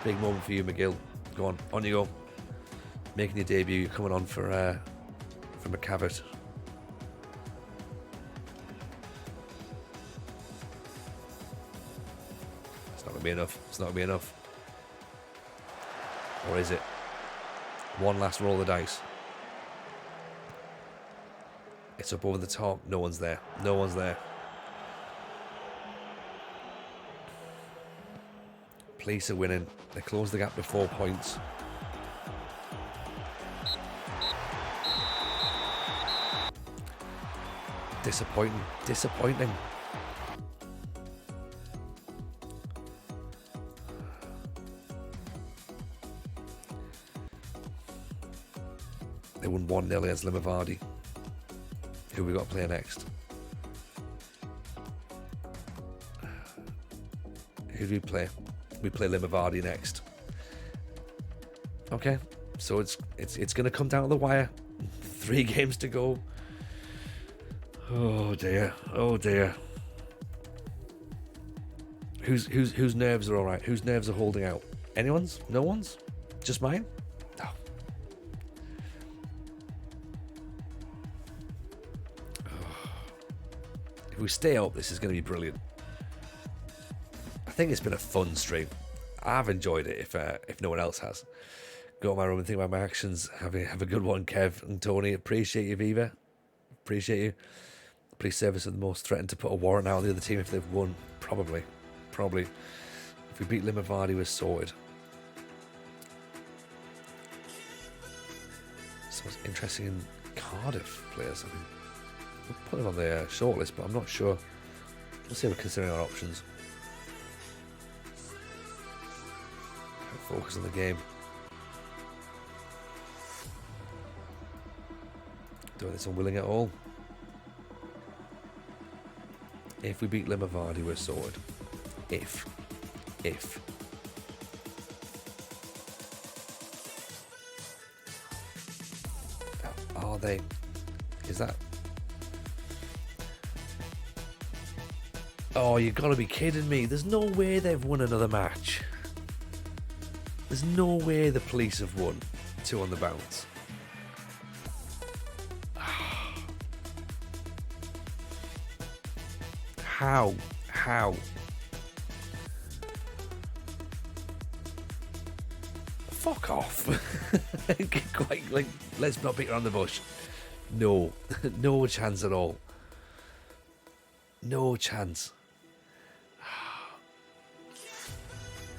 Big moment for you, McGill. Go on you go. Making your debut. You're coming on for McCavitt. It's not going to be enough. It's not going to be enough. Or is it? One last roll of the dice. It's up over the top. No one's there. No one's there. Police are winning. They close the gap to 4 points. Disappointing. They won 1-0 against Lough41. Who we got to play next? Who do we play? We play Lough41 next. Okay, so it's going to come down to the wire. 3 games to go. Oh dear. Whose nerves are all right? Whose nerves are holding out? Anyone's? No one's? Just mine? No. If we stay up, this is going to be brilliant. I think it's been a fun stream. I've enjoyed it. If no one else has, go on my room and think about my actions. Have a good one, Kev and Tony. Appreciate you, Viva. Appreciate you. Police service are the most threatened to put a warrant out on the other team if they've won. Probably. If we beat Lough41, we're sorted. So what's interesting in Cardiff players? I mean, we'll put them on the shortlist, but I'm not sure. Let's see if we're considering our options. Focus on the game. Doing this unwilling at all. If we beat Lough41, we're sorted. If. Are they? Is that? Oh, you've got to be kidding me. There's no way they've won another match. There's no way the police have won 2 on the bounce. How? Fuck off. Quite, let's not beat around the bush. No. No chance at all. No chance.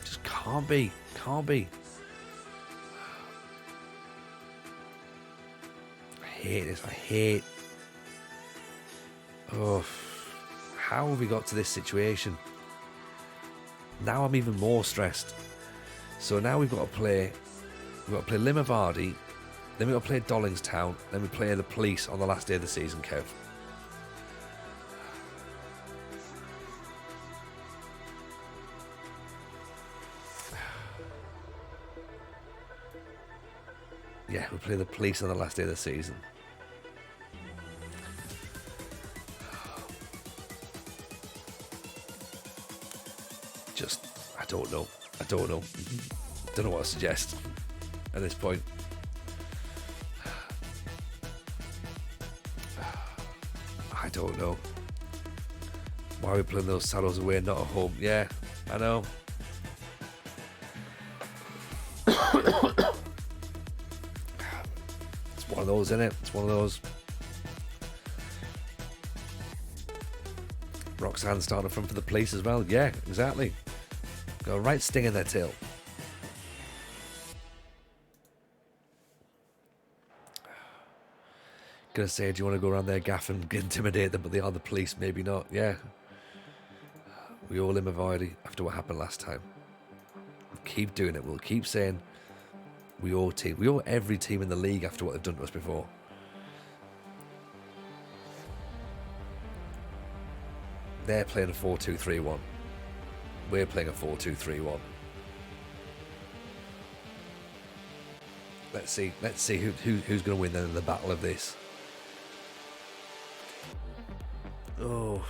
Just can't be. I hate this. Oh, how have we got to this situation? Now I'm even more stressed. So now we've got to play Lough41, then we've got to play Dollingstown, then we play the police on the last day of the season, Kev. Yeah, we play the police on the last day of the season. I don't know. Don't know what to suggest at this point. I don't know. Why are we playing those saddles away and not at home? Yeah, I know. It's one of those, isn't it? It's one of those. Roxanne's starting front for the police as well. Yeah, exactly. Got a right sting in their tail. Gonna say, do you want to go around there, gaff, and intimidate them? But they are the police. Maybe not. Yeah. We all Lough41 after what happened last time. We'll keep doing it. We'll keep saying we owe every team in the league after what they've done to us before. They're playing a 4-2-3-1. We're playing a 4-2-3-1. Let's see who's going to win then in the battle of this. Oh,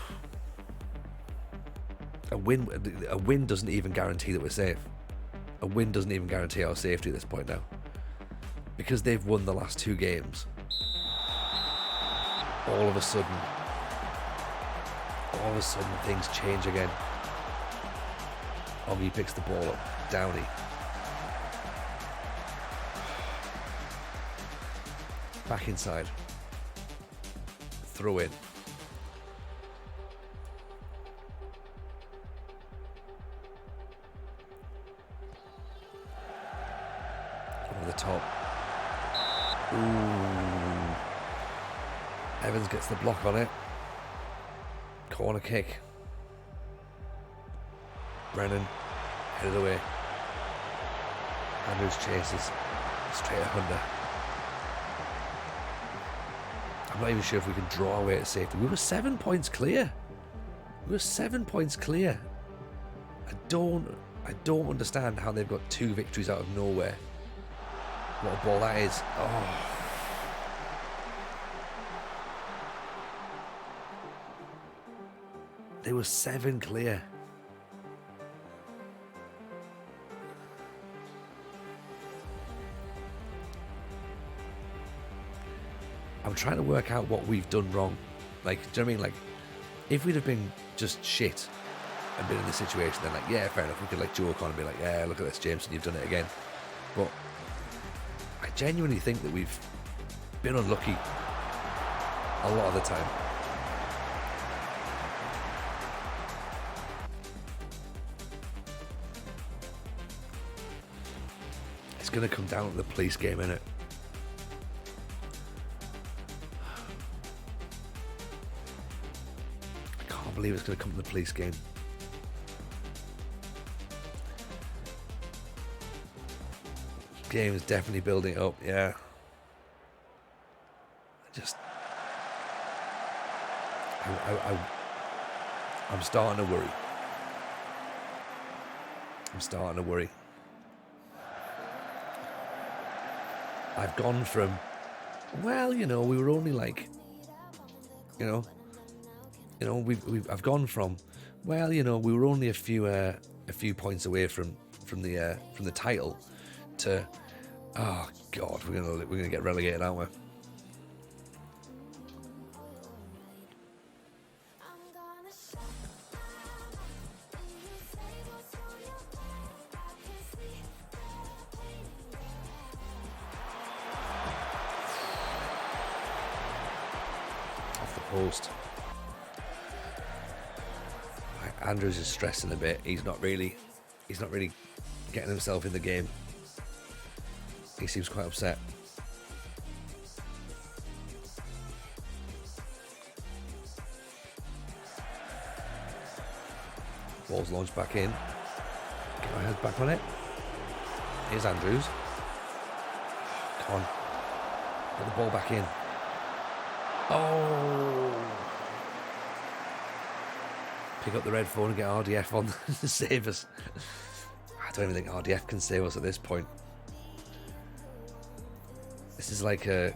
a win doesn't even guarantee that we're safe. A win doesn't even guarantee our safety at this point now, because they've won the last 2 games. All of a sudden things change again. Oggy picks the ball up. Downey. Back inside. Throw in. Over the top. Ooh. Evans gets the block on it. Corner kick. Brennan headed away. Andrews chases straight at Hunter. I'm not even sure if we can draw away to safety. We were 7 points clear. I don't understand how they've got 2 victories out of nowhere. What a ball that is. Oh. They were 7 clear. I'm trying to work out what we've done wrong. Like, do you know what I mean? Like, if we'd have been just shit and been in this situation, then like, yeah, fair enough. We could like joke on and be like, yeah, look at this, Jameson, you've done it again. But I genuinely think that we've been unlucky a lot of the time. It's going to come down to the police game, innit? I can't believe it's going to come to the police game. Game is definitely building up, yeah. I'm starting to worry. I've gone from, well, you know, we were only like, I've gone from, well, you know, we were only a few points away from the title to, oh God, we're gonna get relegated, aren't we? Post. Andrews is stressing a bit. He's not really getting himself in the game. He seems quite upset. Ball's launched back in. Get my head back on it. Here's Andrews. Come on. Get the ball back in. Oh! Pick up the red phone and get RDF on to save us. I don't even think RDF can save us at this point. This is like a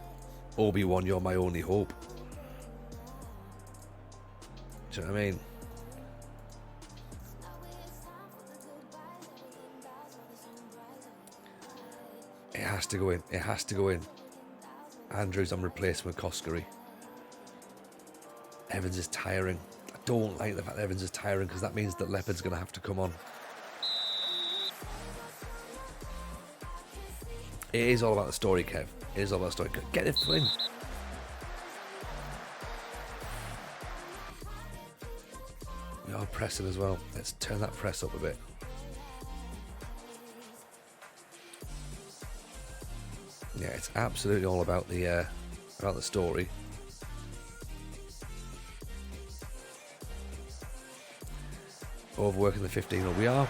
Obi-Wan, you're my only hope. Do you know what I mean? It has to go in. It has to go in. Andrews on replacement with Koskari. Evans is tiring. I don't like the fact that Evans is tiring because that means that Leopard's going to have to come on. It is all about the story, Kev. It is all about the story. Get it in. We are pressing as well. Let's turn that press up a bit. Yeah, it's absolutely all about the story. Overworking the 15. We are.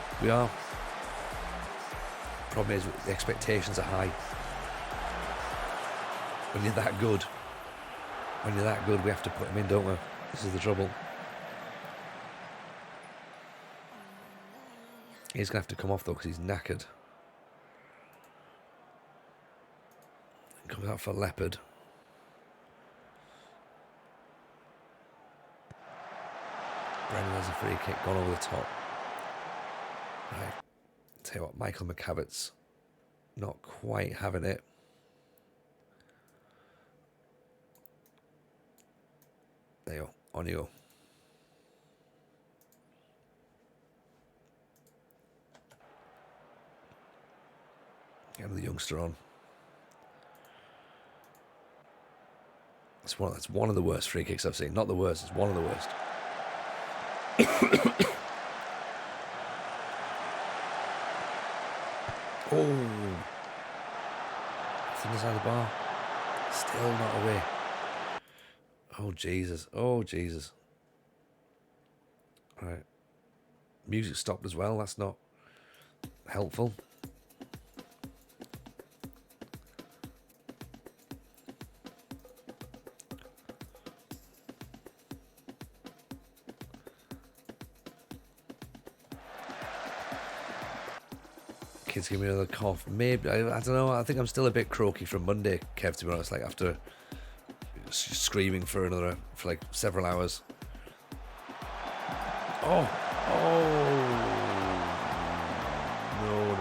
Problem is, the expectations are high. When you're that good, we have to put them in, don't we? This is the trouble. He's going to have to come off though because he's knackered. Comes out for Leopard. Brennan has a free kick gone over the top. Right. Tell you what, Michael McCavitt's not quite having it. There you go. On you go. Get the youngster on. That's one of the worst free kicks I've seen. Not the worst, it's one of the worst. Oh. Thin inside the bar. Still not away. Oh, Jesus. Oh, Jesus. All right. Music stopped as well. That's not helpful. Kids give me another cough. Maybe, I don't know. I think I'm still a bit croaky from Monday, Kev, to be honest. Like, after screaming for like several hours. Oh. No.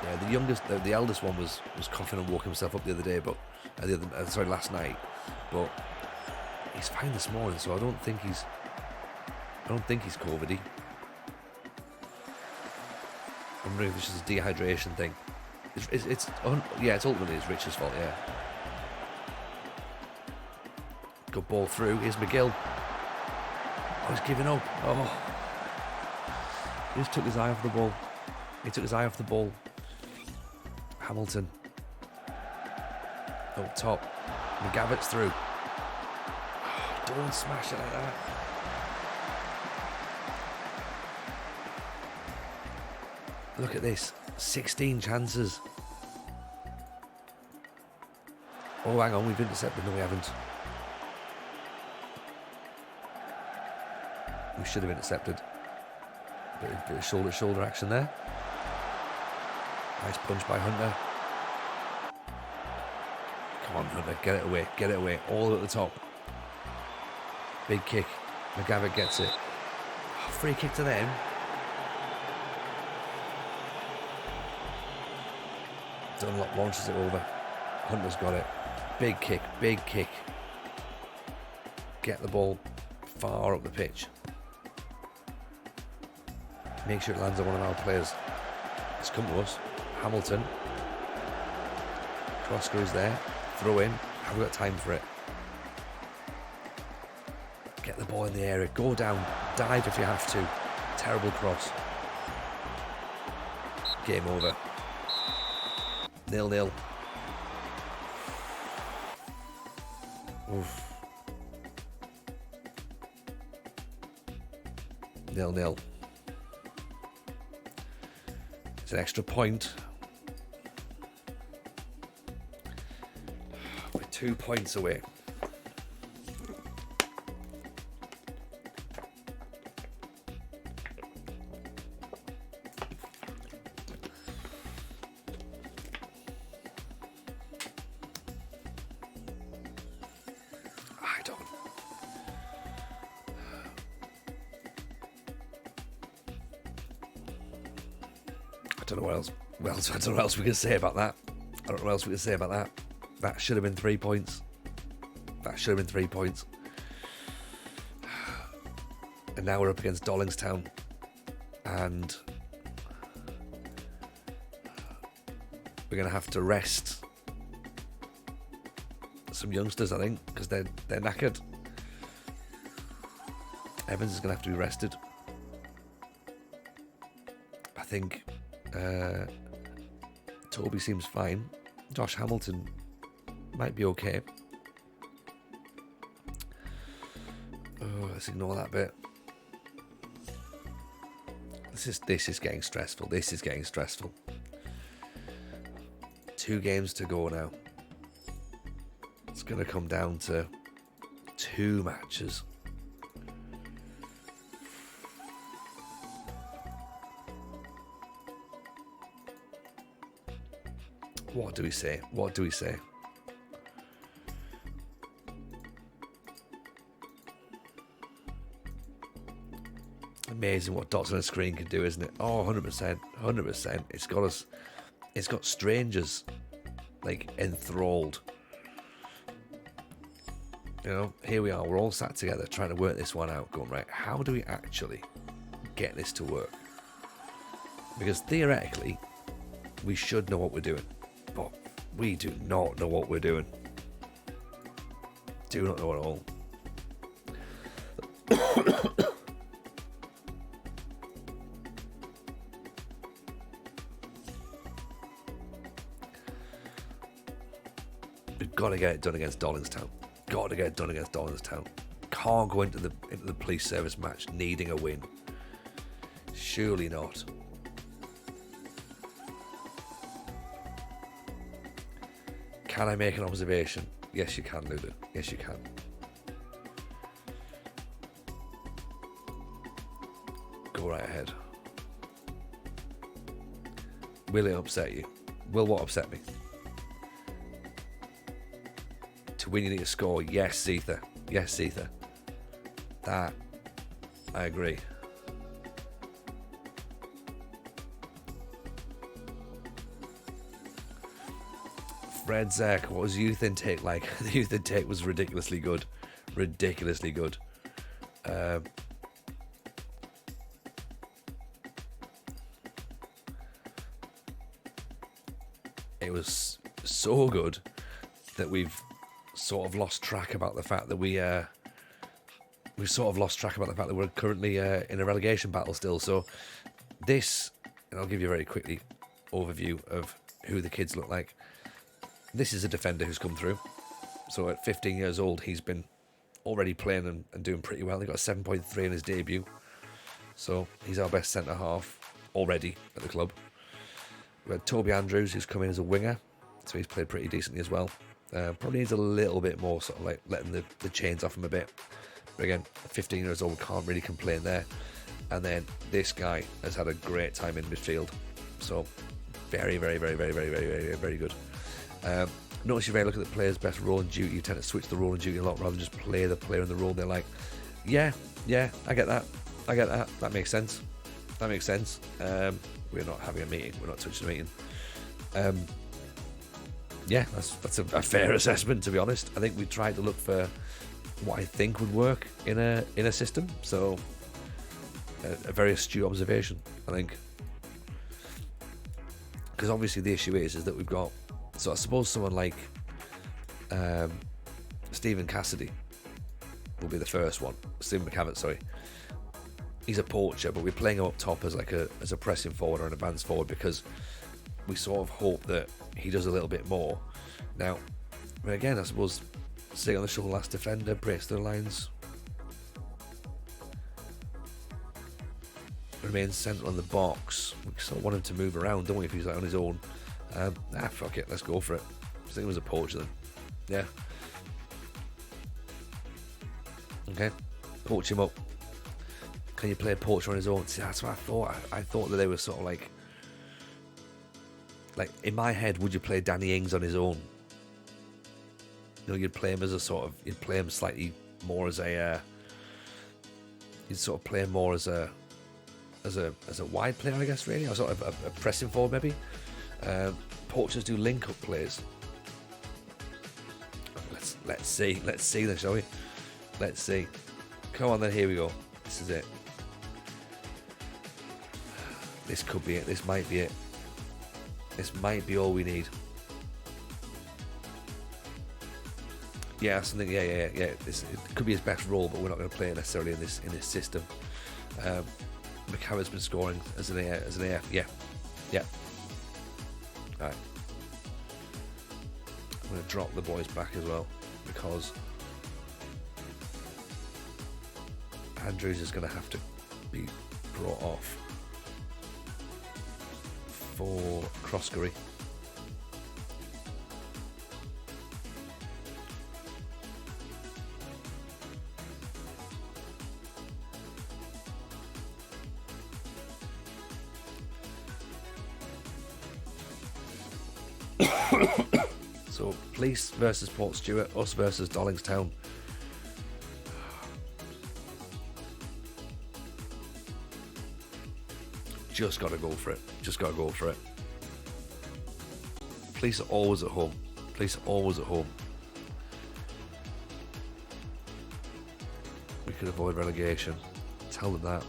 Yeah, the eldest one was coughing and woke himself up the other day, but last night. But he's fine this morning, so I don't think he's COVID-y. I'm wondering if this is a dehydration thing. It's ultimately it's Rich's fault, yeah. Good ball through. Here's McGill. Oh, he's giving up. Oh. He just took his eye off the ball. Hamilton. Up top. McGavitt's through. Oh, don't smash it like that. Look at this. 16 chances. Oh, hang on. We've intercepted. No, we haven't. We should have intercepted. Bit of shoulder-to-shoulder action there. Nice punch by Hunter. Come on, Hunter. Get it away. All at the top. Big kick. McGavitt gets it. Oh, free kick to them. Dunlop launches it over. Hunter's got it. Big kick. Get the ball far up the pitch. Make sure it lands on one of our players. It's come to us. Hamilton. Cross goes there. Throw in. Haven't got time for it. Get the ball in the area. Go down. Dive if you have to. Terrible cross. Game over. 0-0. Oof. 0-0. It's an extra point. We're 2 points away. I don't know what else we can say about that. That should have been 3 points. And now we're up against Dollingstown. And we're going to have to rest some youngsters, I think, because they're knackered. Evans is going to have to be rested. I think Toby seems fine. Josh Hamilton might be okay. Oh, let's ignore that bit. This is getting stressful. 2 games to go now. It's going to come down to 2 matches. What do we say? What do we say? Amazing what dots on a screen can do, isn't it? Oh, 100%. 100%. It's got us... It's got strangers, like, enthralled. You know, here we are. We're all sat together trying to work this one out, going, right, how do we actually get this to work? Because theoretically, we should know what we're doing. But we do not know what we're doing. Do not know at all. We've got to get it done against Dollingstown. Got to get it done against Dollingstown. Can't go into the police service match needing a win. Surely not. Can I make an observation? Yes, you can, Lulu. Yes, you can. Go right ahead. Will it upset you? Will what upset me? To win, you need to score. Yes, Seether. Yes, Seether. That, I agree. Fred Zek, what was youth intake like? The youth intake was ridiculously good. Ridiculously good. It was so good that we've sort of lost track about the fact that we're currently in a relegation battle still. So this, and I'll give you a very quickly overview of who the kids look like. This is a defender who's come through. So at 15 years old, he's been already playing and doing pretty well. He got a 7.3 in his debut. So he's our best centre-half already at the club. We had Toby Andrews, who's come in as a winger. So he's played pretty decently as well. Probably needs a little bit more, sort of like letting the chains off him a bit. But again, 15 years old, can't really complain there. And then this guy has had a great time in midfield. So very, very, very, very, very, very, very, very good. Notice you very look at the player's best role and duty. You tend to switch the role and duty a lot rather than just play the player in the role. They're like, yeah, I get that. That makes sense. We're not having a meeting. We're not touching a meeting. Yeah, that's a fair assessment, to be honest. I think we tried to look for what I think would work in a system. So a very astute observation, I think. Because obviously the issue is that we've got... So I suppose someone like Stephen Cassidy will be the first one. Stephen McCavitt, sorry. He's a poacher, but we're playing him up top as a pressing forward or an advanced forward because we sort of hope that he does a little bit more. Now, again, I suppose sitting on the shoulder last defender, breaks the lines, remains central in the box. We sort of want him to move around, don't we, if he's like on his own. Fuck it, let's go for it. I think it was a poacher then. Yeah. Okay, poach him up. Can you play a poacher on his own? See, that's what I thought. I thought that they were sort of like in my head, would you play Danny Ings on his own? You know, you'd play him as a sort of, you'd play him slightly more as a, you'd sort of play him more as a wide player, I guess, really, or sort of a pressing forward maybe. Poachers do link-up plays. Let's see then, shall we? Let's see. Come on then, here we go. This is it. This could be it. This might be it. This might be all we need. Yeah, something. Yeah. It could be his best role, but we're not going to play it necessarily in this system. McCarran's been scoring as an AF. Yeah. All right. I'm going to drop the boys back as well because Andrews is going to have to be brought off for Croskery. So, Police versus Portstewart, us versus Dollingstown. Just got to go for it. Just got to go for it. Police are always at home. Police are always at home. We could avoid relegation. Tell them that.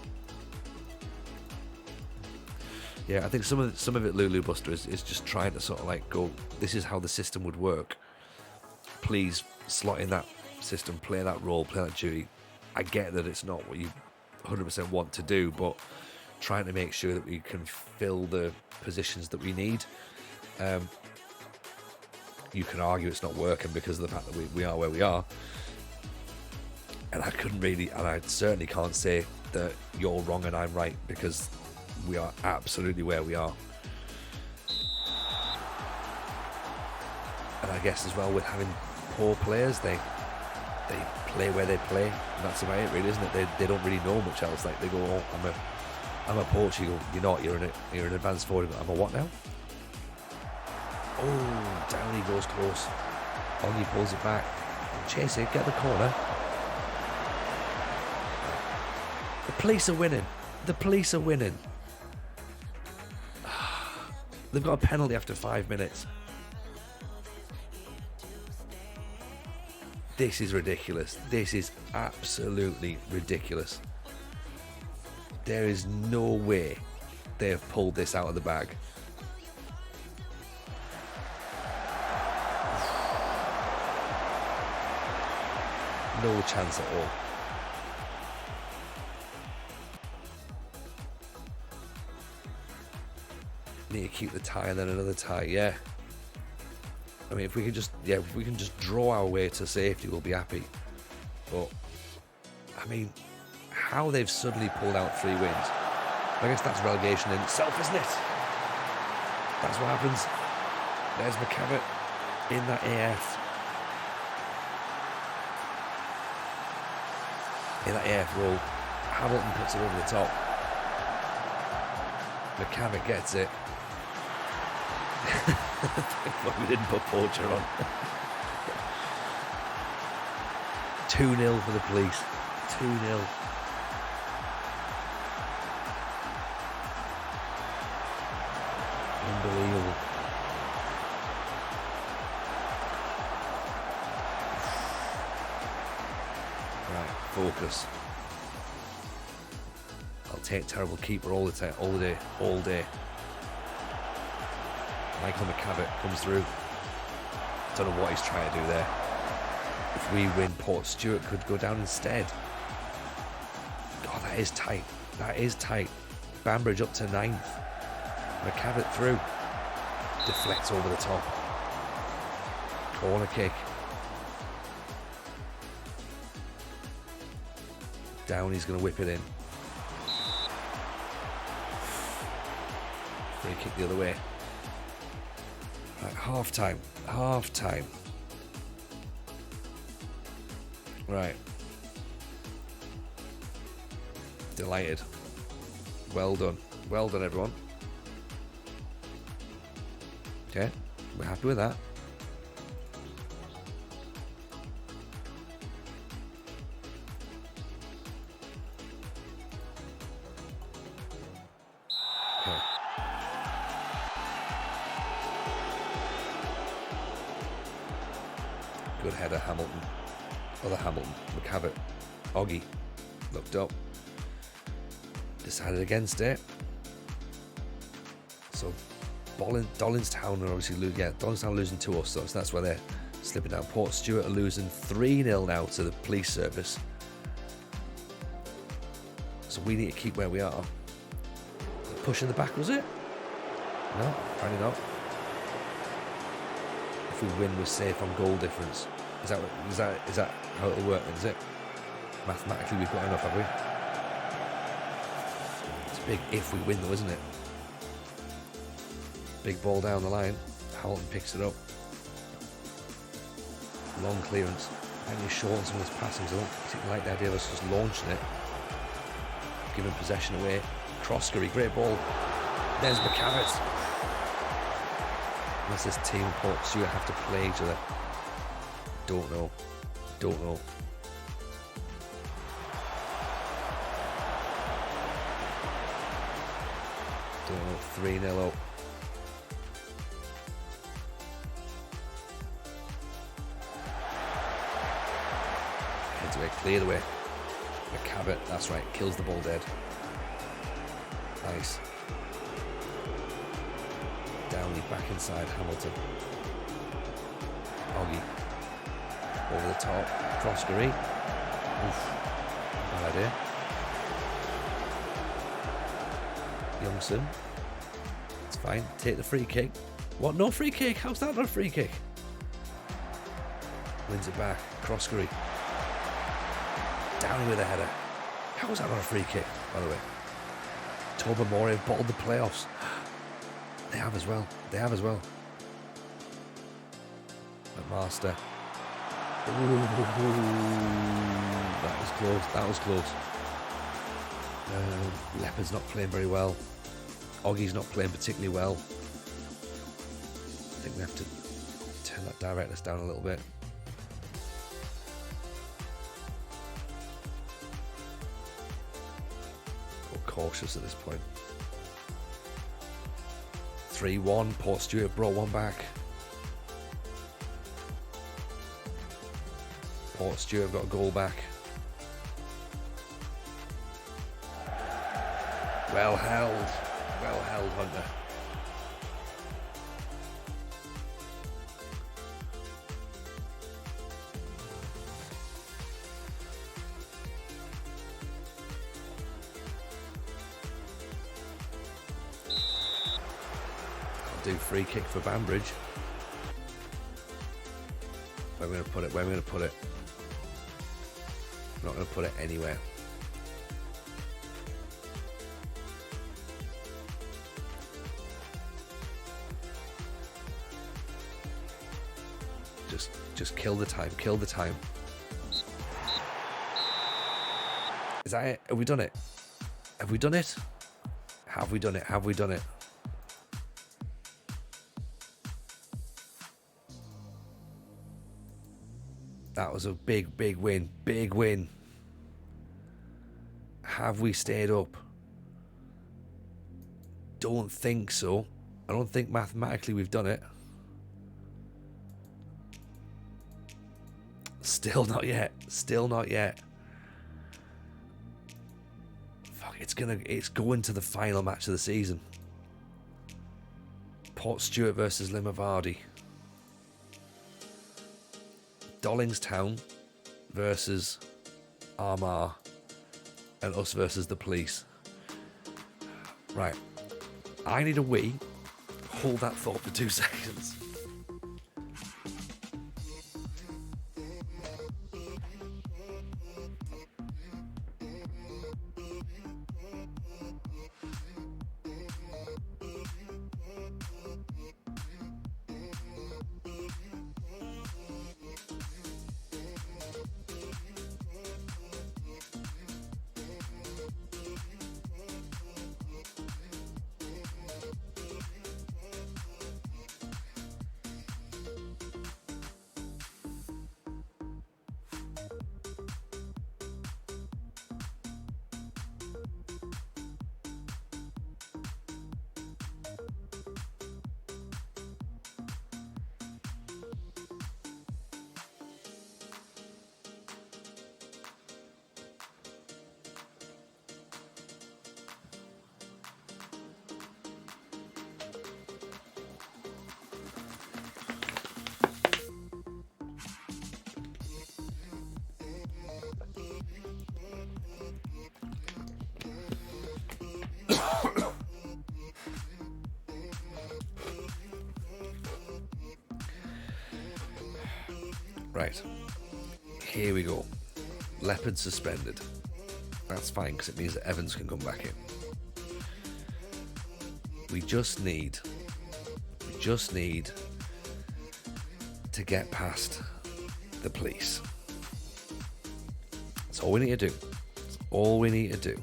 Yeah, I think some of it, Lulu Buster, is just trying to sort of like go, this is how the system would work. Please slot in that system, play that role, play that duty. I get that it's not what you 100% want to do, but trying to make sure that we can fill the positions that we need. You can argue it's not working because of the fact that we are where we are. And I couldn't really, and I certainly can't say that you're wrong and I'm right, because we are absolutely where we are. And I guess as well, with having poor players, they play where they play, and that's about it, really, isn't it? They don't really know much else. Like, they go, oh, I'm a Portugal. You're not. You're an advanced forward. I'm a what now? Oh, down he goes close. Only pulls it back. Chase it. Get the corner. The police are winning. The police are winning. They've got a penalty after 5 minutes. This is ridiculous. This is absolutely ridiculous. There is no way they have pulled this out of the bag. No chance at all. Need to keep the tie and then another tie, yeah. I mean, if we can just draw our way to safety, we'll be happy. But I mean, how they've suddenly pulled out 3 wins. I guess that's relegation in itself, isn't it? That's what happens. There's McCavitt in that AF. In that AF role. Hamilton puts it over the top. McCavitt gets it. We didn't put Poacher on. 2-0 for the police. 2-0. Unbelievable. Right, focus. I'll take terrible keeper all the time, all day. Michael McCavitt comes through. Don't know what he's trying to do there. If we win, Portstewart could go down instead. God, that is tight. That is tight. Banbridge up to 9th. McCavitt through. Deflects over the top. Corner kick. Downey's going to whip it in. Free kick the other way. Right, half time. Right. Delighted. Well done, everyone. Okay, we're happy with that. Okay. Good header, Hamilton. Other Hamilton, McCavitt. Oggy looked up. Decided against it. So Dollingstown are obviously Dollingstown losing to us, so that's where they're slipping down. Portstewart are losing 3-0 now to the police service. So we need to keep where we are. Pushing the back, was it? No, apparently not. If we win, we're safe on goal difference. Is that how it'll work? Is it? Mathematically, we've got enough, have we? It's a big if we win, though, isn't it? Big ball down the line. Hamilton picks it up. Long clearance. And you shorten some of this passing. So I don't particularly like the idea of us just launching it. Giving possession away. Cross scurry. Great ball. There's McCavitt. Unless this team and Port Stewart have to play each other. Don't know. Don't know. Don't know. 3-0 up. Heads away, cleared away. McCabbott, that's right, kills the ball dead. Nice. Downey back inside Hamilton. Oggy. Over the top. Croskery. Oof. Bad idea. Youngson. It's fine. Take the free kick. What? No free kick? How's that not a free kick? Wins it back. Croskery. Downey with a header. How was that not a free kick, by the way? Tobermory have bottled the playoffs. They have as well. They have as well. McMaster. Ooh, that was close. That was close. Leopard's not playing very well. Oggy's not playing particularly well. I think we have to turn that directness down a little bit. Go cautious at this point. 3-1. Port Stewart brought one back. Port Stewart got a goal back. Well held. Well held, Hunter. I'll do free kick for Banbridge. Where am I going to put it? Where am I going to put it? I'm not going to put it anywhere. Just kill the time. Kill the time. Is that it? Have we done it? Have we done it? Have we done it? Have we done it? That was a big, big win. Big win. Have we stayed up? Don't think so. I don't think mathematically we've done it. Still not yet. Still not yet. Fuck, it's going to the final match of the season. Port Stewart versus Limavady. Dollingstown versus Armagh. And us versus the police. Right. I need a wee. Hold that thought for 2 seconds. Right, here we go. Leopard suspended. That's fine because it means that Evans can come back in. We just need to get past the police. That's all we need to do. That's all we need to do.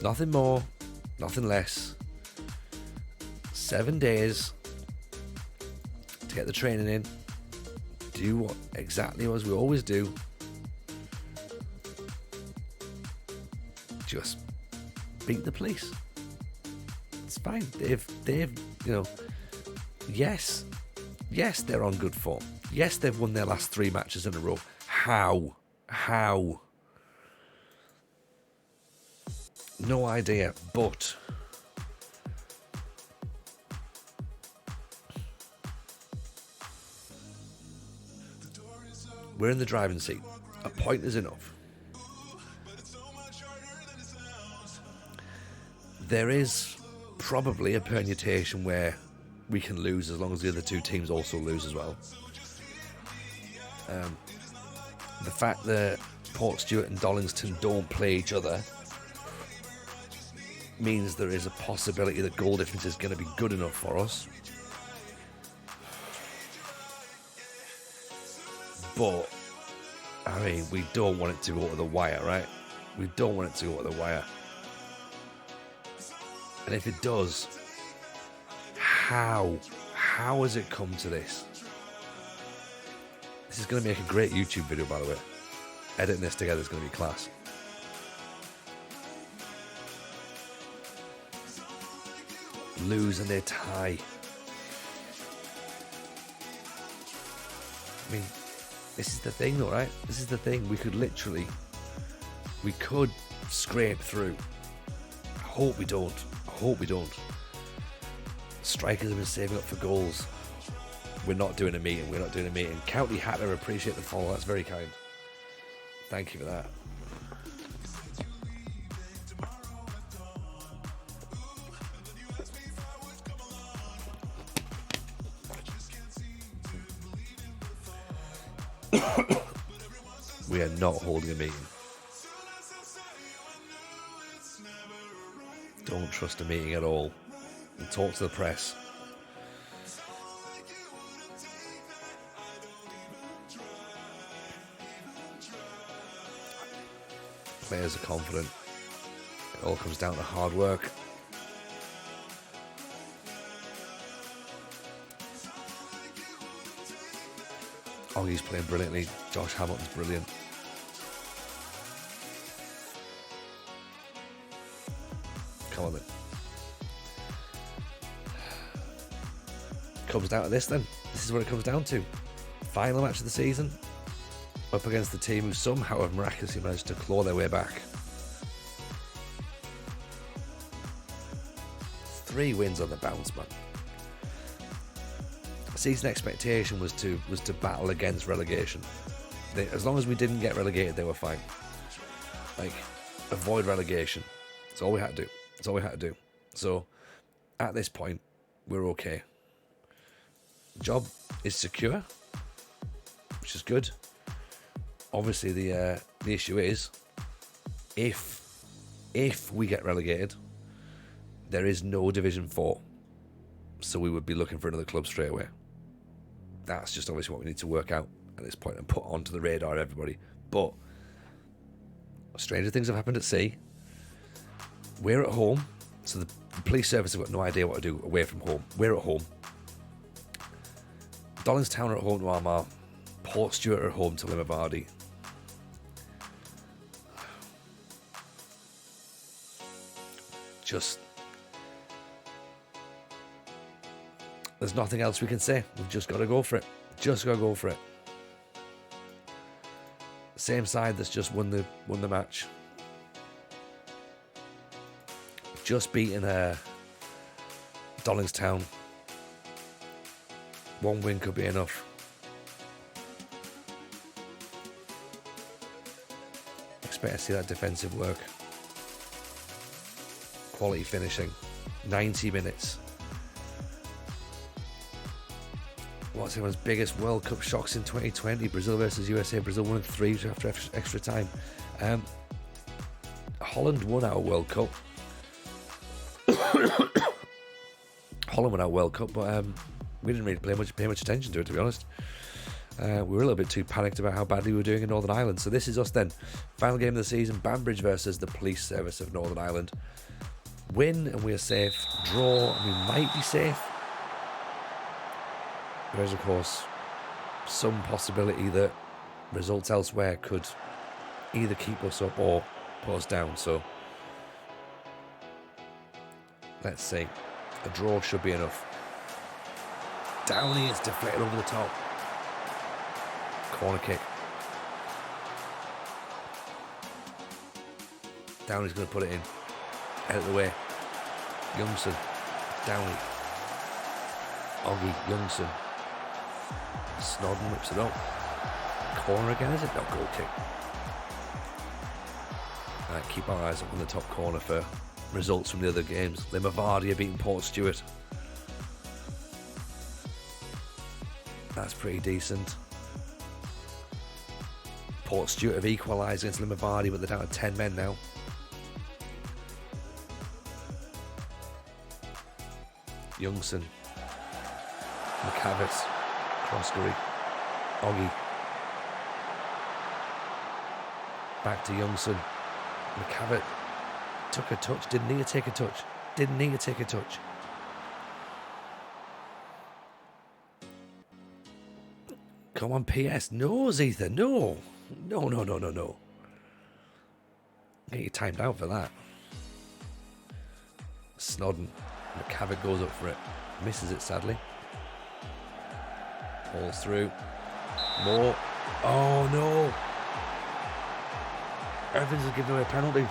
Nothing more, nothing less. 7 days to get the training in, do what exactly as we always do. Just beat the police. It's fine. They've yes, they're on good form. Yes, they've won their last 3 matches in a row. How? No idea, but we're in the driving seat. A point is enough. There is probably a permutation where we can lose as long as the other 2 teams also lose as well. The fact that Portstewart and Donington don't play each other means there is a possibility that goal difference is going to be good enough for us. But, I mean, we don't want it to go to the wire, right? We don't want it to go to the wire. And if it does, how has it come to this? This is going to make a great YouTube video, by the way. Editing this together is going to be class. Lose and they tie. I mean, this is the thing though, right? This is the thing. We could scrape through. I hope we don't. Strikers have been saving up for goals. We're not doing a meeting. County Hatter, appreciate the follow. That's very kind. Thank you for that. We are not holding a meeting. Don't trust a meeting at all. And talk to the press. Players are confident. It all comes down to hard work. Oggie's playing brilliantly. Josh Hamilton's brilliant. Come on then. Comes down to this then. This is what it comes down to. Final match of the season. Up against the team who somehow have miraculously managed to claw their way back. 3 wins on the bounce, man. Season expectation was to battle against relegation. As long as we didn't get relegated, they were fine. Like, avoid relegation. That's all we had to do. So, at this point, we're okay. Job is secure, which is good. Obviously, the issue is, if we get relegated, there is no Division 4. So we would be looking for another club straight away. That's just obviously what we need to work out at this point and put onto the radar, everybody. But stranger things have happened at sea. We're at home, so the police service have got no idea what to do away from home. We're at home. Donington are at home to Armagh. Portstewart are at home to Limavady. There's nothing else we can say. We've just got to go for it. Same side that's just won the match. Just beating Donington. 1 win could be enough. Expect to see that defensive work. Quality finishing. 90 minutes. What's everyone's biggest World Cup shocks in 2020? Brazil versus USA. Brazil won in 3 after extra time. Holland won our World Cup. But we didn't really pay much attention to it, to be honest. We were a little bit too panicked about how badly we were doing in Northern Ireland. So this is us then. Final game of the season, Banbridge versus the Police Service of Northern Ireland. Win and we are safe. Draw and we might be safe. there is, of course, some possibility that results elsewhere could either keep us up or put us down. So let's see. A draw should be enough. Downey is deflected over the top. Corner kick. Downey's going to put it in. Out of the way. Youngson. Downey. Oggy. Youngson. Snodden whips it up. Corner again, is it? No, goal kick. Right, keep our eyes up on the top corner for results from the other games. Limavady are beating Port Stewart. That's pretty decent. Port Stewart have equalised against Limavady, but they're down to 10 men now. Youngson. McCavitt. Croskery. Oggy. Back to Youngson. McCavitt took a touch. Didn't need to take a touch. Didn't need to take a touch. Come on, PS. No, Zetha. No. No. Get you timed out for that. Snodden. McCavitt goes up for it. Misses it, sadly. Falls through. More. Oh, no. Evans has given away a penalty.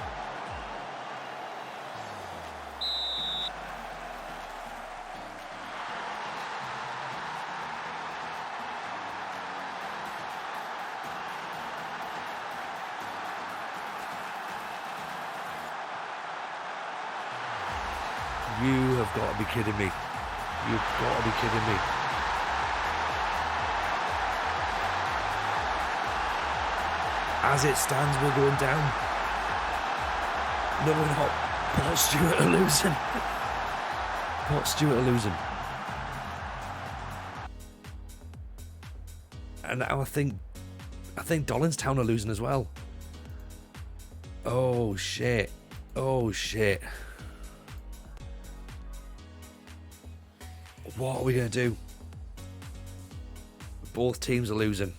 You have got to be kidding me. You've got to be kidding me. As it stands, we're going down. No, we're not. Port Stewart are losing. Port Stewart are losing. And now I think Dollingstown are losing as well. Oh shit. What are we going to do? Both teams are losing.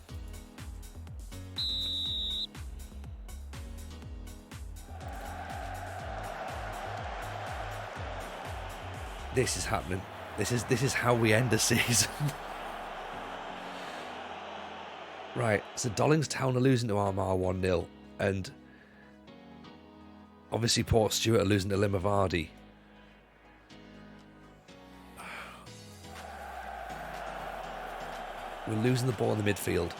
This is happening. This is how we end the season. Right, so Dollingstown are losing to Armagh 1-0, and obviously Port Stewart are losing to Limavady. We're losing the ball in the midfield.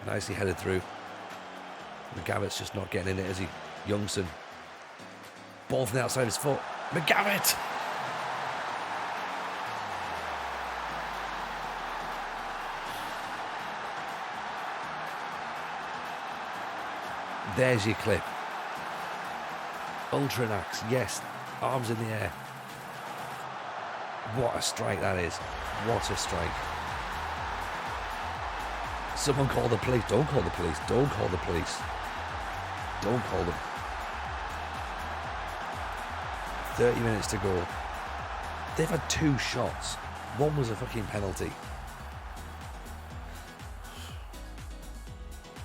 Nicely headed through. McGavitt's just not getting in it, is he? Youngson. Ball from the outside of his foot. McGavitt! There's your clip. Ultranax, yes. Arms in the air. What a strike that is. What a strike. Someone call the police. Don't call the police. Don't call the police. Don't call them. 30 minutes to go. They've had 2 shots. One was a fucking penalty.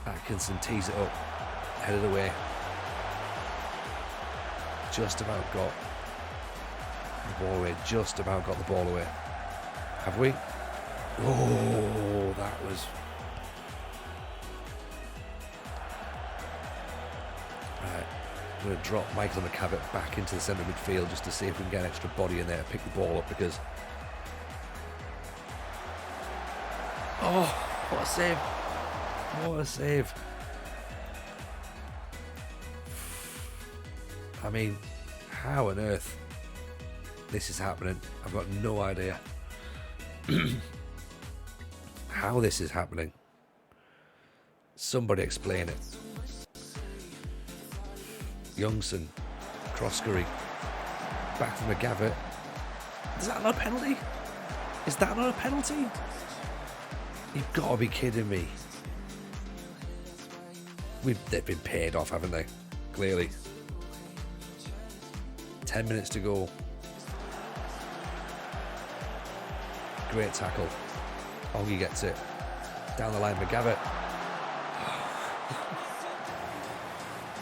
Atkinson tees it up. Headed away. Just about got the ball away. Just about got the ball away. Have we? Oh, that was... Right. I'm going to drop Michael McCavitt back into the centre midfield just to see if we can get an extra body in there to pick the ball up, because... Oh, what a save. What a save. I mean, how on earth this is happening? I've got no idea. How this is happening. Somebody explain it. Youngson, Croskery, back from McGavitt. Is that not a penalty? Is that not a penalty? You've got to be kidding me. They've been paid off, haven't they? Clearly. 10 minutes to go. Great tackle. Oggy gets it. Down the line, McGavitt.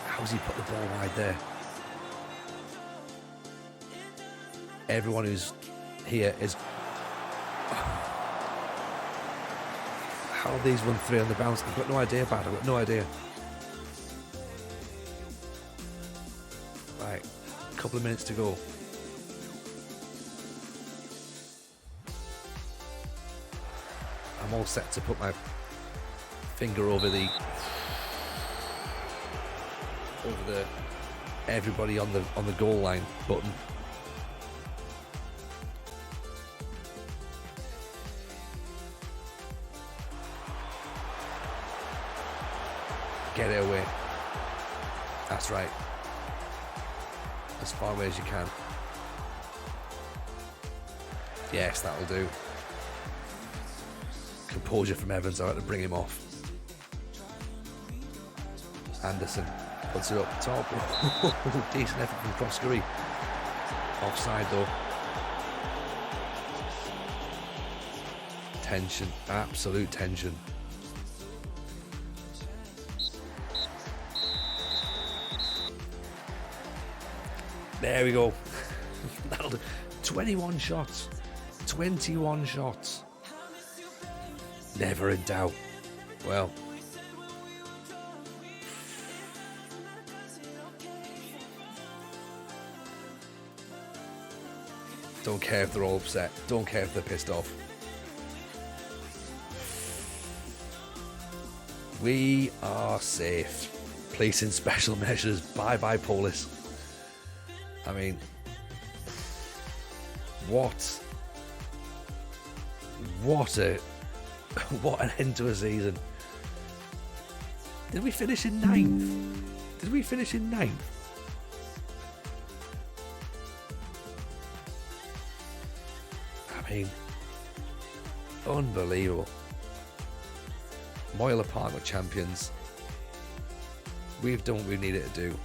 How's he put the ball wide there? Everyone who's here is... How these run 3 on the bounce? I've got no idea, Bad. I've got no idea. Right, a couple of minutes to go. I'm all set to put my finger over the everybody on the goal line button. Get it away. That's right. As far away as you can. Yes, that'll do. Composure from Evans. I had to bring him off. Anderson puts it up top. Decent effort from Croskery. Offside though. Tension. Absolute tension. There we go. That'll do. 21 shots. 21 shots. Never in doubt. Well. Don't care if they're all upset. Don't care if they're pissed off. We are safe. Placing special measures. Bye-bye, Polis. I mean, what an end to a season. Did we finish in 9th? Did we finish in 9th? I mean, unbelievable. Moyler Park were champions. We've done what we needed to do.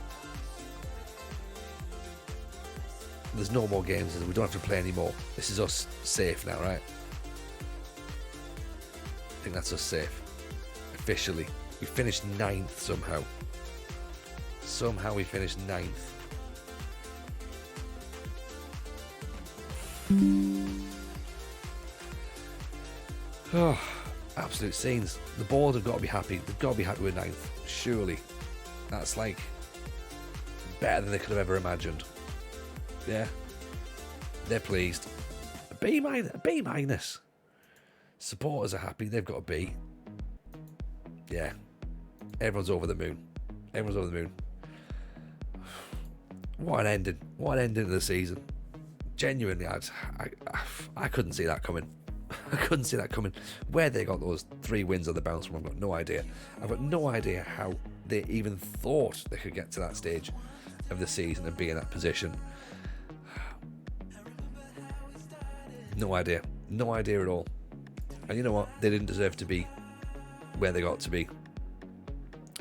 There's no more games. We don't have to play anymore. This is us safe now, right? I think that's us safe. Officially. We finished 9th somehow. Somehow we finished 9th. Oh, absolute scenes. The board have got to be happy. They've got to be happy with 9th. Surely. That's like better than they could have ever imagined. Yeah, they're pleased. A B minus. Supporters are happy. They've got a B. Yeah, everyone's over the moon. Everyone's over the moon. What an ending! What an ending of the season. Genuinely, I couldn't see that coming. I couldn't see that coming. Where they got those 3 wins on the bounce from, I've got no idea. I've got no idea how they even thought they could get to that stage of the season and be in that position. No idea. No idea at all. And you know what? They didn't deserve to be where they got to be.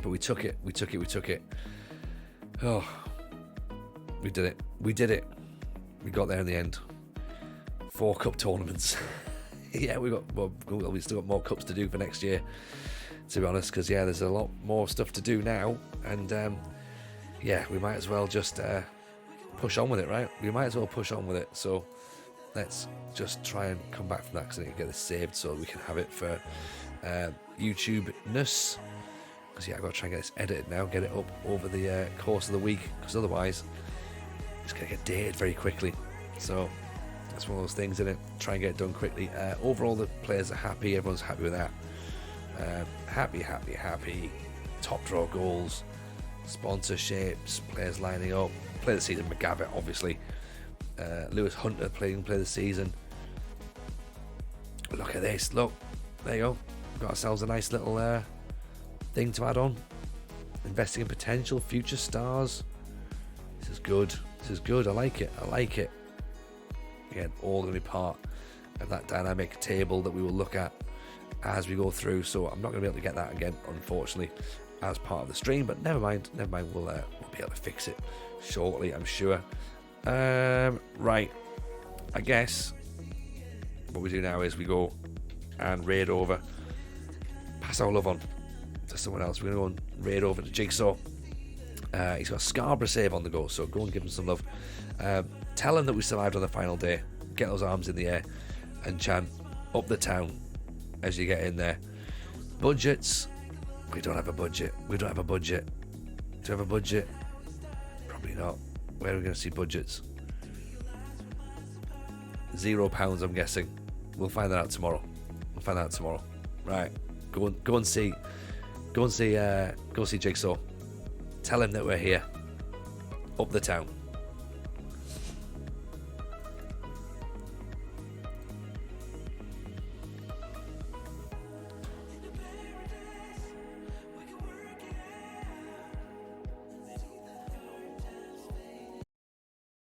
But we took it. We took it. We took it. Oh, we did it. We did it. We got there in the end. 4 cup tournaments. Yeah, we still got more cups to do for next year, to be honest, because yeah, there's a lot more stuff to do now, and yeah, we might as well just push on with it, right? We might as well push on with it. So let's just try and come back from that, because I need to get this saved so we can have it for YouTube-ness. Because yeah, I've got to try and get this edited now, get it up over the course of the week, because otherwise it's going to get dated very quickly. So that's one of those things, isn't it? Try and get it done quickly. Overall, the players are happy. Everyone's happy with that. Happy. Top draw goals, sponsorships, players lining up. Play of the season, McGavitt, obviously. Lewis Hunter playing play of the season. Look at this. Look, there you go. Got ourselves a nice little thing to add on. Investing in potential future stars. This is good. This is good. I like it. Again, all going to be part of that dynamic table that we will look at as we go through. So I'm not going to be able to get that again, unfortunately, as part of the stream. But never mind. We'll be able to fix it shortly, I'm sure. Right. I guess what we do now is we go and raid over, pass our love on to someone else. We're going to go and raid over to Jigsaw. He's got a Scarborough save on the go, so go and give him some love. Tell him that we survived on the final day. Get those arms in the air and chant up the town as you get in there. Budgets, we don't have a budget. Do you have a budget? Probably not. Where are we going to see budgets? £0, I'm guessing. We'll find that out tomorrow. Right, go and see Jigsaw. Tell him that we're here. Up the town.